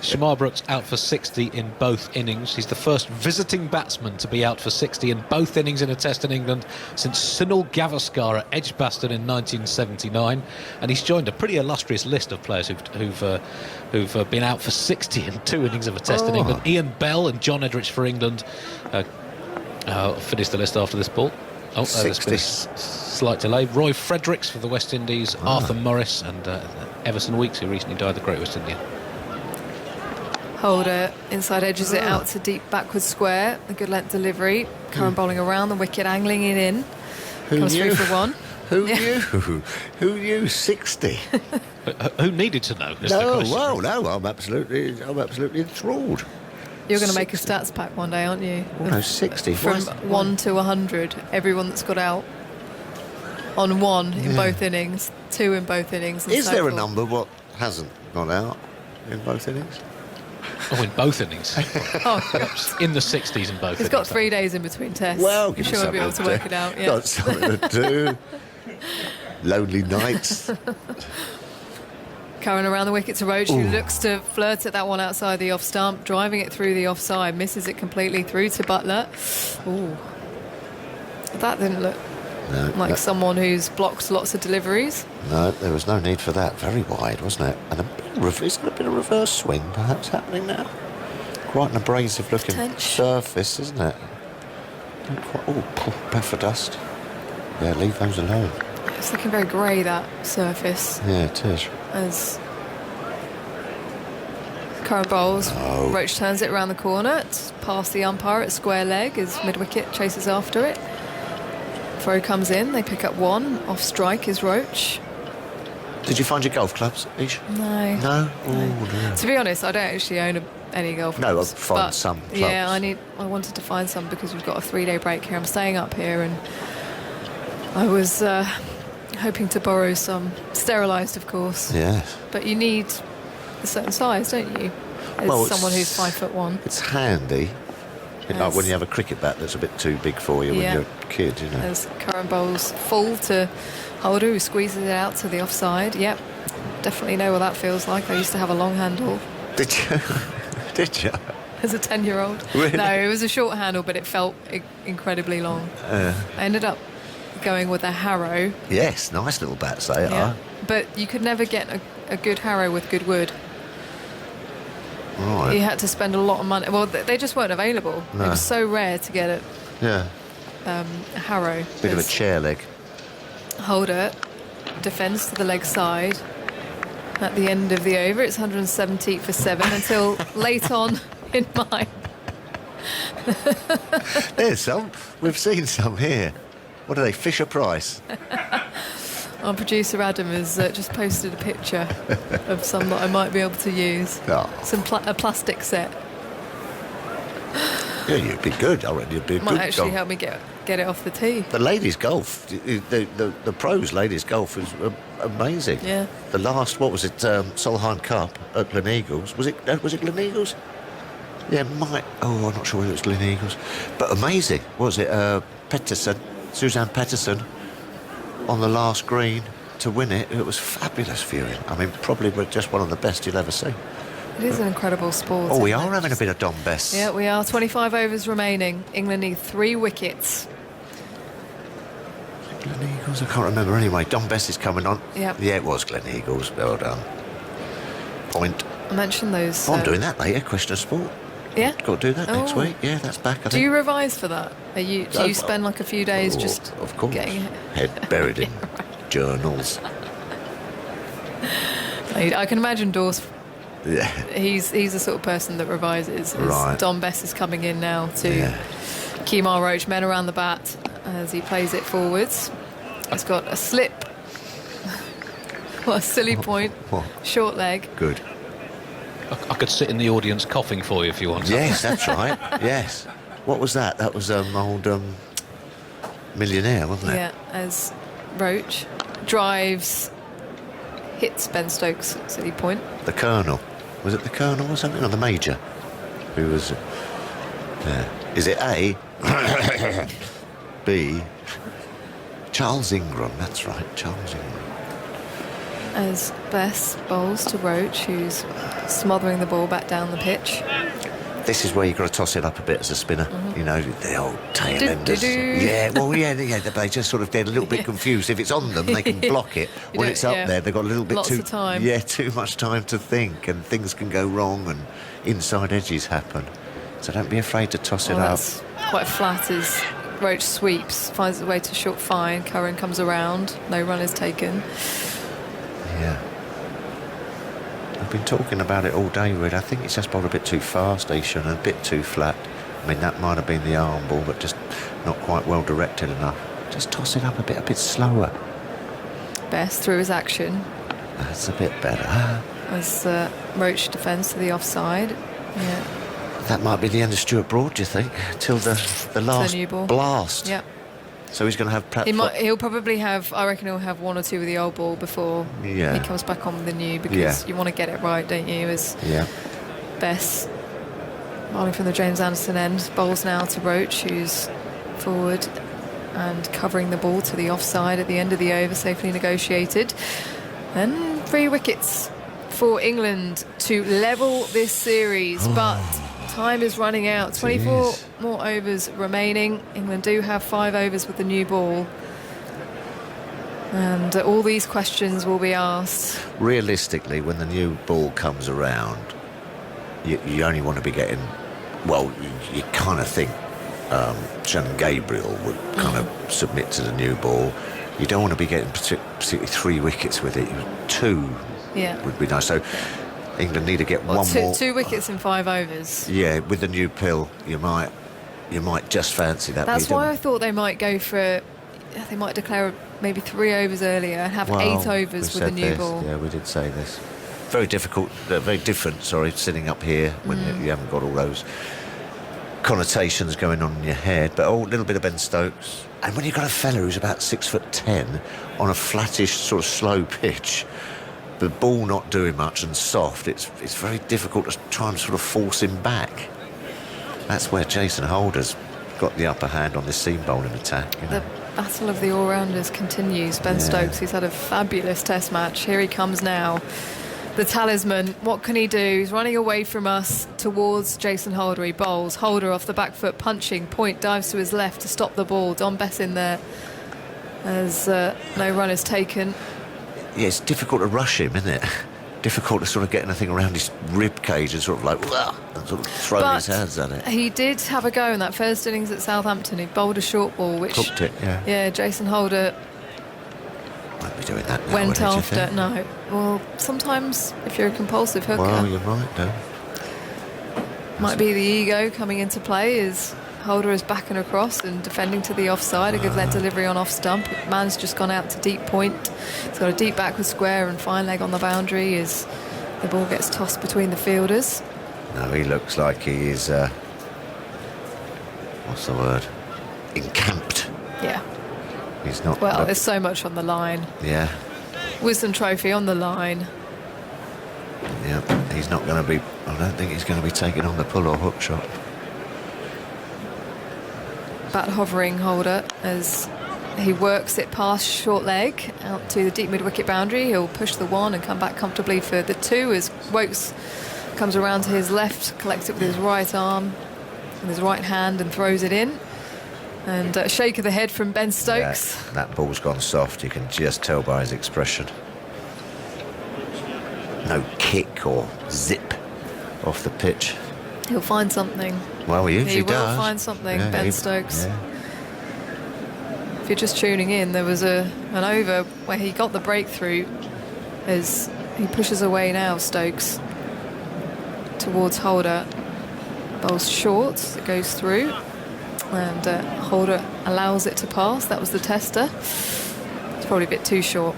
Shamar Brooks out for 60 in both innings. He's the first visiting batsman to be out for 60 in both innings in a test in England since Sunil Gavaskar at Edgbaston in 1979, and he's joined a pretty illustrious list of players who've been out for 60 in 2 innings of a test in England. Ian Bell and John Edrich for England finish the list after this ball. Oh, there's been a slight delay. Roy Fredericks for the West Indies, Arthur Morris and Everson Weeks, who recently died, the great West Indian.
Holder inside edges it out to deep backwards square. A good length delivery. Curran bowling around the wicket, angling it in. Comes through for 1.
Who knew? Who knew 60?
Who needed to know?
No, I'm absolutely enthralled.
You're going to make a stats pack one day, aren't you?
Oh, no, 60.
From 1 to 100, everyone that's got out on 1 in both innings, 2 in both innings. And
Is
so
there a
forth.
number what hasn't gone out in both innings?
Oh, in both innings.
Oh,
in the 60s in both
He's
innings.
got 3 days in between tests.
Well,
you sure we'll be able to work it out. Yeah.
Got something to do. Lonely nights.
Curran around the wicket to Roach, who looks to flirt at that one outside the off stump, driving it through the offside, misses it completely through to Butler. Ooh. That didn't look like someone who's blocked lots of deliveries.
No, there was no need for that. Very wide, wasn't it? And isn't a bit of reverse swing perhaps happening now? Quite an abrasive looking surface, isn't it? Puffer dust. Yeah, leave those alone.
It's looking very grey, that surface.
Yeah, it is.
As Curran bowls, Roach turns it around the corner. It's past the umpire at square leg as mid-wicket chases after it. Throw comes in, they pick up 1. Off strike is Roach.
Did you find your golf clubs, Ish?
No.
No? Oh, no.
To be honest, I don't actually own any golf
No,
clubs.
I've found
but
some clubs.
Yeah, I wanted to find some because we've got a 3-day break here. I'm staying up here and I was hoping to borrow some. Sterilised, of course.
Yes.
But you need a certain size, don't you? As someone who's 5'1".
It's handy. Like when you have a cricket bat that's a bit too big for you when you're a kid, you know.
As Curran bowls full to Holder, who squeezes it out to the offside. Yep, definitely know what that feels like. I used to have a long handle.
Did you? Did you?
As a 10-year-old.
Really?
No, it was a short handle, but it felt incredibly long. I ended up going with a Harrow.
Yes, nice little bats they are.
But you could never get a good Harrow with good wood.
Right.
You had to spend a lot of money. Well, they just weren't available.
No.
It was so rare to get
Yeah.
a Harrow.
Bit of a chair leg.
Holder defends to the leg side. At the end of the over, it's 170 for 7 until late on in mine.
There's some. We've seen some here. What are they? Fisher Price.
Our producer Adam has just posted a picture of some that I might be able to use.
Oh.
A plastic set.
Yeah, you'd be good. I reckon you'd be a
Might
good
actually
golf.
help me get it off the tee.
The ladies' golf, the pros ladies' golf is amazing.
Yeah.
The last, what was it, Solheim Cup at Glen Eagles. Was it Glen Eagles? Yeah, I'm not sure whether it was Glen Eagles. But amazing. What was it, Suzanne Petterson on the last green to win it. It was fabulous viewing. I mean, probably just one of the best you'll ever see.
It is an incredible sport.
Oh, we
isn't
are
it?
having a bit of Dom Bess.
Yeah, we are. 25 overs remaining. England need 3 wickets.
Glen Eagles, I can't remember anyway. Dom Bess is coming on.
Yep.
Yeah, it was Glen Eagles. Well done. Point.
I mentioned those.
I'm doing that later, Question of Sport.
Yeah?
Got to do that next
Oh.
week. Yeah, that's back, I think.
Do you revise for that? Do you spend like a few days just
of course.
getting
Head buried in journals.
I can imagine Dawes
Yeah.
He's the sort of person that revises.
Right.
Don Bess is coming in now to Kemar Roach, men around the bat as he plays it forwards. He's got a slip, well, a silly point,
What?
short leg.
Good.
I could sit in the audience coughing for you if you want.
Yes, that's right. Yes. What was that? That was old Millionaire, wasn't it?
Yeah, as Roach drives, hits Ben Stokes, silly point.
The Colonel. Was it the Colonel or something? Or the Major? Who was... Is it A? B? Charles Ingram, that's right, Charles Ingram.
As Bess bowls to Roach, who's smothering the ball back down the pitch.
This is where you've got to toss it up a bit as a spinner. You know, the old tail enders.
Do-do-do.
Yeah, well, yeah, they just sort of get a little bit confused. If it's on them, they can block it.
You
When
don't-
it's up
yeah.
there, they've got a little bit
Lots
too...
of time.
Yeah, too much time to think, and things can go wrong, and inside edges happen. So don't be afraid to toss it
Well,
up.
that's quite flat as Roach sweeps, finds his way to short fine. Curran comes around, no run is taken.
Yeah. I've been talking about it all day, Red. I think it's just bowled a bit too fast, Ishan, and a bit too flat. I mean, that might have been the arm ball, but just not quite well directed enough. Just toss it up a bit slower.
Bess through his action
That's a bit better.
as Roach defends to the offside. Yeah,
That might be the end of Stuart Broad, do you think? Till the last
new ball.
blast.
yeah.
So he's going to have perhaps...
He'll probably have, I reckon he'll have one or two with the old ball before
Yeah.
he comes back on with the new, because
Yeah.
you want to get it right, don't you? As
Yeah.
Bess, bowling from the James Anderson end, bowls now to Roach, who's forward and covering the ball to the offside at the end of the over, safely negotiated. And 3 wickets for England to level this series, but time is running out. 24
Jeez.
more overs remaining. England do have 5 overs with the new ball. And all these questions will be asked.
Realistically, when the new ball comes around, you only want to be getting... Well, you kind of think Shannon Gabriel would kind of submit to the new ball. You don't want to be getting particularly 3 wickets with it. 2
Yeah.
would be nice. So England need to get
Well,
one more.
2 wickets in 5 overs.
Yeah, with the new pill, you might just fancy that.
That's
but you
why I
don't-
thought they might go for... They might declare maybe 3 overs earlier and have
Well,
8
we
overs with
said
the new
this.
ball.
Yeah, we did say this. Very difficult, very different, sitting up here when you haven't got all those connotations going on in your head. But a little bit of Ben Stokes. And when you've got a fella who's about 6'10" on a flattish, sort of slow pitch, the ball not doing much and soft, it's very difficult to try and sort of force him back. That's where Jason Holder's got the upper hand on this seam bowling attack. You know.
The battle of the all-rounders continues. Ben Stokes, he's had a fabulous test match. Here he comes now. The talisman, what can he do? He's running away from us towards Jason Holder. He bowls. Holder off the back foot, punching. Point dives to his left to stop the ball. Don Bess in there as no run is taken.
Yeah, it's difficult to rush him, isn't it? Difficult to sort of get anything around his rib cage and sort of like, "Wah," and sort of throw his hands at it.
He did have a go in that first innings at Southampton. He bowled a short ball, which...
Hooked it, yeah.
Yeah, Jason Holder
Might be doing that now,
went
wouldn't you
after.
think?
No. Well, sometimes if you're a compulsive hooker,
Well, you might do.
might be the ego coming into play as Holder is backing across and defending to the offside. A good length delivery on off stump. Man's just gone out to deep point. He's got a deep backward square and fine leg on the boundary as the ball gets tossed between the fielders.
No, he looks like he is, what's the word? Encamped.
Yeah.
He's not...
Well, there's so much on the line.
Yeah,
Wisdom Trophy on the line.
yeah. He's not going to be... I don't think he's going to be taking on the pull or hook shot.
Bat hovering Holder as he works it past short leg out to the deep mid-wicket boundary. He'll push the 1 and come back comfortably for the 2 as Wokes comes around to his left, collects it with his right arm and his right hand and throws it in. And a shake of the head from Ben Stokes.
Yeah, that ball's gone soft. You can just tell by his expression. No kick or zip off the pitch.
He'll find something.
Well, he usually
He will
does.
find something,
Yeah,
Ben
he-
Stokes.
yeah.
If you're just tuning in, there was an over where he got the breakthrough as he pushes away now, Stokes. towards Holder. Bowls short, it goes through, and Holder allows it to pass. That was the tester. It's probably a bit too short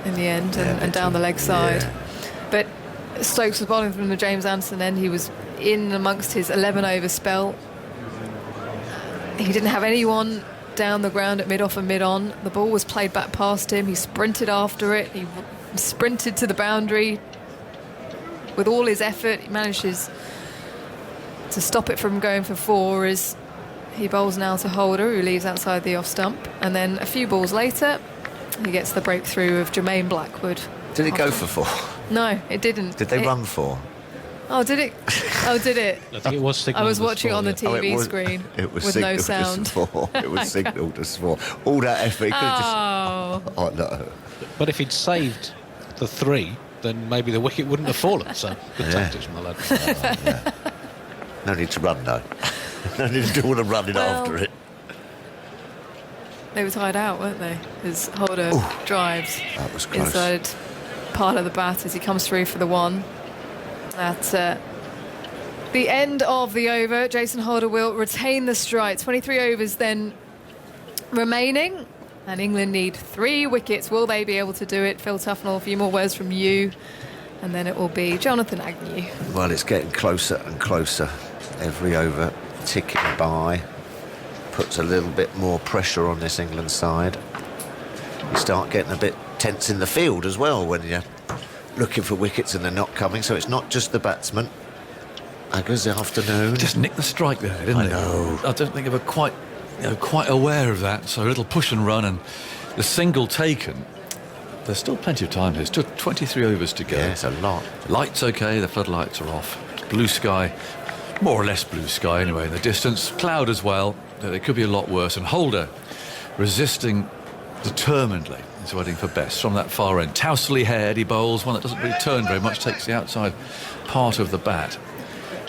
in the end, and down the leg side.
Yeah.
But Stokes was bowling from the James Anderson end. He was in amongst his 11-over spell. He didn't have anyone down the ground at mid-off and mid-on. The ball was played back past him. He sprinted after it. He sprinted to the boundary. With all his effort, he manages to stop it from going for 4 as he bowls now to Holder, who leaves outside the off stump. And then a few balls later, he gets the breakthrough of Jermaine Blackwood.
Did it go for 4?
No, it didn't.
Did they run 4?
Oh, did it? Oh, did it?
I think it was signalled.
I was watching it on the TV screen
it was
with no sound.
As 4. It was signalled as 4. All that effort, he could have
Oh.
just... Oh, no.
But if he'd saved the 3, then maybe the wicket wouldn't have fallen. So good tactics from the lad.
No need to run, though. No need to do all the running after it.
They were tied out, weren't they? As Holder drives
That was close.
inside part of the bat as he comes through for the 1. At the end of the over, Jason Holder will retain the strike. 23 overs then remaining, and England need 3 wickets. Will they be able to do it? Phil Tufnell, a few more words from you, and then it will be Jonathan Agnew.
Well, it's getting closer and closer. Every over ticking by puts a little bit more pressure on this England side. You start getting a bit tense in the field as well when you're looking for wickets and they're not coming. So it's not just the batsman. Agar's afternoon.
Just nicked the strike there, didn't
I
he?
know.
I don't think they were quite aware of that. So a little push and run, and the single taken. There's still plenty of time here. Still 23 overs to go.
Yeah, it's a lot.
Lights okay, the floodlights are off. Blue sky, more or less blue sky anyway in the distance. Cloud as well. It could be a lot worse. And Holder resisting determinedly. He's waiting for best from that far end. Tousley haired, he bowls one that doesn't really turn very much, takes the outside part of the bat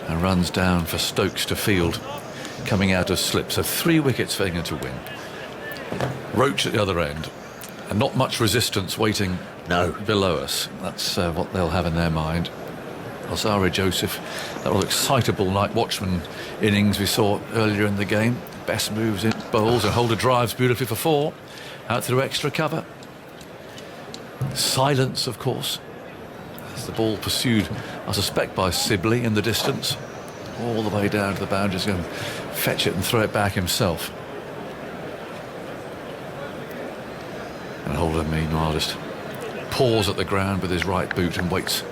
and runs down for Stokes to field, coming out of slip. So 3 wickets for England to win. Roach at the other end, and not much resistance waiting below us. That's what they'll have in their mind. Alzarri Joseph, that little excitable night watchman innings we saw earlier in the game. Best moves in bowls, and Holder drives beautifully for 4. Out through extra cover. Silence, of course, as the ball pursued, I suspect, by Sibley in the distance, all the way down to the boundary. He's going to fetch it and throw it back himself. And Holder, meanwhile, just paws at the ground with his right boot and waits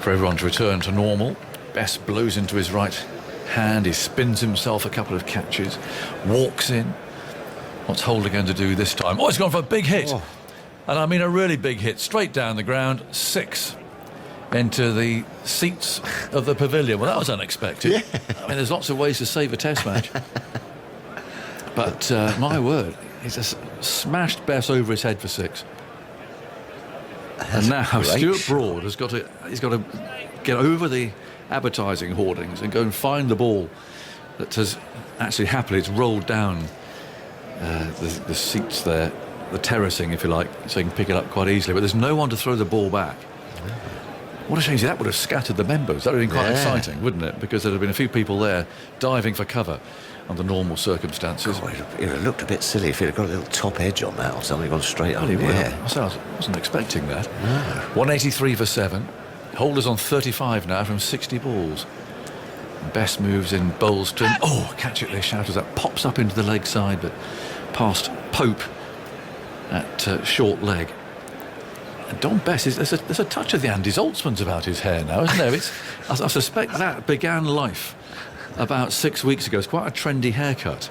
for everyone to return to normal. Best blows into his right hand. He spins himself a couple of catches, walks in. What's Holder going to do this time? Oh, he's gone for a big hit. Oh. And I mean a really big hit, straight down the ground, 6 into the seats of the pavilion. Well, that was unexpected. Yeah. I mean, there's lots of ways to save a test match. But my word, he's just smashed Bess over his head for 6. And now Stuart Broad he's got to get over the advertising hoardings and go and find the ball that has actually happily it's rolled down the seats there, the terracing, if you like, so you can pick it up quite easily. But there's no one to throw the ball back. What a shame. That would have scattered the members. That would have been quite exciting, wouldn't it? Because there would have been a few people there diving for cover under normal circumstances.
Oh, it would have looked a bit silly if he'd have got a little top edge on that or something, gone straight up.
Yeah. I wasn't expecting that. No. 183 for 7. Holder's on 35 now from 60 balls. Best moves in bowls to him. Oh, catch it, they shout as that pops up into the leg side, but past Pope at short leg. And Don Bess, there's a touch of the Andy Zaltzman's about his hair now, isn't there? I suspect that began life about 6 weeks ago. It's quite a trendy haircut.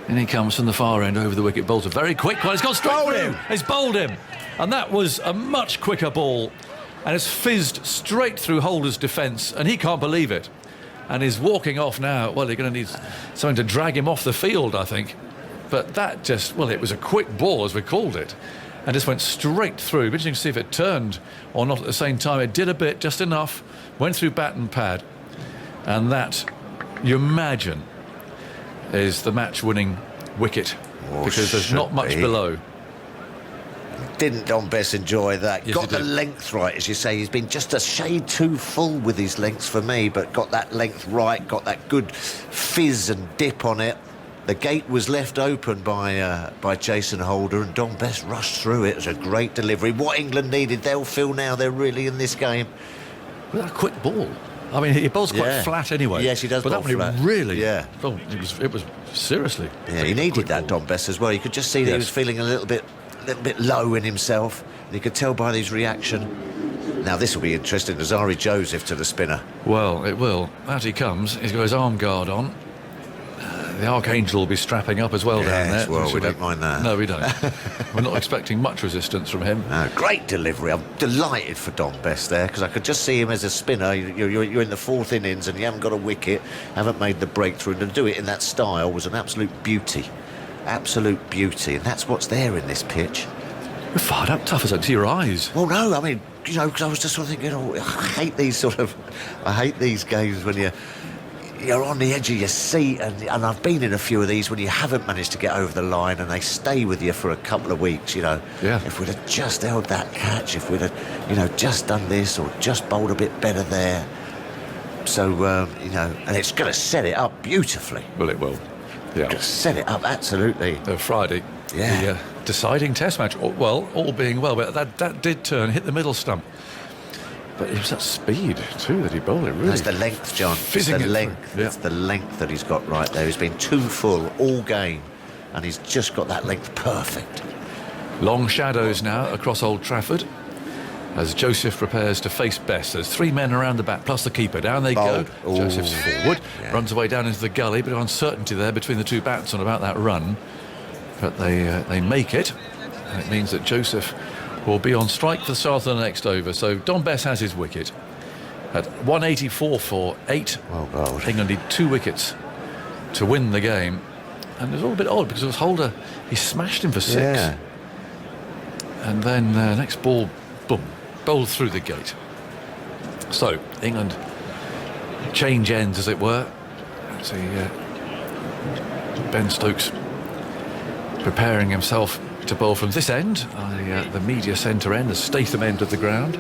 And he comes from the far end over the wicket. Bowls a very quick one. It's gone straight through. It's bowled him. And that was a much quicker ball. And it's fizzed straight through Holder's defence. And he can't believe it. And he's walking off now. Well, they're going to need something to drag him off the field, I think. But that just, well, it was a quick ball, as we called it. And just went straight through. Interesting to see if it turned or not at the same time. It did a bit, just enough. Went through bat and pad. And that, you imagine, is the match-winning wicket. Because there's not much below.
Didn't Don Bess enjoy that?
Yes,
Got
he
the
did.
length right, as you say. He's been just a shade too full with his lengths for me, but got that length right, got that good fizz and dip on it. The gate was left open by Jason Holder, and Don Bess rushed through it. It was a great delivery. What England needed, they'll feel now they're really in this game.
With that quick ball. I mean, he bowls quite
Yeah.
flat anyway.
Yes, he does
But
bowl
that one,
flat.
he really...
Yeah.
Oh, it was seriously.
Yeah, he needed that, Don Bess, as well. You could just see that he
Yes.
was feeling a little bit low in himself. You could tell by his reaction. Now, this will be interesting. Azari Joseph to the spinner.
Well, it will. Out he comes. He's got his arm guard on. The Archangel will be strapping up as well down
Yes,
there.
well, we
Should
don't mind that.
No, we don't. We're not expecting much resistance from him.
Great delivery. I'm delighted for Don Bess there, because I could just see him as a spinner. You're in the 4th innings and you haven't got a wicket, haven't made the breakthrough, and to do it in that style was an absolute beauty. Absolute beauty, and that's what's there in this pitch.
You're fired up, tough as I to your eyes.
Well, no, I mean, you know, because I was just sort of thinking, I hate these games when you're on the edge of your seat, and I've been in a few of these when you haven't managed to get over the line and they stay with you for a couple of weeks, you know.
Yeah.
If we'd have just held that catch, if we'd have, you know, just done this or just bowled a bit better there. So, you know, and it's going to set it up beautifully.
Well, it will. Yeah.
Going to set it up, absolutely.
Friday.
Yeah.
The deciding test match. Well, all being well, but that did turn, hit the middle stump. But it was that speed, too, that he bowled it, really.
That's the length, John. It's
Fizzing
the
it
length.
through. Yeah.
It's the length that he's got right there. He's been too full all game, and he's just got that length perfect.
Long shadows now across Old Trafford as Joseph prepares to face Bess. There's 3 men around the back, plus the keeper. Down they
Bowled.
go.
Ooh.
Joseph's forward,
Yeah.
runs away down into the gully, bit of uncertainty there between the 2 batsmen about that run. But they make it, and it means that Joseph will be on strike for the start of the next over. So Don Bess has his wicket at 184 for 8.
Well bowled.
England need 2 wickets to win the game. And it was all a bit odd because it was Holder, he smashed him for 6.
Yeah.
And then next ball, boom, bowled through the gate. So England change ends, as it were. See Ben Stokes preparing himself to bowl from this end, the media centre end, the Statham end of the ground.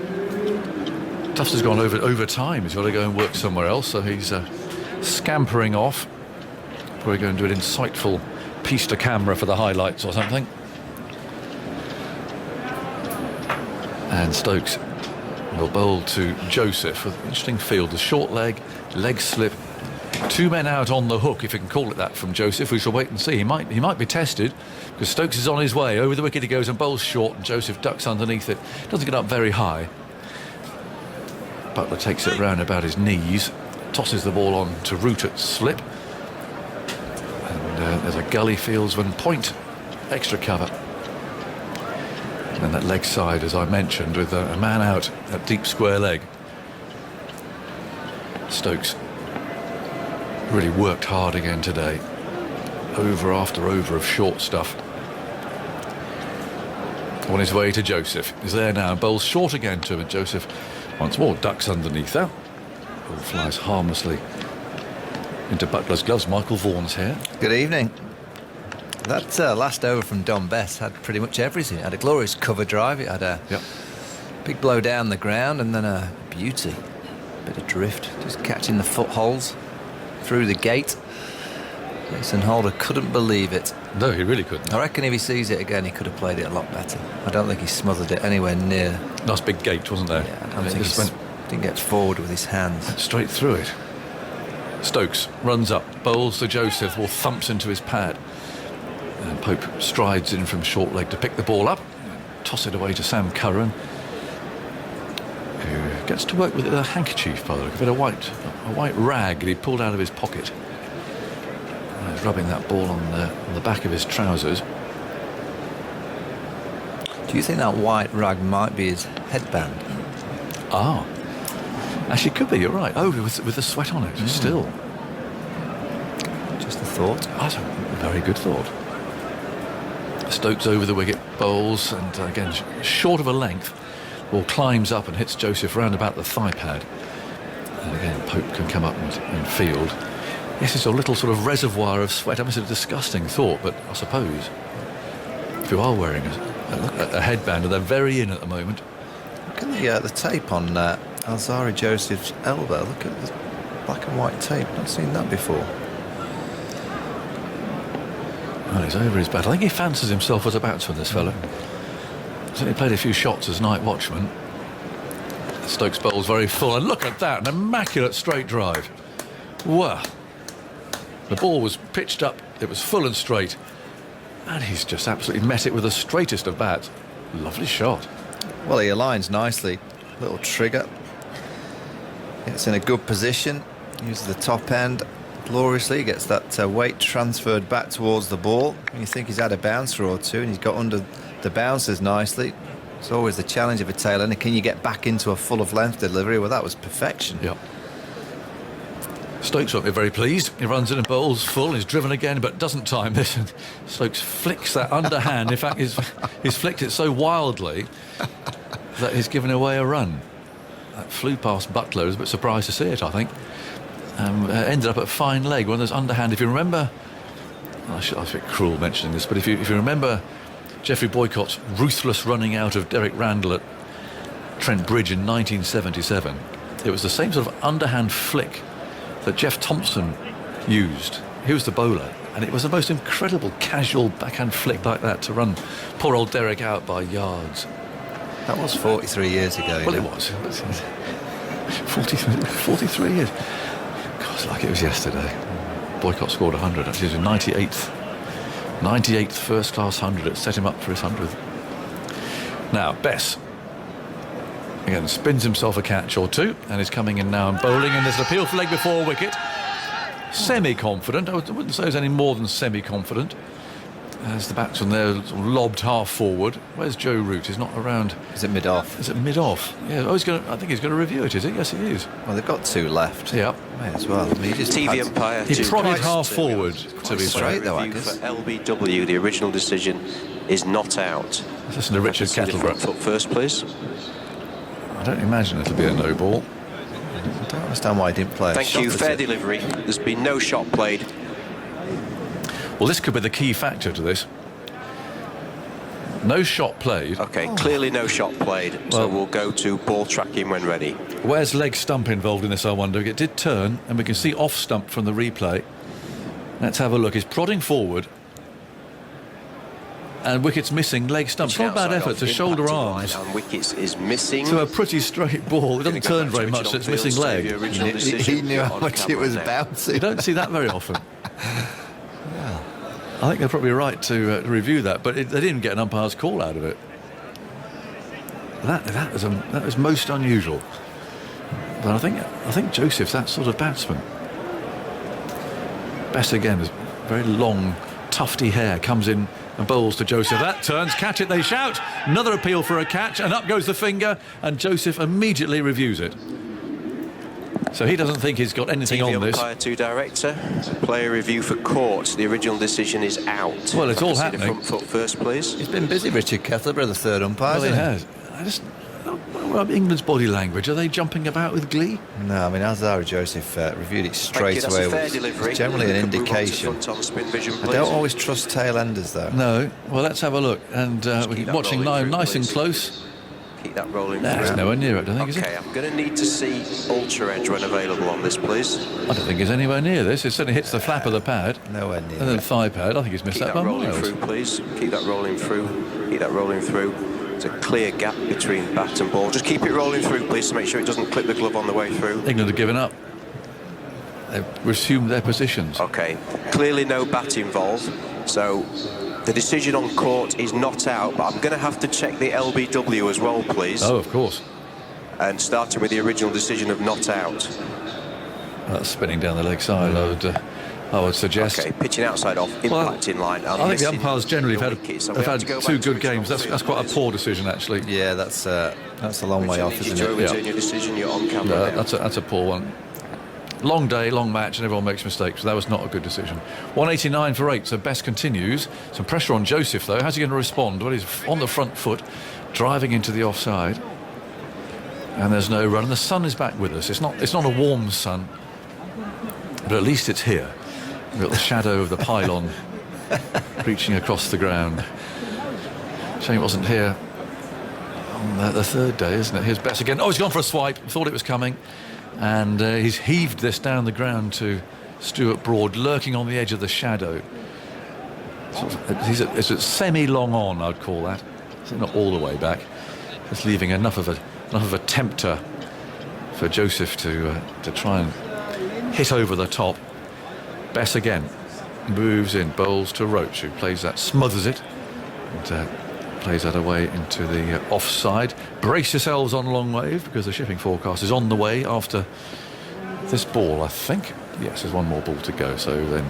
Tufts has gone over time. He's got to go and work somewhere else, so he's scampering off. Probably going to do an insightful piece to camera for the highlights or something. And Stokes will bowl to Joseph with an interesting field. The short leg slip. 2 men out on the hook, if you can call it that, from Joseph. We shall wait and see. He might be tested, because Stokes is on his way. Over the wicket he goes and bowls short, and Joseph ducks underneath it. Doesn't get up very high. Butler takes it round about his knees, tosses the ball on to root at slip. And there's a gully fieldsman point, extra cover. And that leg side, as I mentioned, with a man out at deep square leg. Stokes really worked hard again today. Over after over of short stuff. On his way to Joseph. He's there now. Bowls short again to him. And Joseph once more ducks underneath that. Ball flies harmlessly into Butler's gloves. Michael Vaughan's here.
Good evening. That last over from Don Bess had pretty much everything. It had a glorious cover drive. It had a big blow down the ground, and then a beauty. Bit of drift, just catching the footholds through the gate. Jason Holder couldn't believe it.
No, he really couldn't.
I reckon if he sees it again, he could have played it a lot better. I don't think he smothered it anywhere near.
Nice big gate, wasn't there?
Yeah, I don't think he didn't get forward with his hands.
Straight through it. Stokes runs up, bowls to Joseph, ball thumps into his pad. And Pope strides in from short leg to pick the ball up, toss it away to Sam Curran, who gets to work with a handkerchief, by the look of it, a white rag that he pulled out of his pocket. And he's rubbing that ball on the back of his trousers.
Do you think that white rag might be his headband?
Ah, actually could be, you're right. Oh, with the sweat on it, still.
Just a thought.
That's a very good thought. Stokes over the wicket, bowls, and again, short of a length. Ball climbs up and hits Joseph round about the thigh pad. And again, Pope can come up and field. Yes, it's a little sort of reservoir of sweat. I mean, it's a disgusting thought, but I suppose if you are wearing a a headband, and they're very in at the moment.
Look at the tape on Alzari Joseph's elbow. Look at the black and white tape. Not seen that before.
Well, he's over his battle. I think he fancies himself as a batsman, this fellow. He's only played a few shots as night watchman. Stokes bowls very full, and look at that, an immaculate straight drive. Wow. The ball was pitched up, it was full and straight, and he's just absolutely met it with the straightest of bats. Lovely shot.
Well, he aligns nicely. Little trigger. Gets in a good position. Uses the top end gloriously. Gets that weight transferred back towards the ball. And you think he's had a bouncer or two, and he's got under the bouncers nicely. It's always the challenge of a tail ender. Can you get back into a full of length delivery? Well, that was perfection.
Yep. Stokes won't be very pleased. He runs in and bowls full. He's driven again, but doesn't time this. And Stokes flicks that underhand. In fact, he's flicked it so wildly that he's given away a run. That flew past Butler. I was a bit surprised to see it, I think. Ended up at fine leg. One of those underhand. If you remember, I was a bit cruel mentioning this, but if you remember Geoffrey Boycott's ruthless running out of Derek Randall at Trent Bridge in 1977, it was the same sort of underhand flick that Jeff Thompson used. He was the bowler, and it was the most incredible casual backhand flick like that to run poor old Derek out by yards.
That was 43 years ago.
Well, it was. 43 years. God, it's like it was yesterday. Boycott scored 100. Actually, it was a 98th first-class 100. It set him up for his 100th. Now, Bess again spins himself a catch or two, and is coming in now and bowling, and there's an appeal for leg before wicket. Semi-confident. I wouldn't say he's any more than semi-confident. As the batsman there sort of lobbed half forward. Where's Joe Root? He's not around.
Is it mid-off?
Is it mid-off? Yeah. Oh, I think he's going to review it, is it? Yes, he is.
Well, they've got two left.
Yeah.
May as well. I mean, he just
TV umpire.
He prodded half forward to be
straight, though, I
Review
guess.
for LBW, the original decision is not out.
Listen to Richard
See the front
Kettlebrook.
foot first, please.
I don't imagine it'll be a no ball.
I don't understand why he didn't play a
Thank
shot
you,
at
fair
it.
delivery. There's been no shot played.
Well, this could be the key factor to this. No shot played.
Okay, clearly no shot played, so
Well-
we'll go to ball tracking when ready.
Where's leg stump involved in this, I wonder? It did turn, and we can see off stump from the replay. Let's have a look. He's prodding forward, and wicket's missing leg stump. It's not a bad
Outside
effort
off,
to shoulder
impacting
arms
line, and wickets is missing.
to a pretty straight ball. It doesn't turn very much, so it's missing leg.
He knew how much it was bouncing.
You don't see that very often. I think they're probably right to review that, but they didn't get an umpire's call out of it. That was most unusual. But I think Joseph's that sort of batsman. Bess again is very long, tufty hair, comes in and bowls to Joseph. That turns, catch it, they shout. Another appeal for a catch, and up goes the finger, and Joseph immediately reviews it. So he doesn't think he's got anything
TV
on this.
umpire to director. Player review for court. The original decision is out.
Well, it's all
See
happening.
the front foot first, please.
He's been busy, Richard Kettlebrook, the third umpire.
Well, he
hasn't
has. Well, England's body language, are they jumping about with glee?
No, I mean, Alzari Joseph reviewed it
Thank you,
straight
that's
away.
a fair
Which
delivery.
is generally an
You can move on to
indication.
front on spin vision,
I
please.
don't always trust tail enders, though.
No. Well, let's have a look. And we're
keep that
watching
rolling
now,
through,
nice and
please.
close.
Keep that rolling
That's
through.
nowhere near it, I don't think, is it?
Okay, I'm going to need to see ultra edge when available on this, please.
I don't think it's anywhere near this. It certainly hits the flap of the pad.
Nowhere near.
And then thigh pad. I think he's missed
Keep
that
that
by
rolling
miles.
through, please. Keep that rolling through. Keep that rolling through. There's a clear gap between bat and ball. Just keep it rolling through, please, to make sure it doesn't clip the glove on the way through.
England have given up. They've resumed their positions.
Okay, clearly no bat involved, so the decision on court is not out, but I'm going to have to check the LBW as well, please.
Oh, of course.
And starting with the original decision of not out.
That's spinning down the leg side, I would suggest.
Okay, pitching outside off, impact in line.
I think the umpires generally have had two good games. That's quite a poor decision, actually.
Yeah, that's a long way off, isn't
Joe,
it?
return your decision, you're on camera now.
That's a poor one. Long day, long match, and everyone makes mistakes. So that was not a good decision. 189 for 8, so Bess continues. Some pressure on Joseph, though. How's he going to respond? Well, he's on the front foot, driving into the offside. And there's no run. And the sun is back with us. It's not a warm sun, but at least it's here. We've got the shadow of the pylon reaching across the ground. Shame it wasn't here on the third day, isn't it? Here's Bess again. Oh, he's gone for a swipe. Thought it was coming. And he's heaved this down the ground to Stuart Broad, lurking on the edge of the shadow. It's a semi-long on, I'd call that. So not all the way back. Just leaving enough of a tempter for Joseph to try and hit over the top. Bess again moves in, bowls to Roach, who plays that, smothers it, and plays that away into the offside. Brace yourselves on long wave, because the shipping forecast is on the way after this ball, I think. Yes, there's one more ball to go, so then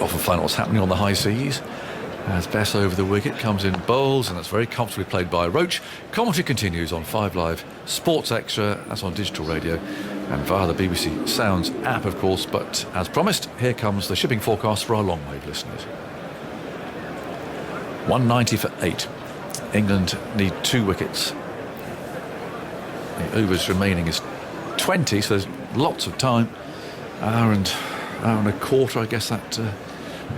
off and find out what's happening on the high seas. As Bess over the wicket comes in, bowls, and that's very comfortably played by Roach. Commentary continues on 5 Live Sports Extra. That's on digital radio and via the BBC Sounds app, of course. But as promised, here comes the shipping forecast for our long wave listeners. 190 for 8. England need 2 wickets. The overs remaining is 20, so there's lots of time. Hour and a quarter, I guess that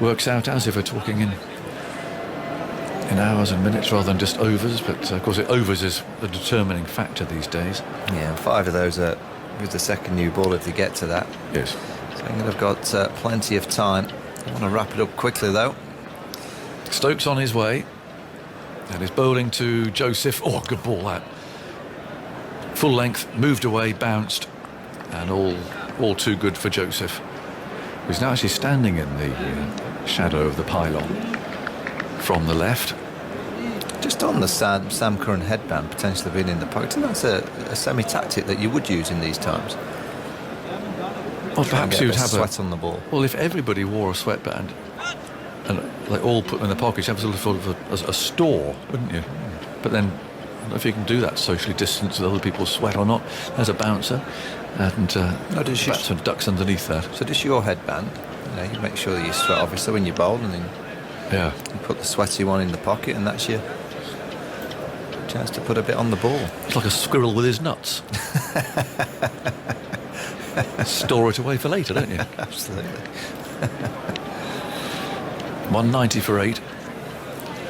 works out as, if we're talking in hours and minutes rather than just overs. But of course, overs is the determining factor these days.
Yeah, 5 of those are with the second new ball if they get to that.
Yes.
So England have got plenty of time. I want to wrap it up quickly though.
Stokes on his way, and he's bowling to Joseph. Oh, good ball that. Full length, moved away, bounced, and all too good for Joseph, who's now actually standing in the shadow of the pylon from the left.
Just on the Sam Curran headband potentially being in the pocket, and that's a semi-tactic that you would use in these times.
Well, perhaps you'd have
sweat on the ball.
Well, if everybody wore a sweatband and they all put them in the pockets, you'd have sort of a store, wouldn't you? But then, I don't know if you can do that socially distanced with other people's sweat or not. There's a bouncer, and batsman ducks underneath that.
So just your headband, you make sure that you sweat obviously when you bowl, and then you put the sweaty one in the pocket, and that's your chance to put a bit on the ball.
It's like a squirrel with his nuts. Store it away for later, don't you?
Absolutely.
190 for 8.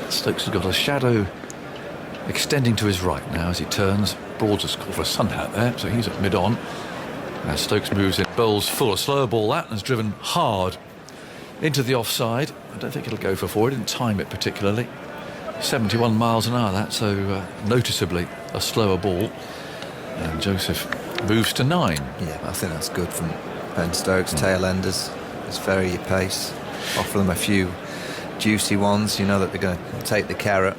Stokes has got a shadow extending to his right now as he turns. Broad's has called for a sun hat there, so he's at mid-on. As Stokes moves in, bowls full, a slower ball that, and has driven hard into the offside. I don't think it'll go for 4. He didn't time it particularly. 71 miles an hour, that, so noticeably a slower ball. And Joseph moves to 9.
Yeah, I think that's good from Ben Stokes. Tail enders, it's very pace. Offer them a few juicy ones, you know that they're going to take the carrot.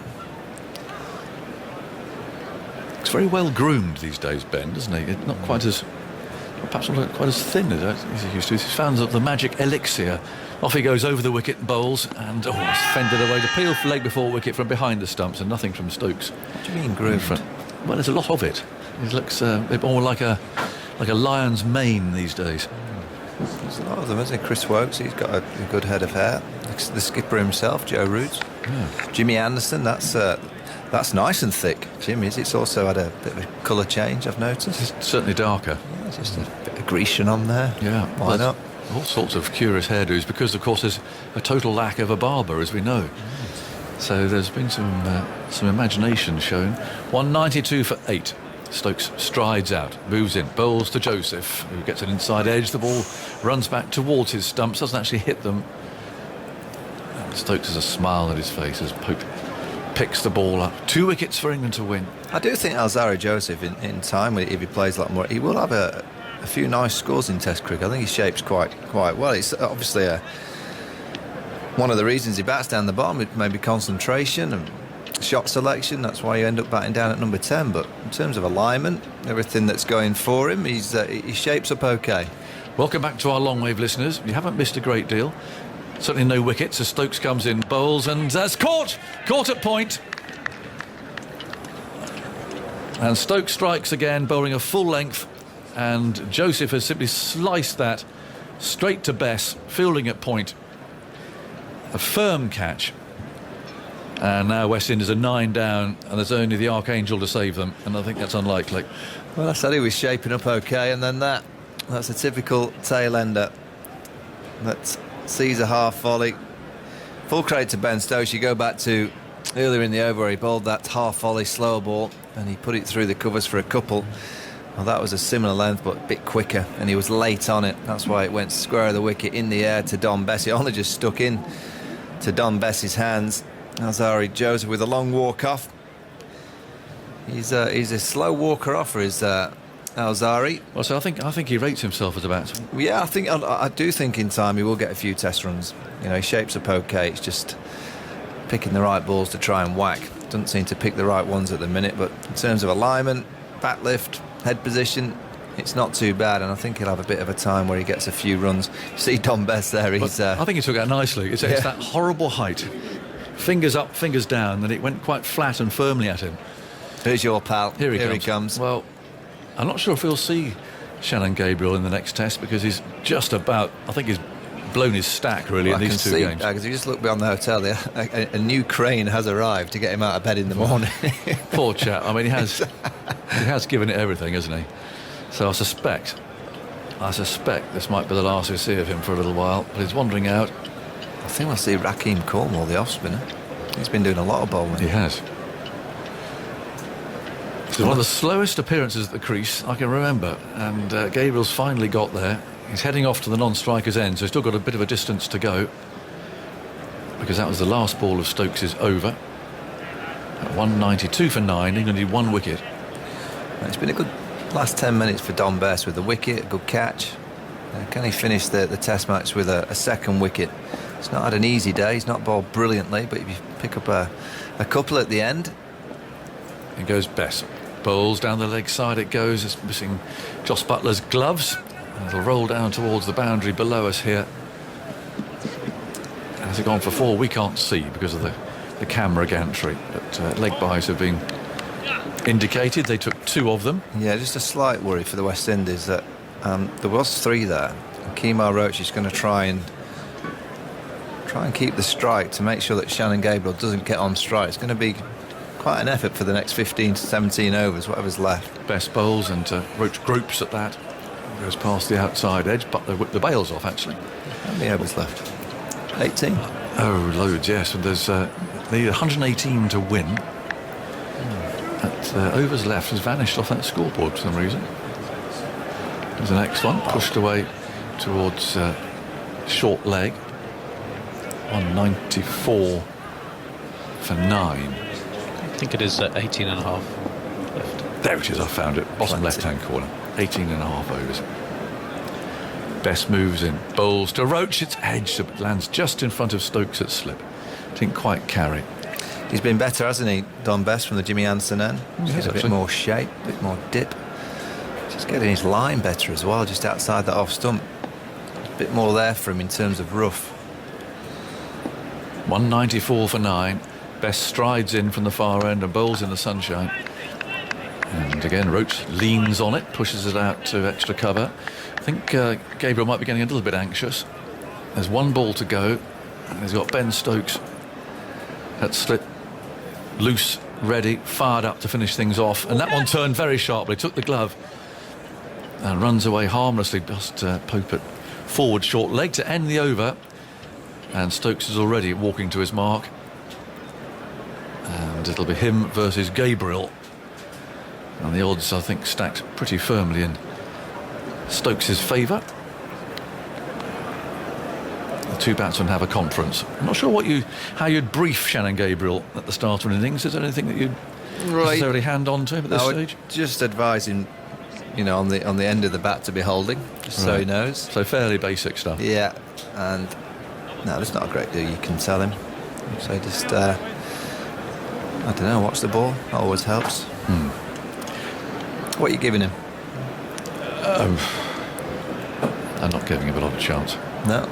It's very well groomed these days, Ben, doesn't he? Not quite as, perhaps not quite as thin as he used to. He's found the magic elixir. Off he goes over the wicket, bowls, and it's fended away. The peel for leg before wicket from behind the stumps, and nothing from Stokes.
What do you mean groomed?
Well, there's a lot of it. It looks more like a lion's mane these days.
There's a lot of them, isn't it? Chris Wokes, he's got a good head of hair. The skipper himself, Joe Root.
Yeah.
Jimmy Anderson, that's nice and thick. Jimmy's, it's also had a bit of a colour change, I've noticed.
It's certainly darker.
Yeah, just a bit of Grecian on there.
Yeah,
why not?
All sorts of curious hairdos, because of course there's a total lack of a barber, as we know. So there's been some imagination shown. 192 for 8. Stokes strides out, moves in, bowls to Joseph, who gets an inside edge. The ball runs back towards his stumps, doesn't actually hit them. And Stokes has a smile on his face as Pope picks the ball up. 2 wickets for England to win.
I do think Alzarri Joseph, in time, if he plays a lot more, he will have a few nice scores in Test cricket. I think he shapes quite well. It's obviously one of the reasons he bats down the bottom, maybe concentration and shot selection. That's why you end up batting down at number 10. But in terms of alignment, everything that's going for him, he shapes up okay.
Welcome back to our long wave listeners. You haven't missed a great deal. Certainly no wickets as Stokes comes in, bowls, and that's caught at point. And Stokes strikes again, bowling a full length, and Joseph has simply sliced that straight to Bess, fielding at point. A firm catch. And now West Indies are 9 down, and there's only the Archangel to save them, and I think that's unlikely.
Well, I said he was shaping up okay, and then that's a typical tail ender that sees a half volley. Full credit to Ben Stokes. You go back to earlier in the over where he bowled that half volley slower ball and he put it through the covers for a couple. Well, that was a similar length but a bit quicker, and he was late on it. That's why it went square of the wicket in the air to Dom Bess. It only just stuck in to Dom Bess's hands. Alzarri Joseph with a long walk off. He's a slow walker off for his Alzarri.
Well, so I think he rates himself as a batsman.
Yeah, I do think in time he will get a few test runs. You know, he shapes up okay. It's just picking the right balls to try and whack. Doesn't seem to pick the right ones at the minute, but in terms of alignment, bat lift, head position, it's not too bad, and I think he'll have a bit of a time where he gets a few runs. See Dom Bess there, he's...
I think he took that nicely. It's that horrible height. Fingers up, fingers down, and it went quite flat and firmly at him.
Here's your pal.
Here he comes. Well, I'm not sure if we'll see Shannon Gabriel in the next test, because he's just about... I think he's blown his stack, really, in these 2 games.
Because if you just look beyond the hotel there, a new crane has arrived to get him out of bed in the morning.
Poor chap. I mean, he has given it everything, hasn't he? So I suspect this might be the last we see of him for a little while. But he's wandering out.
I think we'll see Rakeem Cornwall, the off-spinner. He's been doing a lot of bowling.
He has. It's one of the slowest appearances at the crease I can remember, and Gabriel's finally got there. He's heading off to the non-striker's end, so he's still got a bit of a distance to go, because that was the last ball of Stokes' over. At 192 for 9, England need 1 wicket.
It's been a good last 10 minutes for Dom Bess with the wicket, a good catch. Can he finish the test match with a second wicket? He's not had an easy day, he's not bowled brilliantly, but if you pick up a couple at the end.
In goes Bess. Bowls down the leg side it goes. It's missing Jos Buttler's gloves. It'll roll down towards the boundary below us here. Has it gone for 4? We can't see because of the camera gantry, but leg byes have been indicated. They took 2 of them.
Yeah, just a slight worry for the West Indies that there was 3 there. And Kemar Roach is going to try and keep the strike to make sure that Shannon Gabriel doesn't get on strike. It's going to be quite an effort for the next 15 to 17 overs, whatever's left.
Best bowls, and Roach groups at that. Goes past the outside edge, but they whip the bails off, actually.
How many overs left? 18?
Oh, loads, yes. And there's they need 118 to win. That overs left has vanished off that scoreboard for some reason. There's the next one, pushed away towards short leg. 194 for 9.
I think it is 18 and a half left.
There it is, I found it. Bottom left-hand corner. 18 and a half overs. Best moves in. Bowls to Roach. It's edged, but lands just in front of Stokes at slip. Didn't quite carry.
He's been better, hasn't he, Dom Bess, from the Jimmy Anderson end?
Yes,
a bit more shape, a bit more dip. Just getting his line better as well, just outside that off stump. A bit more there for him in terms of rough.
194 for 9. Best strides in from the far end and bowls in the sunshine. And again, Roach leans on it, pushes it out to extra cover. I think Gabriel might be getting a little bit anxious. There's 1 ball to go, and he's got Ben Stokes at slip, loose, ready, fired up to finish things off. And that one turned very sharply, took the glove, and runs away harmlessly. Just Pope it forward short leg to end the over. And Stokes is already walking to his mark. And it'll be him versus Gabriel. And the odds, I think, stacked pretty firmly in Stokes' favour. The 2 batsmen have a conference. I'm not sure how you'd brief Shannon Gabriel at the start of an innings. Is there anything that you'd necessarily hand on to him at this stage?
Just advise him, you know, on the end of the bat to be holding, just so he knows.
So fairly basic stuff.
Yeah, and no, there's not a great deal you can tell him. So just, I don't know, watch the ball. Always helps. What are you giving him?
I'm not giving him a lot of chance.
No.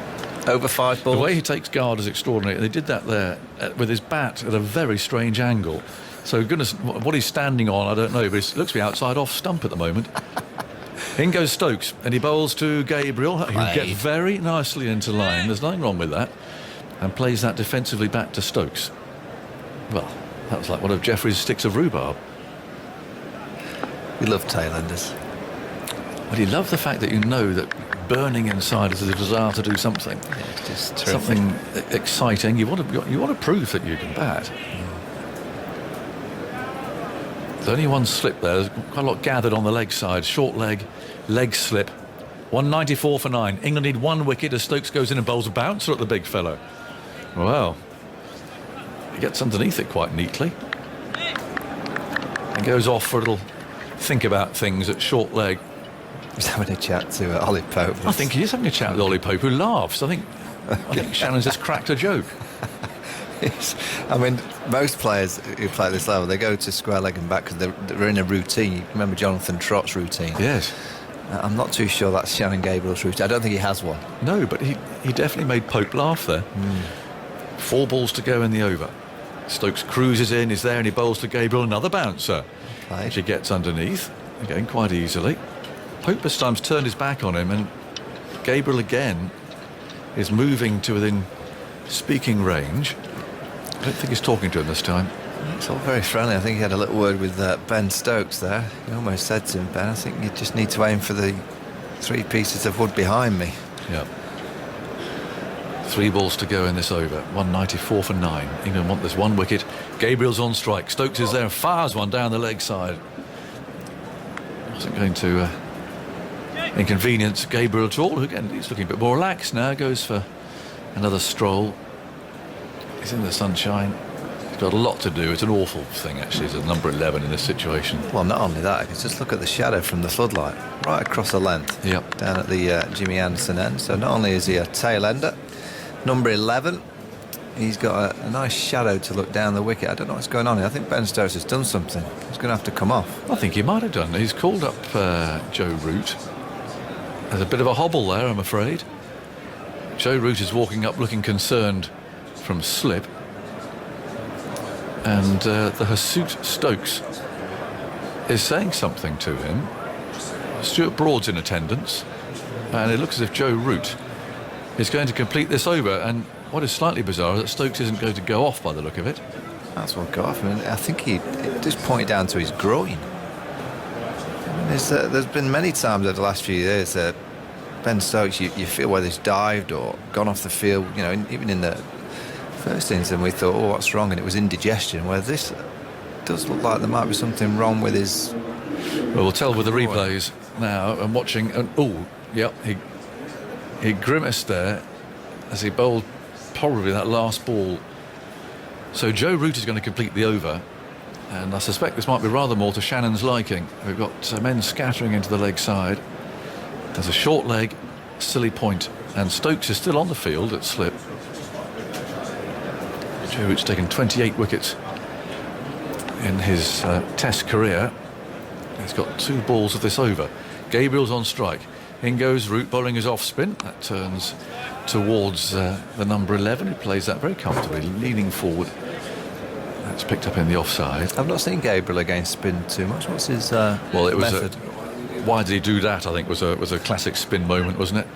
Over 5 balls.
The way he takes guard is extraordinary. They did that there with his bat at a very strange angle. So goodness, what he's standing on, I don't know, but it looks to be outside off stump at the moment. In goes Stokes, and he bowls to Gabriel, who gets very nicely into line. There's nothing wrong with that. And plays that defensively back to Stokes. Well, that was like one of Jeffrey's sticks of rhubarb.
You love tailenders.
Well, you love the fact that you know that burning inside is a desire to do something.
Yeah, it's just
something exciting. You want to prove that you can bat. There's only one slip there. There's quite a lot gathered on the leg side. Short leg slip. 194 for 9. England need 1 wicket as Stokes goes in and bowls a bouncer at the big fellow. Well, he gets underneath it quite neatly. And goes off for a little think about things at short leg.
He's having a chat to Ollie Pope.
I think he is having a chat with Ollie Pope, who laughs. I think Shannon's just cracked a joke.
I mean, most players who play at this level, they go to square leg and back because they're in a routine. You remember Jonathan Trott's routine?
Yes.
I'm not too sure that's Shannon Gabriel's routine. I don't think he has one.
No, but he definitely made Pope laugh there. 4 balls to go in the over. Stokes cruises in, is there, and he bowls to Gabriel, another bouncer, which he gets underneath, again quite easily. Pope this time's turned his back on him, and Gabriel again is moving to within speaking range. I don't think he's talking to him this time.
It's all very friendly. I think he had a little word with Ben Stokes there. He almost said to him, Ben, I think you just need to aim for the 3 pieces of wood behind me.
Yeah. 3 balls to go in this over. 194 for 9. England want this 1 wicket. Gabriel's on strike. Stokes is there and fires one down the leg side. Wasn't going to inconvenience Gabriel at all. Again, he's looking a bit more relaxed now. Goes for another stroll. He's in the sunshine. He's got a lot to do. It's an awful thing, actually, as a number 11 in this situation.
Well, not only that, just look at the shadow from the floodlight right across the length.
Yep.
Down at the Jimmy Anderson end. So not only is he a tail ender, number 11, he's got a nice shadow to look down the wicket. I don't know what's going on here. I think Ben Stokes has done something. He's going to have to come off.
I think he might have done. He's called up Joe Root. There's a bit of a hobble there, I'm afraid. Joe Root is walking up looking concerned from slip. And the Hirsute Stokes is saying something to him. Stuart Broad's in attendance, and it looks as if Joe Root is going to complete this over. And what is slightly bizarre is that Stokes isn't going to go off by the look of it.
That's what got off. I mean, I think he just pointed down to his groin. I mean, there's been many times over the last few years that Ben Stokes, you feel whether he's dived or gone off the field, you know, even in the first innings, and we thought, oh, what's wrong? And it was indigestion, where this does look like there might be something wrong with his...
Well, we'll tell with the replays now and watching. And oh, yeah, he grimaced there as he bowled probably that last ball. So Joe Root is going to complete the over, and I suspect this might be rather more to Shannon's liking. We've got men scattering into the leg side. There's a short leg, silly point, and Stokes is still on the field at slip. Joe Root's taken 28 wickets in his Test career. He's got 2 balls of this over. Gabriel's on strike. In goes Root, bowling his off spin. That turns towards the number 11, who plays that very comfortably, leaning forward. That's picked up in the offside.
I've not seen Gabriel against spin too much. What's his
well, it was
method?
Why did he do that? I think was a classic spin moment, wasn't it?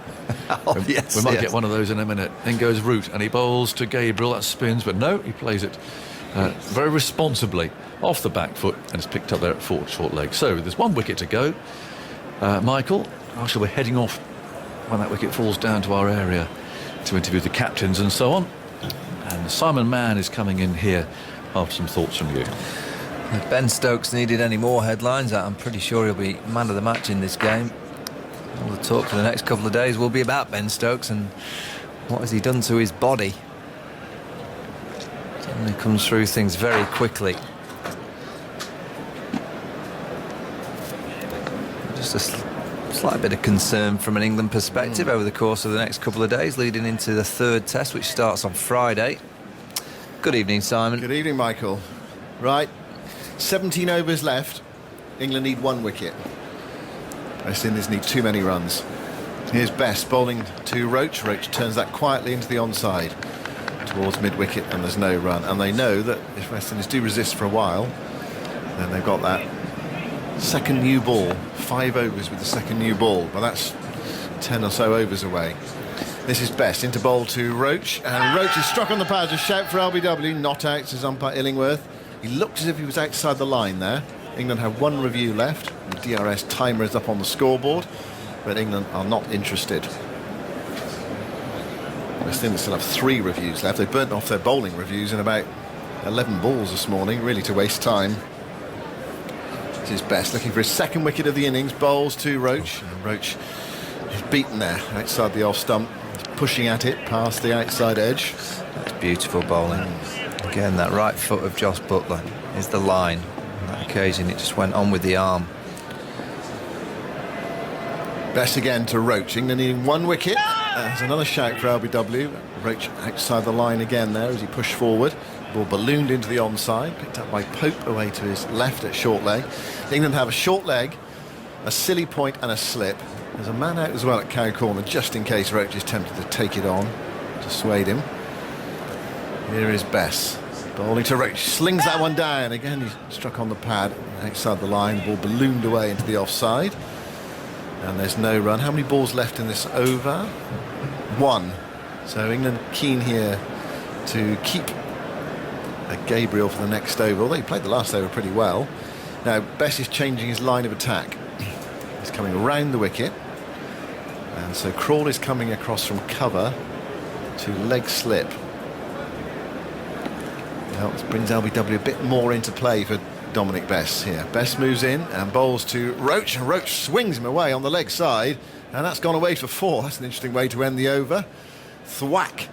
Yes,
we might get one of those in a minute. In goes Root, and he bowls to Gabriel. That spins, but no, he plays it very responsibly off the back foot, and it's picked up there at short leg. So there's 1 wicket to go. Michael, I shall be heading off when that wicket falls down to our area to interview the captains and so on. And Simon Mann is coming in here after some thoughts from you.
If Ben Stokes needed any more headlines, I'm pretty sure he'll be man of the match in this game. All the talk for the next couple of days will be about Ben Stokes and what has he done to his body. Certainly comes through things very quickly. Just a slight bit of concern from an England perspective over the course of the next couple of days, leading into the 3rd test, which starts on Friday. Good evening, Simon.
Good evening, Michael. Right, 17 overs left. England need 1 wicket. West Indies need too many runs. Here's Best bowling to Roach. Roach turns that quietly into the onside towards mid-wicket, and there's no run. And they know that if West Indies do resist for a while, then they've got that second new ball. 5 overs with the second new ball. Well, that's 10 or so overs away. This is Best into bowl to Roach, and Roach is struck on the pad. A shout for LBW. Not out, says umpire Illingworth. He looked as if he was outside the line there. England have 1 review left. The DRS timer is up on the scoreboard, but England are not interested. West Indies still have 3 reviews left. They burnt off their bowling reviews in about 11 balls this morning, really to waste time. It's his best, looking for his second wicket of the innings. Bowls to Roach. And Roach is beaten there outside the off stump. He's pushing at it past the outside edge.
That's beautiful bowling. Again, that right foot of Joss Buttler is the line. On that occasion, it just went on with the arm.
Best again to Roach. England needing 1 wicket. There's another shout for LBW. Roach outside the line again there as he pushed forward. Ball ballooned into the onside, picked up by Pope away to his left at short leg. England have a short leg, a silly point and a slip. There's a man out as well at cow corner just in case Roach is tempted to take it on, to sway him. Here is Bess. Bowling to Roach, slings that one down. Again, he struck on the pad outside the line. The ball ballooned away into the offside. And there's no run. How many balls left in this over? 1. So England keen here to keep Gabriel for the next over, although he played the last over pretty well. Now Bess is changing his line of attack. He's coming around the wicket, and so Crawl is coming across from cover to leg slip. Now this brings LBW a bit more into play for Dominic Bess here. Bess moves in and bowls to Roach, and Roach swings him away on the leg side, and that's gone away for 4. That's an interesting way to end the over. Thwack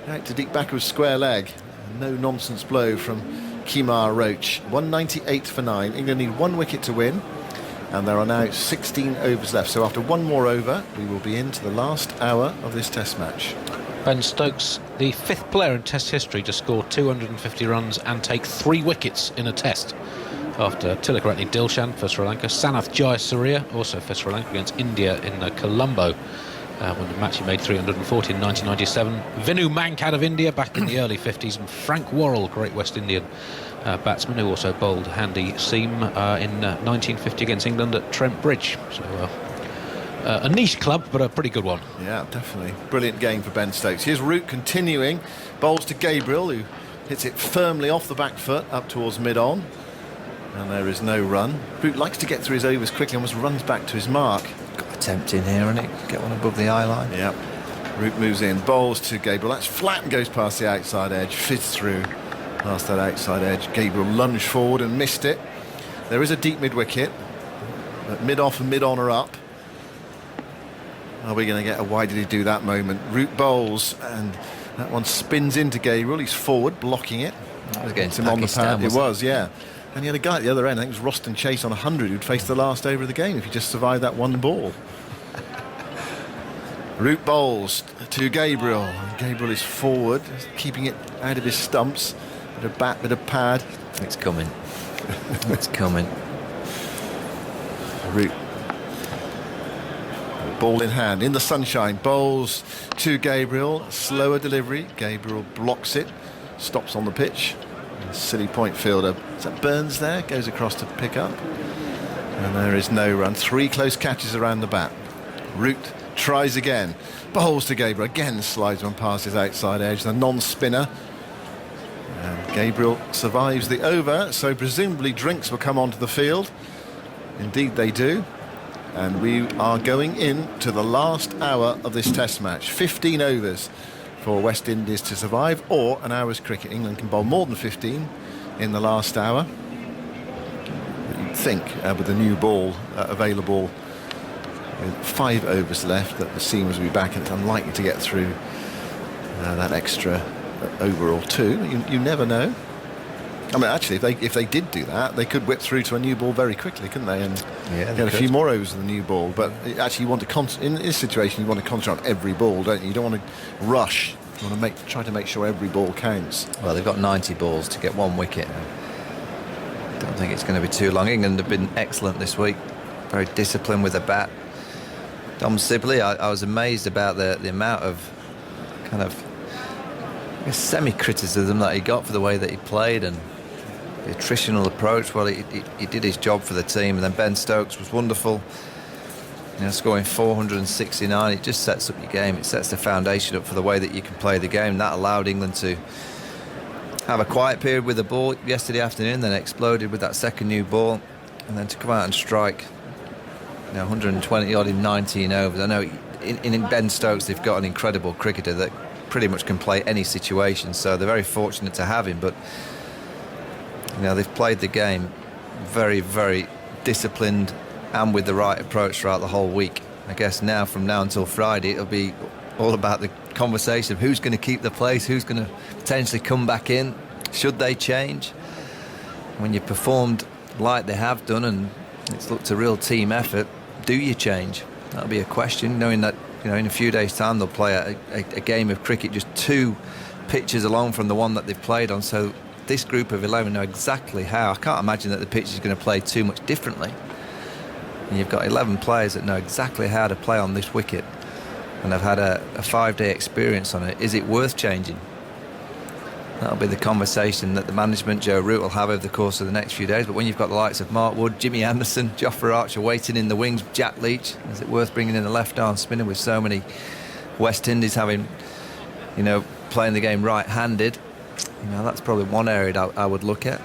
out to deep back of square leg. No nonsense blow from Kemar Roach. 198 for 9. England need 1 wicket to win, and there are now 16 overs left. So after 1 more over, we will be into the last hour of this Test match.
Ben Stokes, the 5th player in Test history to score 250 runs and take 3 wickets in a Test. After Tilakaratne Dilshan for Sri Lanka, Sanath Jayasuriya also for Sri Lanka against India in Colombo. When the match he made 340 in 1997. Vinu Mankad of India back in the early 50s, and Frank Worrell, great West Indian batsman who also bowled a handy seam in 1950 against England at Trent Bridge. So a niche club, but a pretty good one.
Yeah, definitely. Brilliant game for Ben Stokes. Here's Root continuing. Bowls to Gabriel, who hits it firmly off the back foot up towards mid-on. And there is no run. Root likes to get through his overs quickly, almost runs back to his mark.
Attempt in here, and it get one above the eye line.
Yep. Root moves in, bowls to Gabriel. That's flat and goes past the outside edge, fizzed through past that outside edge. Gabriel lunged forward and missed it. There is a deep mid wicket, but mid off and mid on are up. Are we going to get a why did he do that moment? Root bowls, and that one spins into Gabriel. He's forward, blocking it.
That was against
him on the pad. It was,
it?
yeah. And he had a guy at the other end, I think it was Roston Chase on 100, who'd face the last over of the game if he just survived that one ball. Root bowls to Gabriel. Gabriel is forward, keeping it out of his stumps. Bit of bat, bit of pad.
It's coming. It's coming.
Root. Ball in hand, in the sunshine. Bowls to Gabriel. Slower delivery. Gabriel blocks it. Stops on the pitch. Silly point fielder. Is that Burns there? Goes across to pick up. And there is no run. 3 close catches around the bat. Root tries again. Bowls to Gabriel. Again slides one past his outside edge. The non-spinner. And Gabriel survives the over. So presumably drinks will come onto the field. Indeed they do. And we are going into the last hour of this Test match. 15 overs for West Indies to survive, or an hour's cricket. England can bowl more than 15 in the last hour. You'd think with the new ball available with 5 overs left that the seamers will be back, and it's unlikely to get through that extra over or 2. You never know. I mean, actually, if they did do that, they could whip through to a new ball very quickly, couldn't they? And get a few more overs of the new ball. But actually, you want to in this situation, you want to concentrate on every ball, don't you? You don't want to rush. You want to try to make sure every ball counts.
Well, they've got 90 balls to get 1 wicket. I don't think it's going to be too long. England have been excellent this week. Very disciplined with the bat. Dom Sibley, I was amazed about the amount of kind of semi-criticism that he got for the way that he played and the attritional approach. Well, he did his job for the team, and then Ben Stokes was wonderful. You know, scoring 469, it just sets up your game. It sets the foundation up for the way that you can play the game. That allowed England to have a quiet period with the ball yesterday afternoon, then exploded with that second new ball, and then to come out and strike 120 odd in 19 overs. I know in Ben Stokes they've got an incredible cricketer that pretty much can play any situation, so they're very fortunate to have him. But they've played the game very, very, disciplined and with the right approach throughout the whole week. I guess from now until Friday, it'll be all about the conversation of who's going to keep the place, who's going to potentially come back in, should they change. When you performed like they have done and it's looked a real team effort, do you change? That'll be a question, knowing that in a few days' time they'll play a game of cricket just 2 pitches along from the one that they've played on. So this group of 11 know exactly how. I can't imagine that the pitch is going to play too much differently. And you've got 11 players that know exactly how to play on this wicket, and have had a 5-day experience on it. Is it worth changing? That'll be the conversation that the management, Joe Root, will have over the course of the next few days. But when you've got the likes of Mark Wood, Jimmy Anderson, Jofra Archer waiting in the wings, Jack Leach, is it worth bringing in a left-arm spinner with so many West Indies having, playing the game right-handed? That's probably one area I would look at.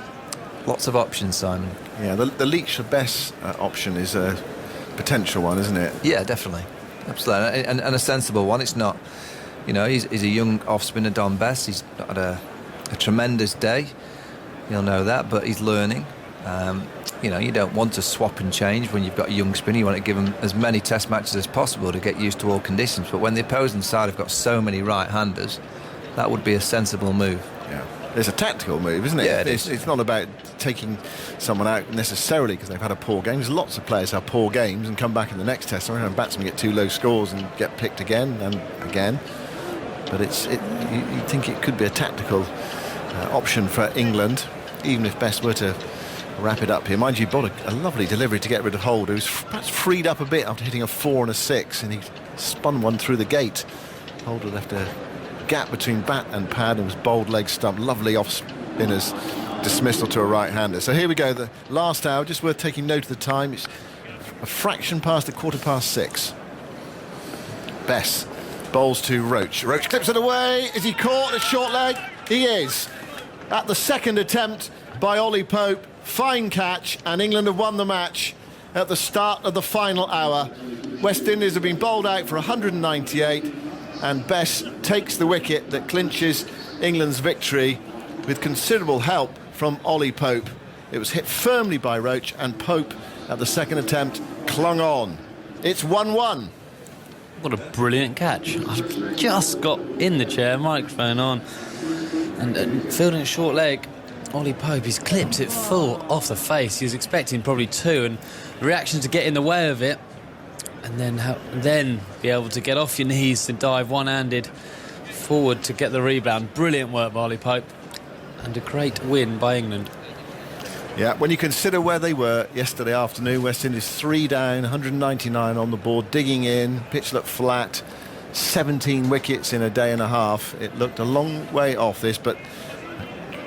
Lots of options, Simon.
Yeah, the Leach for Best option is a potential one, isn't it?
Yeah, definitely. Absolutely. And a sensible one. It's not, he's a young off-spinner, Don Best. He's had a tremendous day. You'll know that, but he's learning. You don't want to swap and change when you've got a young spinner. You want to give him as many test matches as possible to get used to all conditions. But when the opposing side have got so many right-handers, that would be a sensible move.
Yeah. It's a tactical move, isn't it?
Yeah,
it's not about taking someone out necessarily because they've had a poor game. There's lots of players have poor games and come back in the next test. Sometimes batsmen get 2 low scores and get picked again and again. But you think it could be a tactical option for England, even if Best were to wrap it up here. Mind you, bowled a lovely delivery to get rid of Holder, who's perhaps freed up a bit after hitting a 4 and a 6, and he spun one through the gate. Holder left a gap between bat and pad and was bowled leg stump. Lovely off spinner's dismissal to a right-hander. So here we go, the last hour, just worth taking note of the time. It's a fraction past the 6:15. Bess bowls to Roach. Roach clips it away. Is he caught? A short leg? He is. At the second attempt by Ollie Pope. Fine catch, and England have won the match at the start of the final hour. West Indies have been bowled out for 198. And Bess takes the wicket that clinches England's victory with considerable help from Ollie Pope. It was hit firmly by Roach, and Pope at the second attempt clung on. It's 1-1.
What a brilliant catch. I've just got in the chair, microphone on, and fielding a short leg. Ollie Pope, he's clipped it full off the face. He was expecting probably 2, and the reaction to get in the way of it, and then be able to get off your knees and dive one-handed forward to get the rebound. Brilliant work by Ollie Pope, and a great win by England.
Yeah, when you consider where they were yesterday afternoon, West Indies 3 down, 199 on the board, digging in, pitch looked flat, 17 wickets in a day and a half. It looked a long way off this, but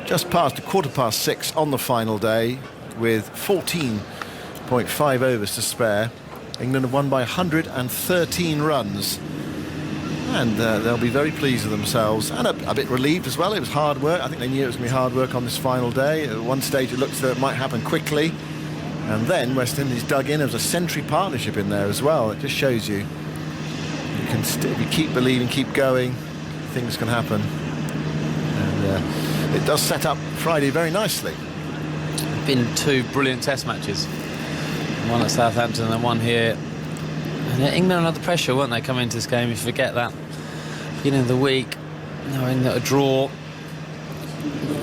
just past 6:15 on the final day with 14.5 overs to spare. England have won by 113 runs, and they'll be very pleased with themselves and a bit relieved as well. It was hard work. I think they knew it was going to be hard work on this final day. At one stage it looked as though it might happen quickly, and then West Indies dug in. There was a century partnership in there as well. It just shows you can if you keep believing, keep going, things can happen. And it does set up Friday very nicely.
Been 2 brilliant test matches. One at Southampton and one here. And England under pressure, weren't they, coming into this game? If you forget that. Beginning of the week, knowing that a draw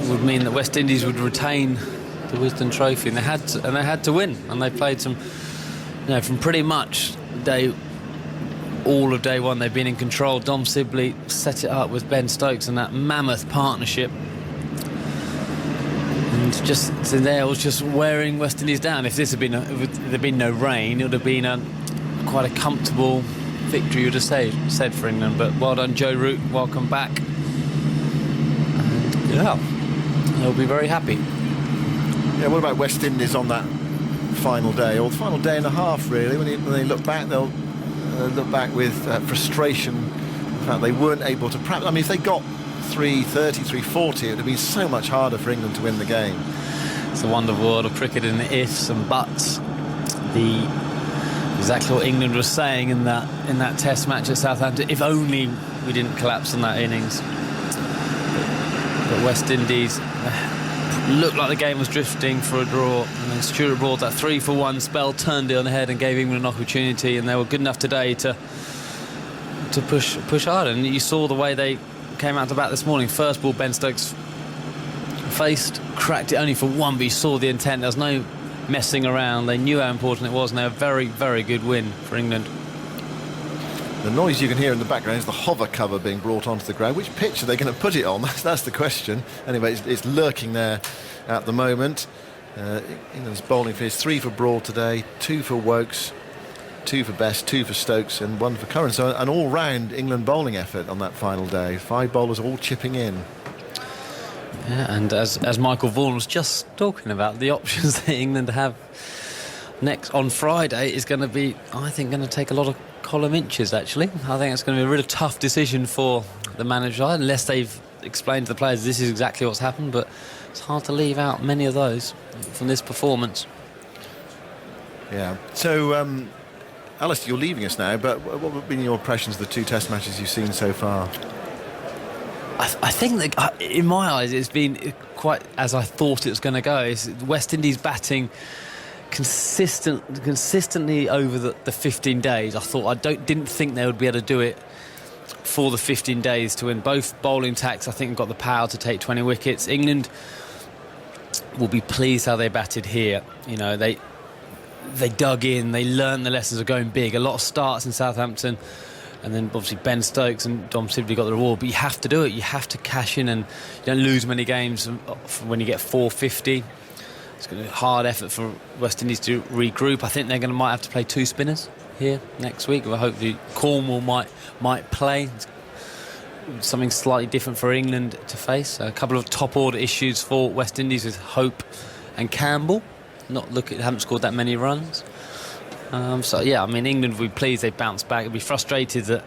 would mean that West Indies would retain the Wisden Trophy, and they had to win. And they played some, from pretty much all of day one, they've been in control. Dom Sibley set it up with Ben Stokes and that mammoth partnership. And just there was just wearing West Indies down. If there'd been no rain, it would have been quite a comfortable victory, you would have said for England. But well done, Joe Root. Welcome back. And, they'll be very happy.
Yeah, what about West Indies on that final day, or the final day and a half, really? When they look back, they'll look back with frustration. In fact, they weren't able to practice. I mean, if they got 330, 340, it would have been so much harder for England to win the game.
It's the wonderful world of cricket in the ifs and buts. Exactly what England was saying in that test match at Southampton. If only we didn't collapse in that innings. But West Indies looked like the game was drifting for a draw, and then Stuart Broad, that 3-for-1 spell, turned it on the head and gave England an opportunity, and they were good enough today to push hard. And you saw the way they came out to bat this morning. First ball, Ben Stokes faced, cracked it only for one, but you saw the intent. There was no messing around. They knew how important it was, and they were a very, very good win for England.
The noise you can hear in the background is the hover cover being brought onto the ground. Which pitch are they going to put it on? That's the question. Anyway, it's lurking there at the moment. England's bowling for 3 for Broad today, 2 for Wokes, 2 for Best, 2 for Stokes and 1 for Curran. So an all-round England bowling effort on that final day. 5 bowlers all chipping in.
Yeah, and as Michael Vaughan was just talking about, the options that England have next on Friday is going to be, I think, going to take a lot of column inches, actually. I think it's going to be a really tough decision for the manager, unless they've explained to the players this is exactly what's happened, but it's hard to leave out many of those from this performance.
Yeah. So, Alistair, you're leaving us now, but what have been your impressions of the 2 test matches you've seen so far?
I think that, in my eyes, it's been quite as I thought it was going to go. It's West Indies batting consistently over the 15 days. I didn't think they would be able to do it for the 15 days to win. Both bowling attacks, I think, have got the power to take 20 wickets. England will be pleased how they batted here. You know, they dug in, they learned the lessons of going big. A lot of starts in Southampton, and then obviously Ben Stokes and Dom Sidney got the reward. But you have to do it. You have to cash in, and you don't lose many games when you get 450. It's going to be a hard effort for West Indies to regroup. I think they're might have to play 2 spinners here next week. Well, hopefully Cornwall might play. Something slightly different for England to face. A couple of top order issues for West Indies with Hope and Campbell. Haven't scored that many runs. So yeah, I mean, England will be pleased they bounced back. They'll be frustrated that,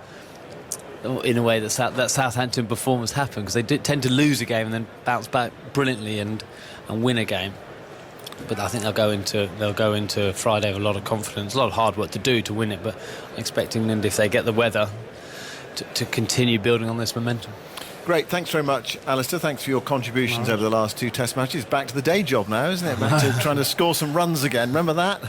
in a way, that Southampton performance happened, because they tend to lose a game and then bounce back brilliantly and win a game. But I think they'll go into Friday with a lot of confidence, a lot of hard work to do to win it. But I'm expecting England, if they get the weather, to continue building on this momentum.
Great, thanks very much, Alistair. Thanks for your contributions over the last 2 test matches. Back to the day job now, isn't it? Back to trying to score some runs again. Remember that?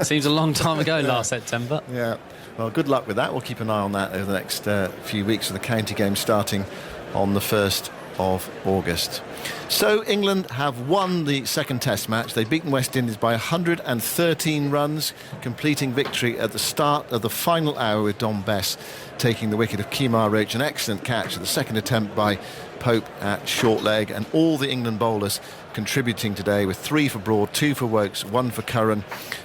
Seems a long time ago, last September.
Yeah. Well, good luck with that. We'll keep an eye on that over the next few weeks, with the county game starting on the 1st of August. So England have won the 2nd test match. They've beaten West Indies by 113 runs, completing victory at the start of the final hour, with Dom Bess taking the wicket of Kemar Roach. An excellent catch at the 2nd attempt by Pope at short leg, and all the England bowlers contributing today, with 3 for Broad, 2 for Wokes, 1 for Curran,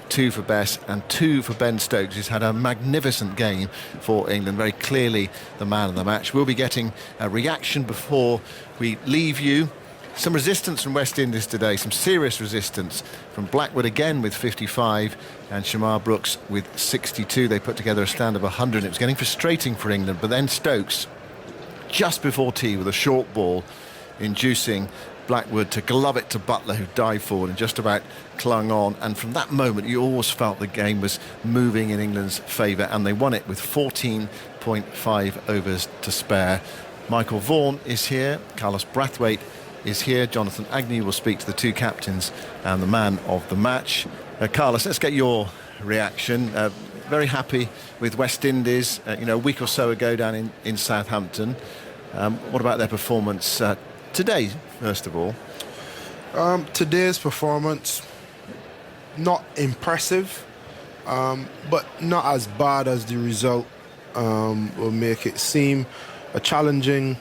2 for Bess and 2 for Ben Stokes, who's had a magnificent game for England, very clearly the man of the match. We'll be getting a reaction before we leave you. Some resistance from West Indies today, some serious resistance from Blackwood again with 55 and Shamar Brooks with 62. They put together a stand of 100. It was getting frustrating for England, but then Stokes, just before tea with a short ball, inducing Blackwood to glove it to Butler, who dived forward and just about clung on. And from that moment, you always felt the game was moving in England's favour, and they won it with 14.5 overs to spare. Michael Vaughan is here, Carlos Brathwaite is here, Jonathan Agnew will speak to the 2 captains and the man of the match. Carlos, let's get your reaction. Very happy with West Indies, a week or so ago down in Southampton. What about their performance today, first of all?
Today's performance, not impressive, but not as bad as the result will make it seem. A challenging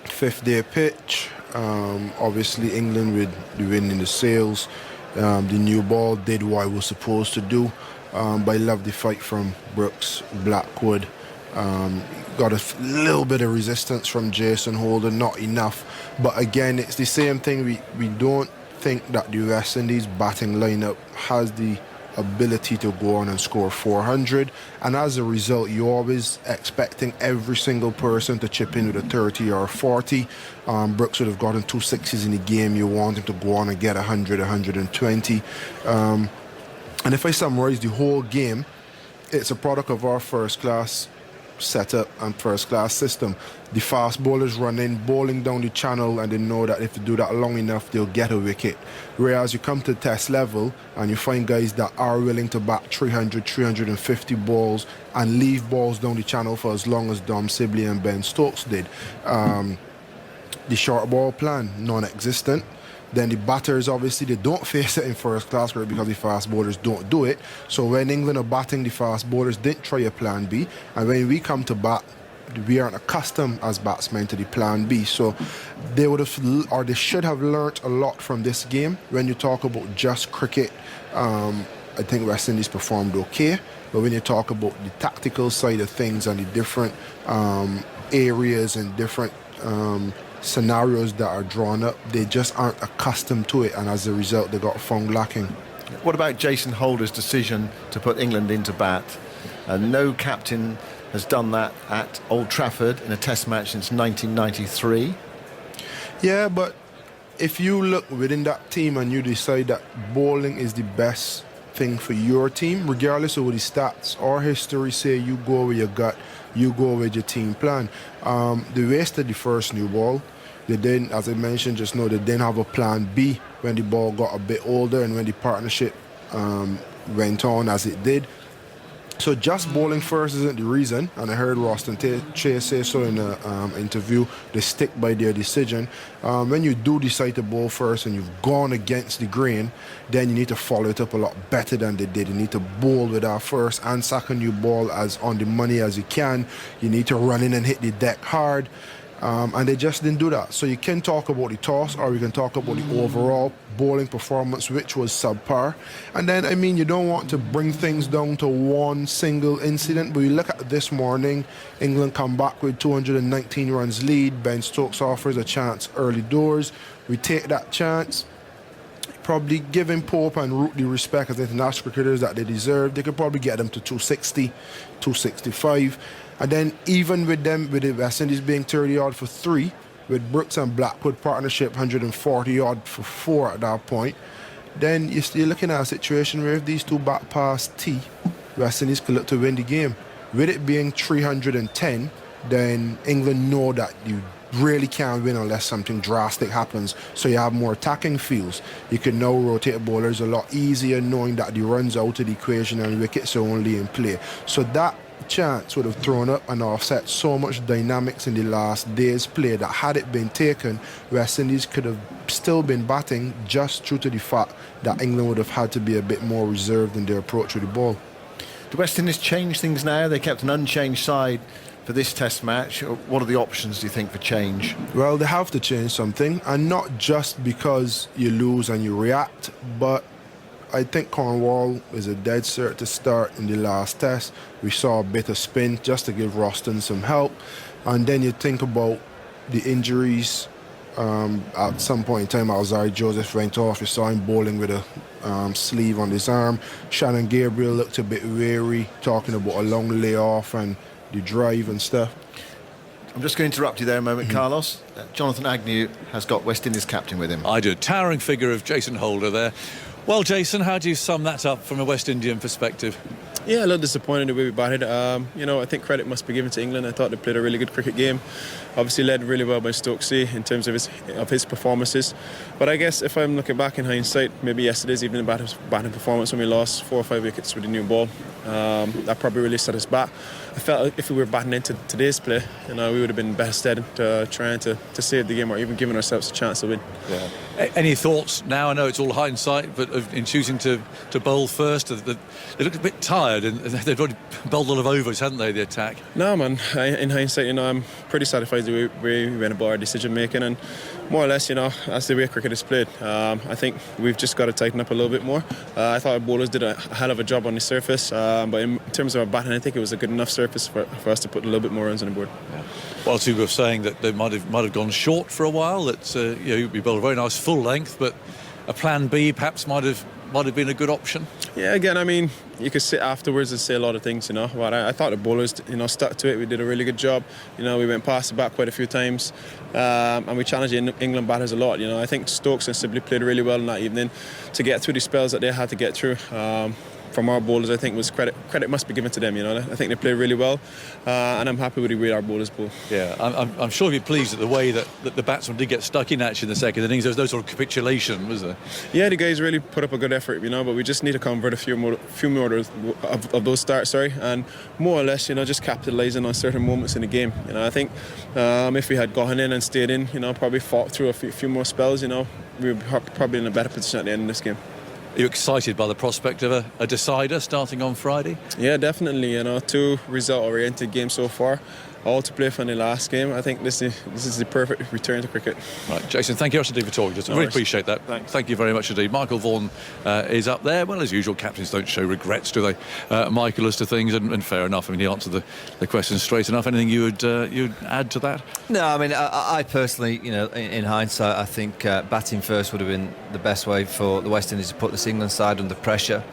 5th-day pitch. Obviously, England with the wind in the sails. The new ball did what it was supposed to do. But I love the fight from Brooks, Blackwood. Got a little bit of resistance from Jason Holden, not enough. But again, it's the same thing. We don't think that the West Indies batting lineup has the ability to go on and score 400, and as a result, you're always expecting every single person to chip in with a 30 or a 40. Brooks would have gotten 2 sixes in the game. You want him to go on and get 100, 120. And if I summarize the whole game, it's a product of our first-class setup and first-class system. The fast bowlers run in, bowling down the channel, and they know that if they do that long enough, they'll get a wicket. Whereas you come to test level and you find guys that are willing to bat 300, 350 balls and leave balls down the channel for as long as Dom Sibley and Ben Stokes did. The short ball plan, non-existent. Then the batters, obviously, they don't face it in first class cricket because the fast bowlers don't do it. So when England are batting, the fast bowlers didn't try a plan B. And when we come to bat, we aren't accustomed as batsmen to the plan B. So they would have, or they should have learnt a lot from this game. When you talk about just cricket, I think West Indies performed okay. But when you talk about the tactical side of things and the different areas and different scenarios that are drawn up, they just aren't accustomed to it, and as a result they got found lacking.
What about Jason Holder's decision to put England into bat? No captain has done that at Old Trafford in a test match since 1993.
Yeah, but if you look within that team and you decide that bowling is the best thing for your team, regardless of what the stats or history say, you go with your gut, you go with your team plan. They wasted the first new ball. They didn't, as I mentioned just now, they didn't have a plan B when the ball got a bit older and when the partnership went on as it did. So just bowling first isn't the reason, and I heard Roston Chase say so in an interview. They stick by their decision. When you do decide to bowl first and you've gone against the grain, then you need to follow it up a lot better than they did. You need to bowl with our first and second new ball as on the money as you can. You need to run in and hit the deck hard. And they just didn't do that. So you can talk about the toss, or we can talk about the overall bowling performance, which was subpar. And then, I mean, you don't want to bring things down to one single incident, but you look at this morning, England come back with 219 runs lead. Ben Stokes offers a chance early doors. We take that chance. Probably giving Pope and Root the respect as international cricketers that they deserve. They could probably get them to 260, 265. And then even with them, with the West Indies being 30 odd for 3, with Brooks and Blackwood partnership 140 odd for 4 at that point, then you're looking at a situation where if these two bat past T, West Indies could look to win the game. With it being 310, then England know that you really can't win unless something drastic happens. So you have more attacking fields. You can now rotate bowlers a lot easier, knowing that the runs out of the equation and wickets are only in play. So that chance would have thrown up and offset so much dynamics in the last day's play that had it been taken, West Indies could have still been batting, just due to the fact that England would have had to be a bit more reserved in their approach with the ball.
Do West Indies change things now? They kept an unchanged side for this test match. What are the options, do you think, for change?
Well, they have to change something, and not just because you lose and you react, but I think Cornwall is a dead cert to start in the last test. We saw a bit of spin just to give Roston some help. And then you think about the injuries. At some point in time, Alzari Joseph went off. You saw him bowling with a sleeve on his arm. Shannon Gabriel looked a bit weary, talking about a long layoff and the drive and stuff.
I'm just going to interrupt you there a moment, Carlos. Jonathan Agnew has got West Indies captain with him.
I do. Towering figure of Jason Holder there. Well, Jason, how do you sum that up from a West Indian perspective?
Yeah, a little disappointed the way we batted. I think credit must be given to England. I thought they played a really good cricket game. Obviously led really well by Stokesy in terms of his performances. But I guess if I'm looking back in hindsight, maybe yesterday's evening batting performance when we lost 4 or 5 wickets with a new ball, that probably really set us back. I felt if we were batting into today's play, we would have been in better stead trying to save the game or even giving ourselves a chance to win.
Yeah. Any thoughts now? I know it's all hindsight, but in choosing to bowl first, they looked a bit tired and they'd already bowled a lot of overs, hadn't they, the attack?
No, man. In hindsight, I'm pretty satisfied the way we went about our decision making, and more or less, that's the way cricket is played. I think we've just got to tighten up a little bit more. I thought our bowlers did a hell of a job on the surface, but in terms of our batting, I think it was a good enough surface for us to put a little bit more runs on the board.
Yeah. Well, two were saying that they might have gone short for a while. That we bowled a very nice full length, but a plan B perhaps might have been a good option.
Yeah, again, I mean, you could sit afterwards and say a lot of things, but I thought the bowlers, stuck to it. We did a really good job. We went past the bat quite a few times, and we challenged England batters a lot. I think Stokes and Sibley played really well in that evening to get through the spells that they had to get through. from our bowlers, I think, was credit must be given to them. I think they played really well, and I'm happy with the way our bowlers bowl.
Yeah, I'm sure you're pleased at the way that the batsman did get stuck in actually in the second innings. There was no sort of capitulation, was there?
Yeah, the guys really put up a good effort, but we just need to convert a few more of those starts, and more or less, just capitalising on certain moments in the game. I think if we had gone in and stayed in, probably fought through a few more spells, we were probably in a better position at the end of this game.
Are you excited by the prospect of a decider starting on Friday?
Yeah, definitely. 2 result-oriented games so far, all to play for in the last game. I think this is the perfect return to cricket.
Right, Jason, thank you very much indeed for talking to us. I really appreciate that.
Thanks.
Thank you very much indeed. Michael Vaughan is up there. Well, as usual, captains don't show regrets, do they? Michael, as to things, and fair enough. I mean, he answered the question straight enough. Anything you'd add to that?
No, I mean, I personally, in hindsight, I think batting first would have been the best way for the West Indies to put this England side under pressure.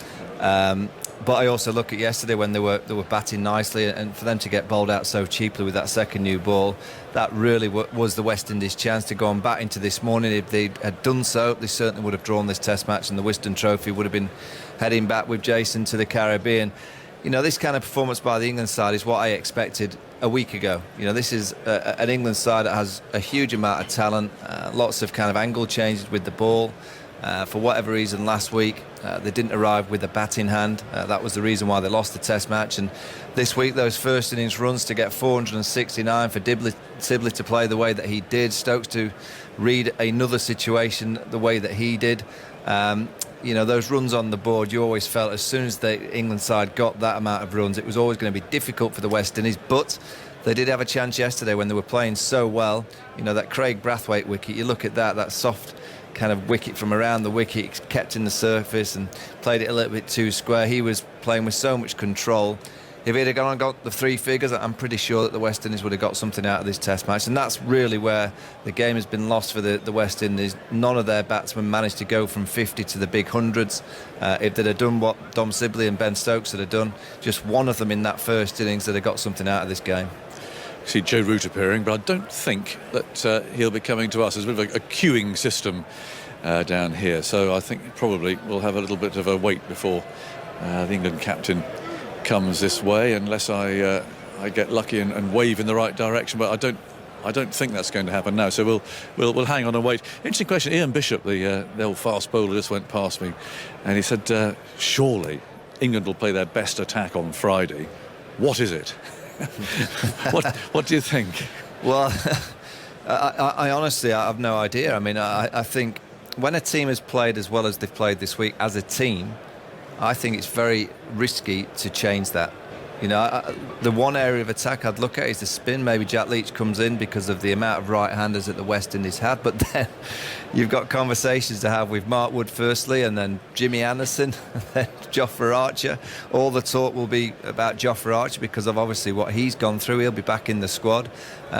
But I also look at yesterday when they were batting nicely, and for them to get bowled out so cheaply with that second new ball, that really was the West Indies' chance to go and bat into this morning. If they had done so, they certainly would have drawn this Test match, and the Wisden Trophy would have been heading back with Jason to the Caribbean. This kind of performance by the England side is what I expected a week ago. This is an England side that has a huge amount of talent, lots of kind of angle changes with the ball. For whatever reason, last week they didn't arrive with a bat in hand. That was the reason why they lost the Test match. And this week, those first innings runs to get 469 for Sibley to play the way that he did, Stokes to read another situation the way that he did. Those runs on the board, you always felt as soon as the England side got that amount of runs, it was always going to be difficult for the West Indies. But they did have a chance yesterday when they were playing so well. That Craig Brathwaite wicket, you look at that soft kind of wicket from around the wicket, kept in the surface and played it a little bit too square. He was playing with so much control. If he'd have gone and got the 3 figures, I'm pretty sure that the West Indies would have got something out of this Test match. And that's really where the game has been lost for the West Indies. None of their batsmen managed to go from 50 to the big hundreds. If they'd have done what Dom Sibley and Ben Stokes had done, just one of them in that first innings, they'd have got something out of this game.
See Joe Root appearing, but I don't think that he'll be coming to us. There's a bit of a queuing system down here, so I think probably we'll have a little bit of a wait before the England captain comes this way, unless I get lucky and wave in the right direction. But I don't think that's going to happen now. So we'll hang on and wait. Interesting question. Ian Bishop, the old fast bowler, just went past me, and he said, "Surely England will play their best attack on Friday. What is it?" What do you think?
Well, I honestly, I have no idea. I mean, I think when a team has played as well as they've played this week as a team, I think it's very risky to change that. The one area of attack I'd look at is the spin. Maybe Jack Leach comes in because of the amount of right-handers that the West Indies had. But then you've got conversations to have with Mark Wood firstly, and then Jimmy Anderson, and then Jofra Archer. All the talk will be about Jofra Archer because of obviously what he's gone through. He'll be back in the squad.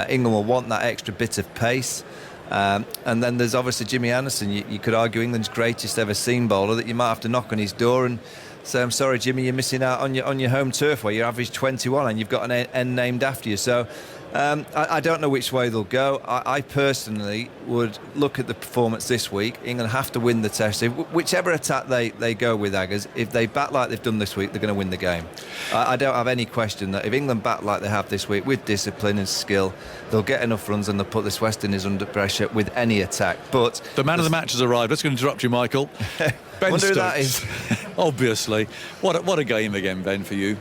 England will want that extra bit of pace. And then there's obviously Jimmy Anderson. You could argue England's greatest ever seam bowler, that you might have to knock on his door and say, "I'm sorry, Jimmy, you're missing out on your home turf where you average 21 and you've got an end named after you." So I don't know which way they'll go. I personally would look at the performance this week. England have to win the Test. Whichever attack they go with, Aggers, if they bat like they've done this week, they're going to win the game. I don't have any question that if England bat like they have this week with discipline and skill, they'll get enough runs and they'll put this West Indies under pressure with any attack. But
the man of the match has arrived. Let's go and interrupt you, Michael. Ben
Wonder
Stokes.
who that is.
Obviously. What a game again, Ben, for you.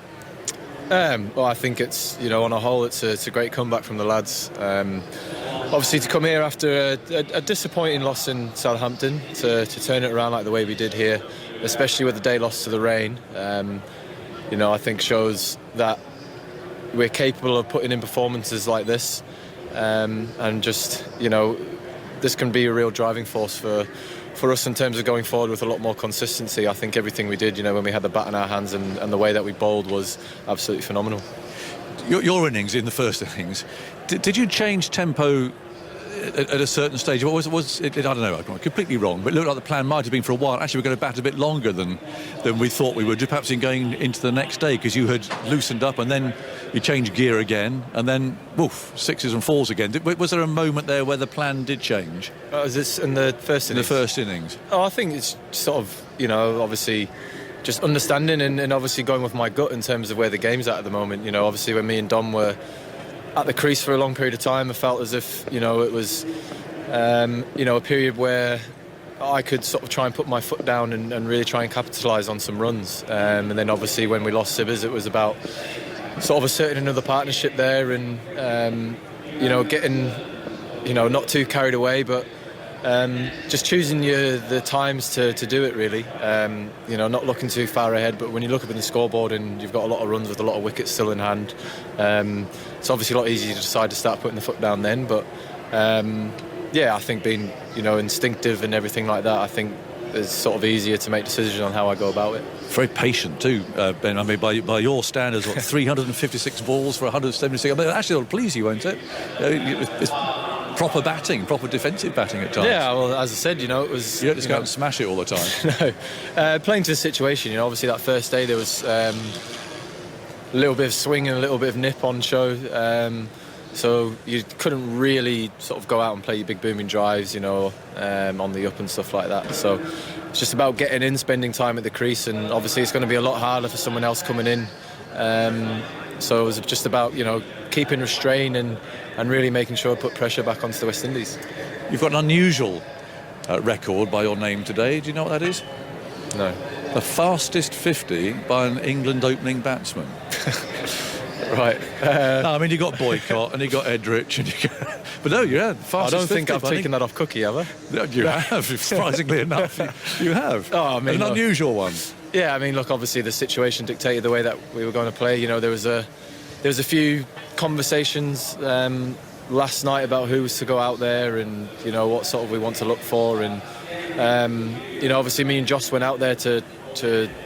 Well, I think it's, on a whole, it's a great comeback from the lads. Obviously, to come here after a disappointing loss in Southampton, to turn it around like the way we did here, especially with the day loss to the rain, I think shows that we're capable of putting in performances like this, and just, this can be a real driving force for us in terms of going forward with a lot more consistency. I think everything we did, when we had the bat in our hands and the way that we bowled was absolutely phenomenal.
Your innings in the first innings, did you change tempo at a certain stage? What was it? I don't know, I'm completely wrong, but it looked like the plan might have been for a while. Actually, we're going to bat a bit longer than we thought we would, perhaps in going into the next day, because you had loosened up and then you changed gear again, and then, woof, 6s and 4s again. Was there a moment there where the plan did change?
Is this in the first innings?
In the first innings.
Oh, I think it's sort of, obviously just understanding and obviously going with my gut in terms of where the game's at the moment. You know, obviously when me and Dom were at the crease for a long period of time, I felt as if, you know, it was, you know, a period where I could sort of try and put my foot down and really try and capitalise on some runs. And then obviously when we lost Sibbers, it was about sort of asserting another partnership there and, you know, getting, you know, not too carried away, but just choosing the times to do it, really. You know, not looking too far ahead, but when you look up in the scoreboard and you've got a lot of runs with a lot of wickets still in hand, it's obviously a lot easier to decide to start putting the foot down then. But yeah, I think being, you know, instinctive and everything like that, I think it's sort of easier to make decisions on how I go about it.
Very patient too, Ben. I mean, by your standards, what, 356 balls for 176. I mean, actually, it'll please you, won't it? It's proper batting, proper defensive batting at times.
Yeah, well, as I said, you know, it was...
You don't just go out and smash it all the time.
No. Playing to the situation, you know, obviously that first day there was a little bit of swing and a little bit of nip on show. So you couldn't really sort of go out and play your big booming drives, you know, on the up and stuff like that. So it's just about getting in, spending time at the crease, and obviously it's going to be a lot harder for someone else coming in. So it was just about, you know, keeping restraint and really making sure I put pressure back onto the West Indies.
You've got an unusual record by your name today. Do you know what that is?
No.
The fastest 50 by an England opening batsman.
Right.
No, I mean, you got Boycott and you got Edrich, and you got... but no, you had fastest.
I don't think
50
I've taken that off Cookie, have I?
No, you have, surprisingly enough. You have.
Oh, I mean,
an unusual one.
Yeah, I mean, look, obviously the situation dictated the way that we were going to play. You know, there was a few conversations last night about who was to go out there and, you know, what sort of we want to look for. And, you know, obviously me and Joss went out there to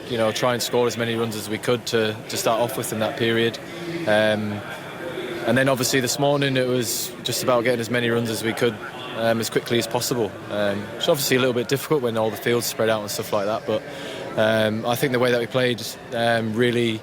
you know, try and score as many runs as we could to start off with in that period. And then obviously this morning it was just about getting as many runs as we could as quickly as possible. It's obviously a little bit difficult when all the fields spread out and stuff like that, but I think the way that we played really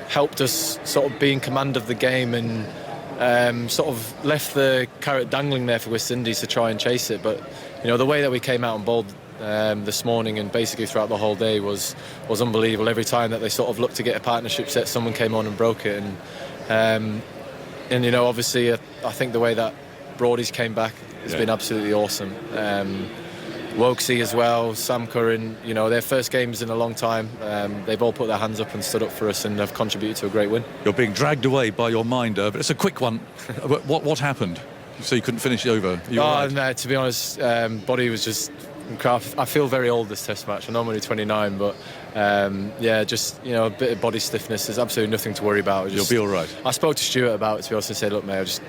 helped us sort of be in command of the game and sort of left the carrot dangling there for West Indies to try and chase it. But, you know, the way that we came out and bowled this morning and basically throughout the whole day was unbelievable. Every time that they sort of looked to get a partnership set, someone came on and broke it. And you know, obviously, I think the way that Broadies came back has been absolutely awesome. Wokesy as well, Sam Curran, you know, their first games in a long time. They've all put their hands up and stood up for us and have contributed to a great win.
You're being dragged away by your minder, but it's a quick one. What happened? So you couldn't finish it over?
Right? No, to be honest, body was just... I feel very old this Test match. I'm only 29, but yeah, just, you know, a bit of body stiffness. There's absolutely nothing to worry about.
You'll be all right.
I spoke to Stuart about it, to be honest, and said, look, mate, I'm just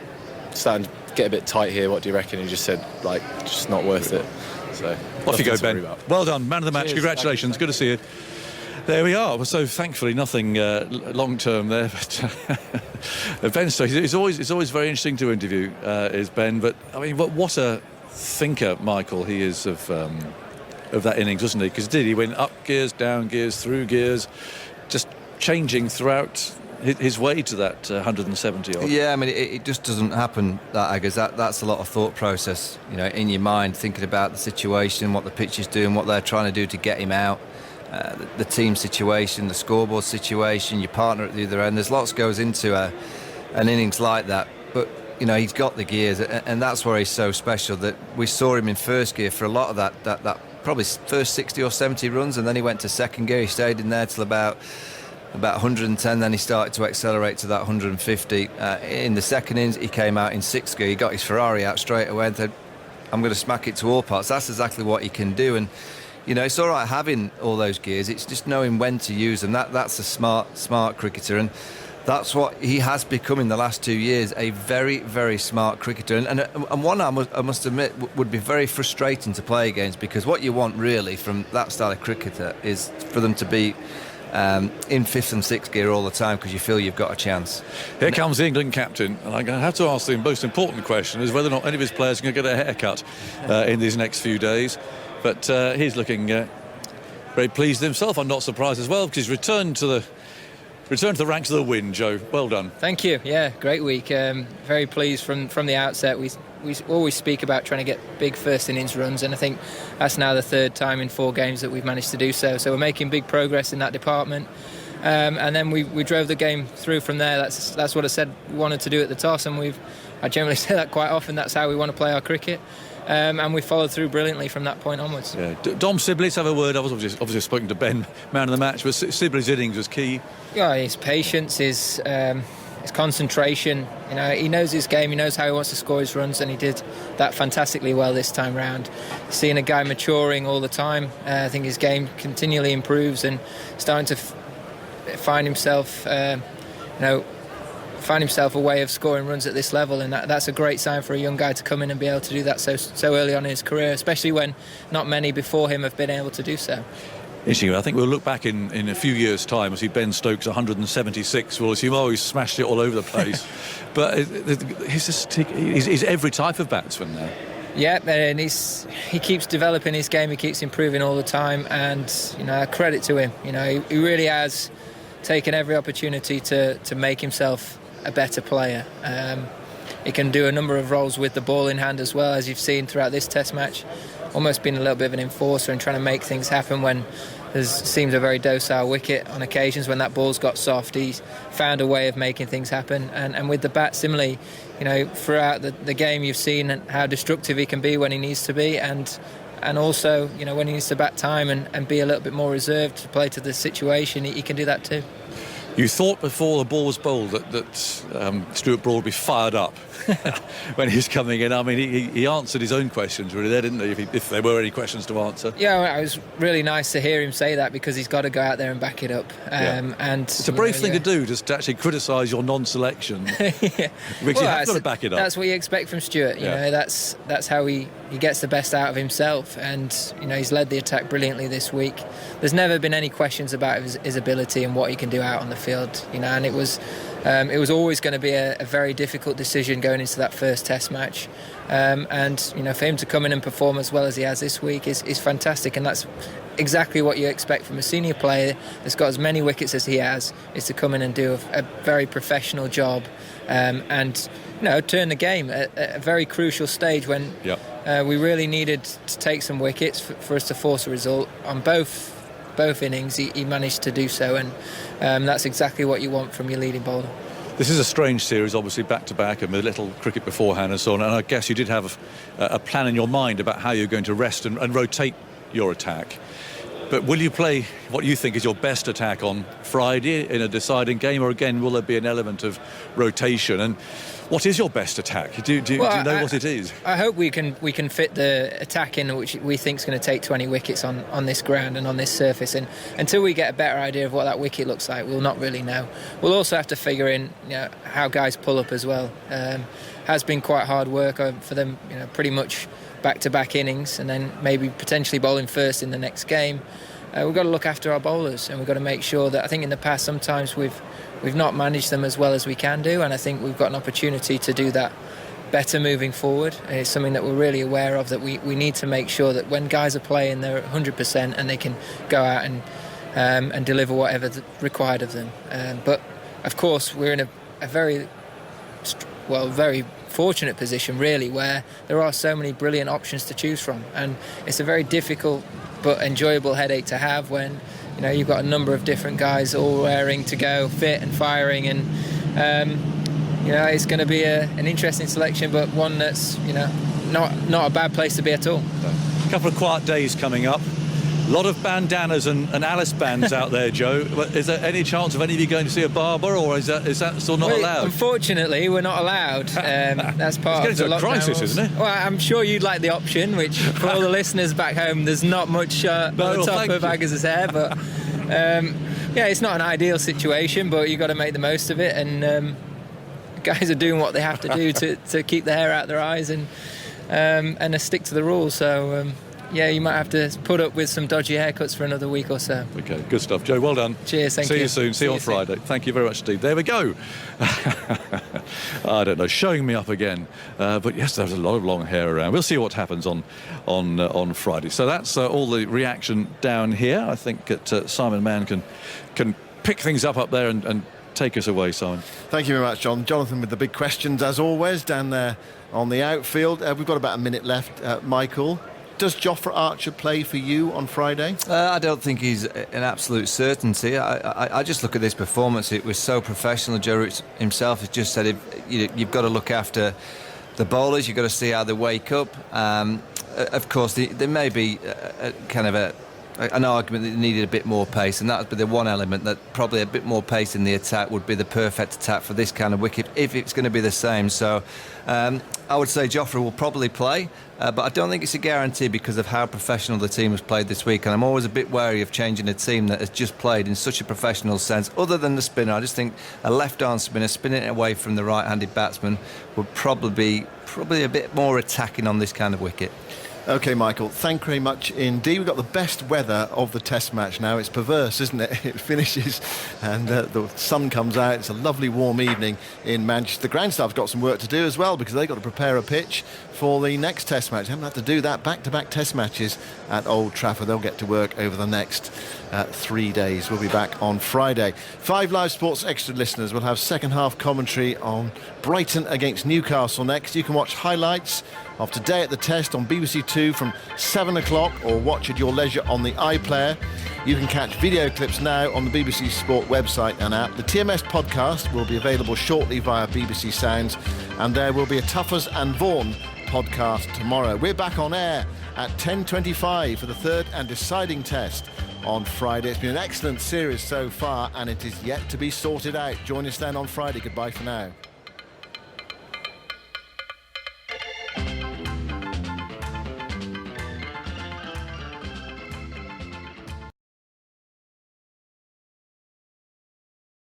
starting to get a bit tight here. What do you reckon? He just said, like, just not worth it. So
off you go, Ben. Well done, man of the match. Cheers. Congratulations. Good to see you. There we are. So thankfully nothing long term there. But Ben Stokes, it's always very interesting to interview. Is Ben? But I mean, what a thinker Michael he is of that innings, wasn't he? Because he went up gears, down gears, through gears, just changing throughout his way to that 170 odd.
Yeah, I mean, it just doesn't happen that, I guess. That's a lot of thought process, you know, in your mind, thinking about the situation, what the pitch is doing, what they're trying to do to get him out, the team situation, the scoreboard situation, your partner at the other end. There's lots goes into an innings like that, but you know, he's got the gears, and that's where he's so special. That we saw him in first gear for a lot of that probably first 60 or 70 runs, and then he went to second gear. He stayed in there till about 110, then he started to accelerate to that 150. In the second innings, he came out in sixth gear. He got his Ferrari out straight away and said, I'm going to smack it to all parts. That's exactly what he can do. And you know, it's all right having all those gears. It's just knowing when to use them. That's a smart cricketer, and that's what he has become in the last 2 years, a very, very smart cricketer. And one I must admit would be very frustrating to play against, because what you want really from that style of cricketer is for them to be in fifth and sixth gear all the time, because you feel you've got a chance.
Here comes the England captain, and I'm going to have to ask the most important question, is whether or not any of his players are going to get a haircut in these next few days. But he's looking very pleased himself. I'm not surprised as well, because he's returned to Return to the ranks of the win, Joe. Well done.
Thank you. Yeah, great week. Very pleased from the outset. We always speak about trying to get big first innings runs, and I think that's now the third time in 4 games that we've managed to do so. So we're making big progress in that department. And then we drove the game through from there. That's what I said we wanted to do at the toss, and I generally say that quite often. That's how we want to play our cricket. And we followed through brilliantly from that point onwards.
Yeah. Dom Sibley, let's have a word. I was obviously spoken to Ben, man of the match, but Sibley's innings was key.
Yeah, his patience, his concentration. You know, he knows his game. He knows how he wants to score his runs, and he did that fantastically well this time round. Seeing a guy maturing all the time, I think his game continually improves and starting to find himself, find himself a way of scoring runs at this level, and that's a great sign for a young guy to come in and be able to do that so early on in his career, especially when not many before him have been able to do so.
Interesting. I think we'll look back in a few years' time and see Ben Stokes 176. We'll assume, he's smashed it all over the place. But he's every type of batsman now.
Yeah, and he keeps developing his game. He keeps improving all the time, and credit to him. He really has taken every opportunity to make himself a better player. He can do a number of roles with the ball in hand as well, as you've seen throughout this Test match. Almost been a little bit of an enforcer and trying to make things happen when there seems a very docile wicket. On occasions when that ball's got soft, he's found a way of making things happen. And with the bat, similarly, throughout the game you've seen how destructive he can be when he needs to be, and also when he needs to bat time and be a little bit more reserved to play to the situation, he can do that too.
You thought before the ball was bowled that Stuart Broad would be fired up when he's coming in. I mean, he answered his own questions really there, didn't he, if there were any questions to answer?
Yeah, it was really nice to hear him say that, because he's got to go out there and back it up. And
it's a brave thing to do, just to actually criticise your non-selection. Because you have got to back it up.
That's what you expect from Stuart. That's how he gets the best out of himself, and he's led the attack brilliantly this week. There's never been any questions about his ability and what he can do out on the field, and it was always going to be a very difficult decision going into that first Test match, and for him to come in and perform as well as he has this week is fantastic, and that's exactly what you expect from a senior player that's got as many wickets as he has, is to come in and do a very professional job, and turn the game at a very crucial stage when we really needed to take some wickets for us to force a result on both innings. He managed to do so, and that's exactly what you want from your leading bowler.
This is a strange series, obviously, back-to-back, and with little cricket beforehand and so on, and I guess you did have a plan in your mind about how you're going to rest and rotate your attack. But will you play what you think is your best attack on Friday in a deciding game, or again will there be an element of rotation? And what is your best attack? Do you know what it is?
I hope we can fit the attack in which we think is going to take 20 wickets on this ground and on this surface. And until we get a better idea of what that wicket looks like, we'll not really know. We'll also have to figure in how guys pull up as well. Has been quite hard work for them, pretty much back-to-back innings, and then maybe potentially bowling first in the next game. We've got to look after our bowlers, and we've got to make sure that, I think in the past sometimes we've not managed them as well as we can do, and I think we've got an opportunity to do that better moving forward. It's something that we're really aware of, that we need to make sure that when guys are playing, they're 100% and they can go out and deliver whatever's required of them. But of course we're in a very fortunate position really, where there are so many brilliant options to choose from, and it's a very difficult but enjoyable headache to have when you've got a number of different guys all raring to go, fit and firing, and it's going to be an interesting selection, but one that's not a bad place to be at all.
A couple of quiet days coming up. A lot of bandanas and Alice bands out there, Joe. Is there any chance of any of you going to see a barber, or is that still not allowed?
Unfortunately, we're not allowed. That's part of the lockdown. It's getting to a crisis, isn't it? Well, I'm sure you'd like the option, which for all the listeners back home, there's not much on the top of Aggers' hair, but it's not an ideal situation, but you've got to make the most of it, and guys are doing what they have to do to keep the hair out their eyes and stick to the rules. So. You might have to put up with some dodgy haircuts for another week or so.
Okay, good stuff. Joe, well done.
Cheers, thank you.
See you soon. See you on Friday. Thank you very much indeed. There we go. I don't know, showing me up again. But yes, there's a lot of long hair around. We'll see what happens on Friday. So that's all the reaction down here. I think that Simon Mann can pick things up there and take us away, Simon.
Thank you very much, John. Jonathan with the big questions, as always, down there on the outfield. We've got about a minute left. Michael, does Jofra Archer play for you on Friday?
I don't think he's an absolute certainty. I just look at this performance. It was so professional. Joe Root himself has just said you've got to look after the bowlers. You've got to see how they wake up. Of course, there may be an argument that they needed a bit more pace, and that would be the one element that probably a bit more pace in the attack would be the perfect attack for this kind of wicket if it's going to be the same. So I would say Jofra will probably play, but I don't think it's a guarantee because of how professional the team has played this week, and I'm always a bit wary of changing a team that has just played in such a professional sense. Other than the spinner, I just think a left-arm spinner spinning it away from the right-handed batsman would probably be a bit more attacking on this kind of wicket.
OK, Michael, thank you very much indeed. We've got the best weather of the Test match now. It's perverse, isn't it? It finishes and the sun comes out. It's a lovely warm evening in Manchester. The ground staff's got some work to do as well because they've got to prepare a pitch for the next Test match. They haven't had to do that. Back-to-back Test matches at Old Trafford. They'll get to work over the next 3 days. We'll be back on Friday. 5 Live Sports Extra listeners will have second half commentary on Brighton against Newcastle next. You can watch highlights of today at the Test on BBC Two from 7 o'clock or watch at your leisure on the iPlayer. You can catch video clips now on the BBC Sport website and app. The TMS podcast will be available shortly via BBC Sounds, and there will be a Tuffers and Vaughan podcast tomorrow. We're back on air at 10:25 for the third and deciding Test on Friday. It's been an excellent series so far, and it is yet to be sorted out. Join us then on Friday. Goodbye for now.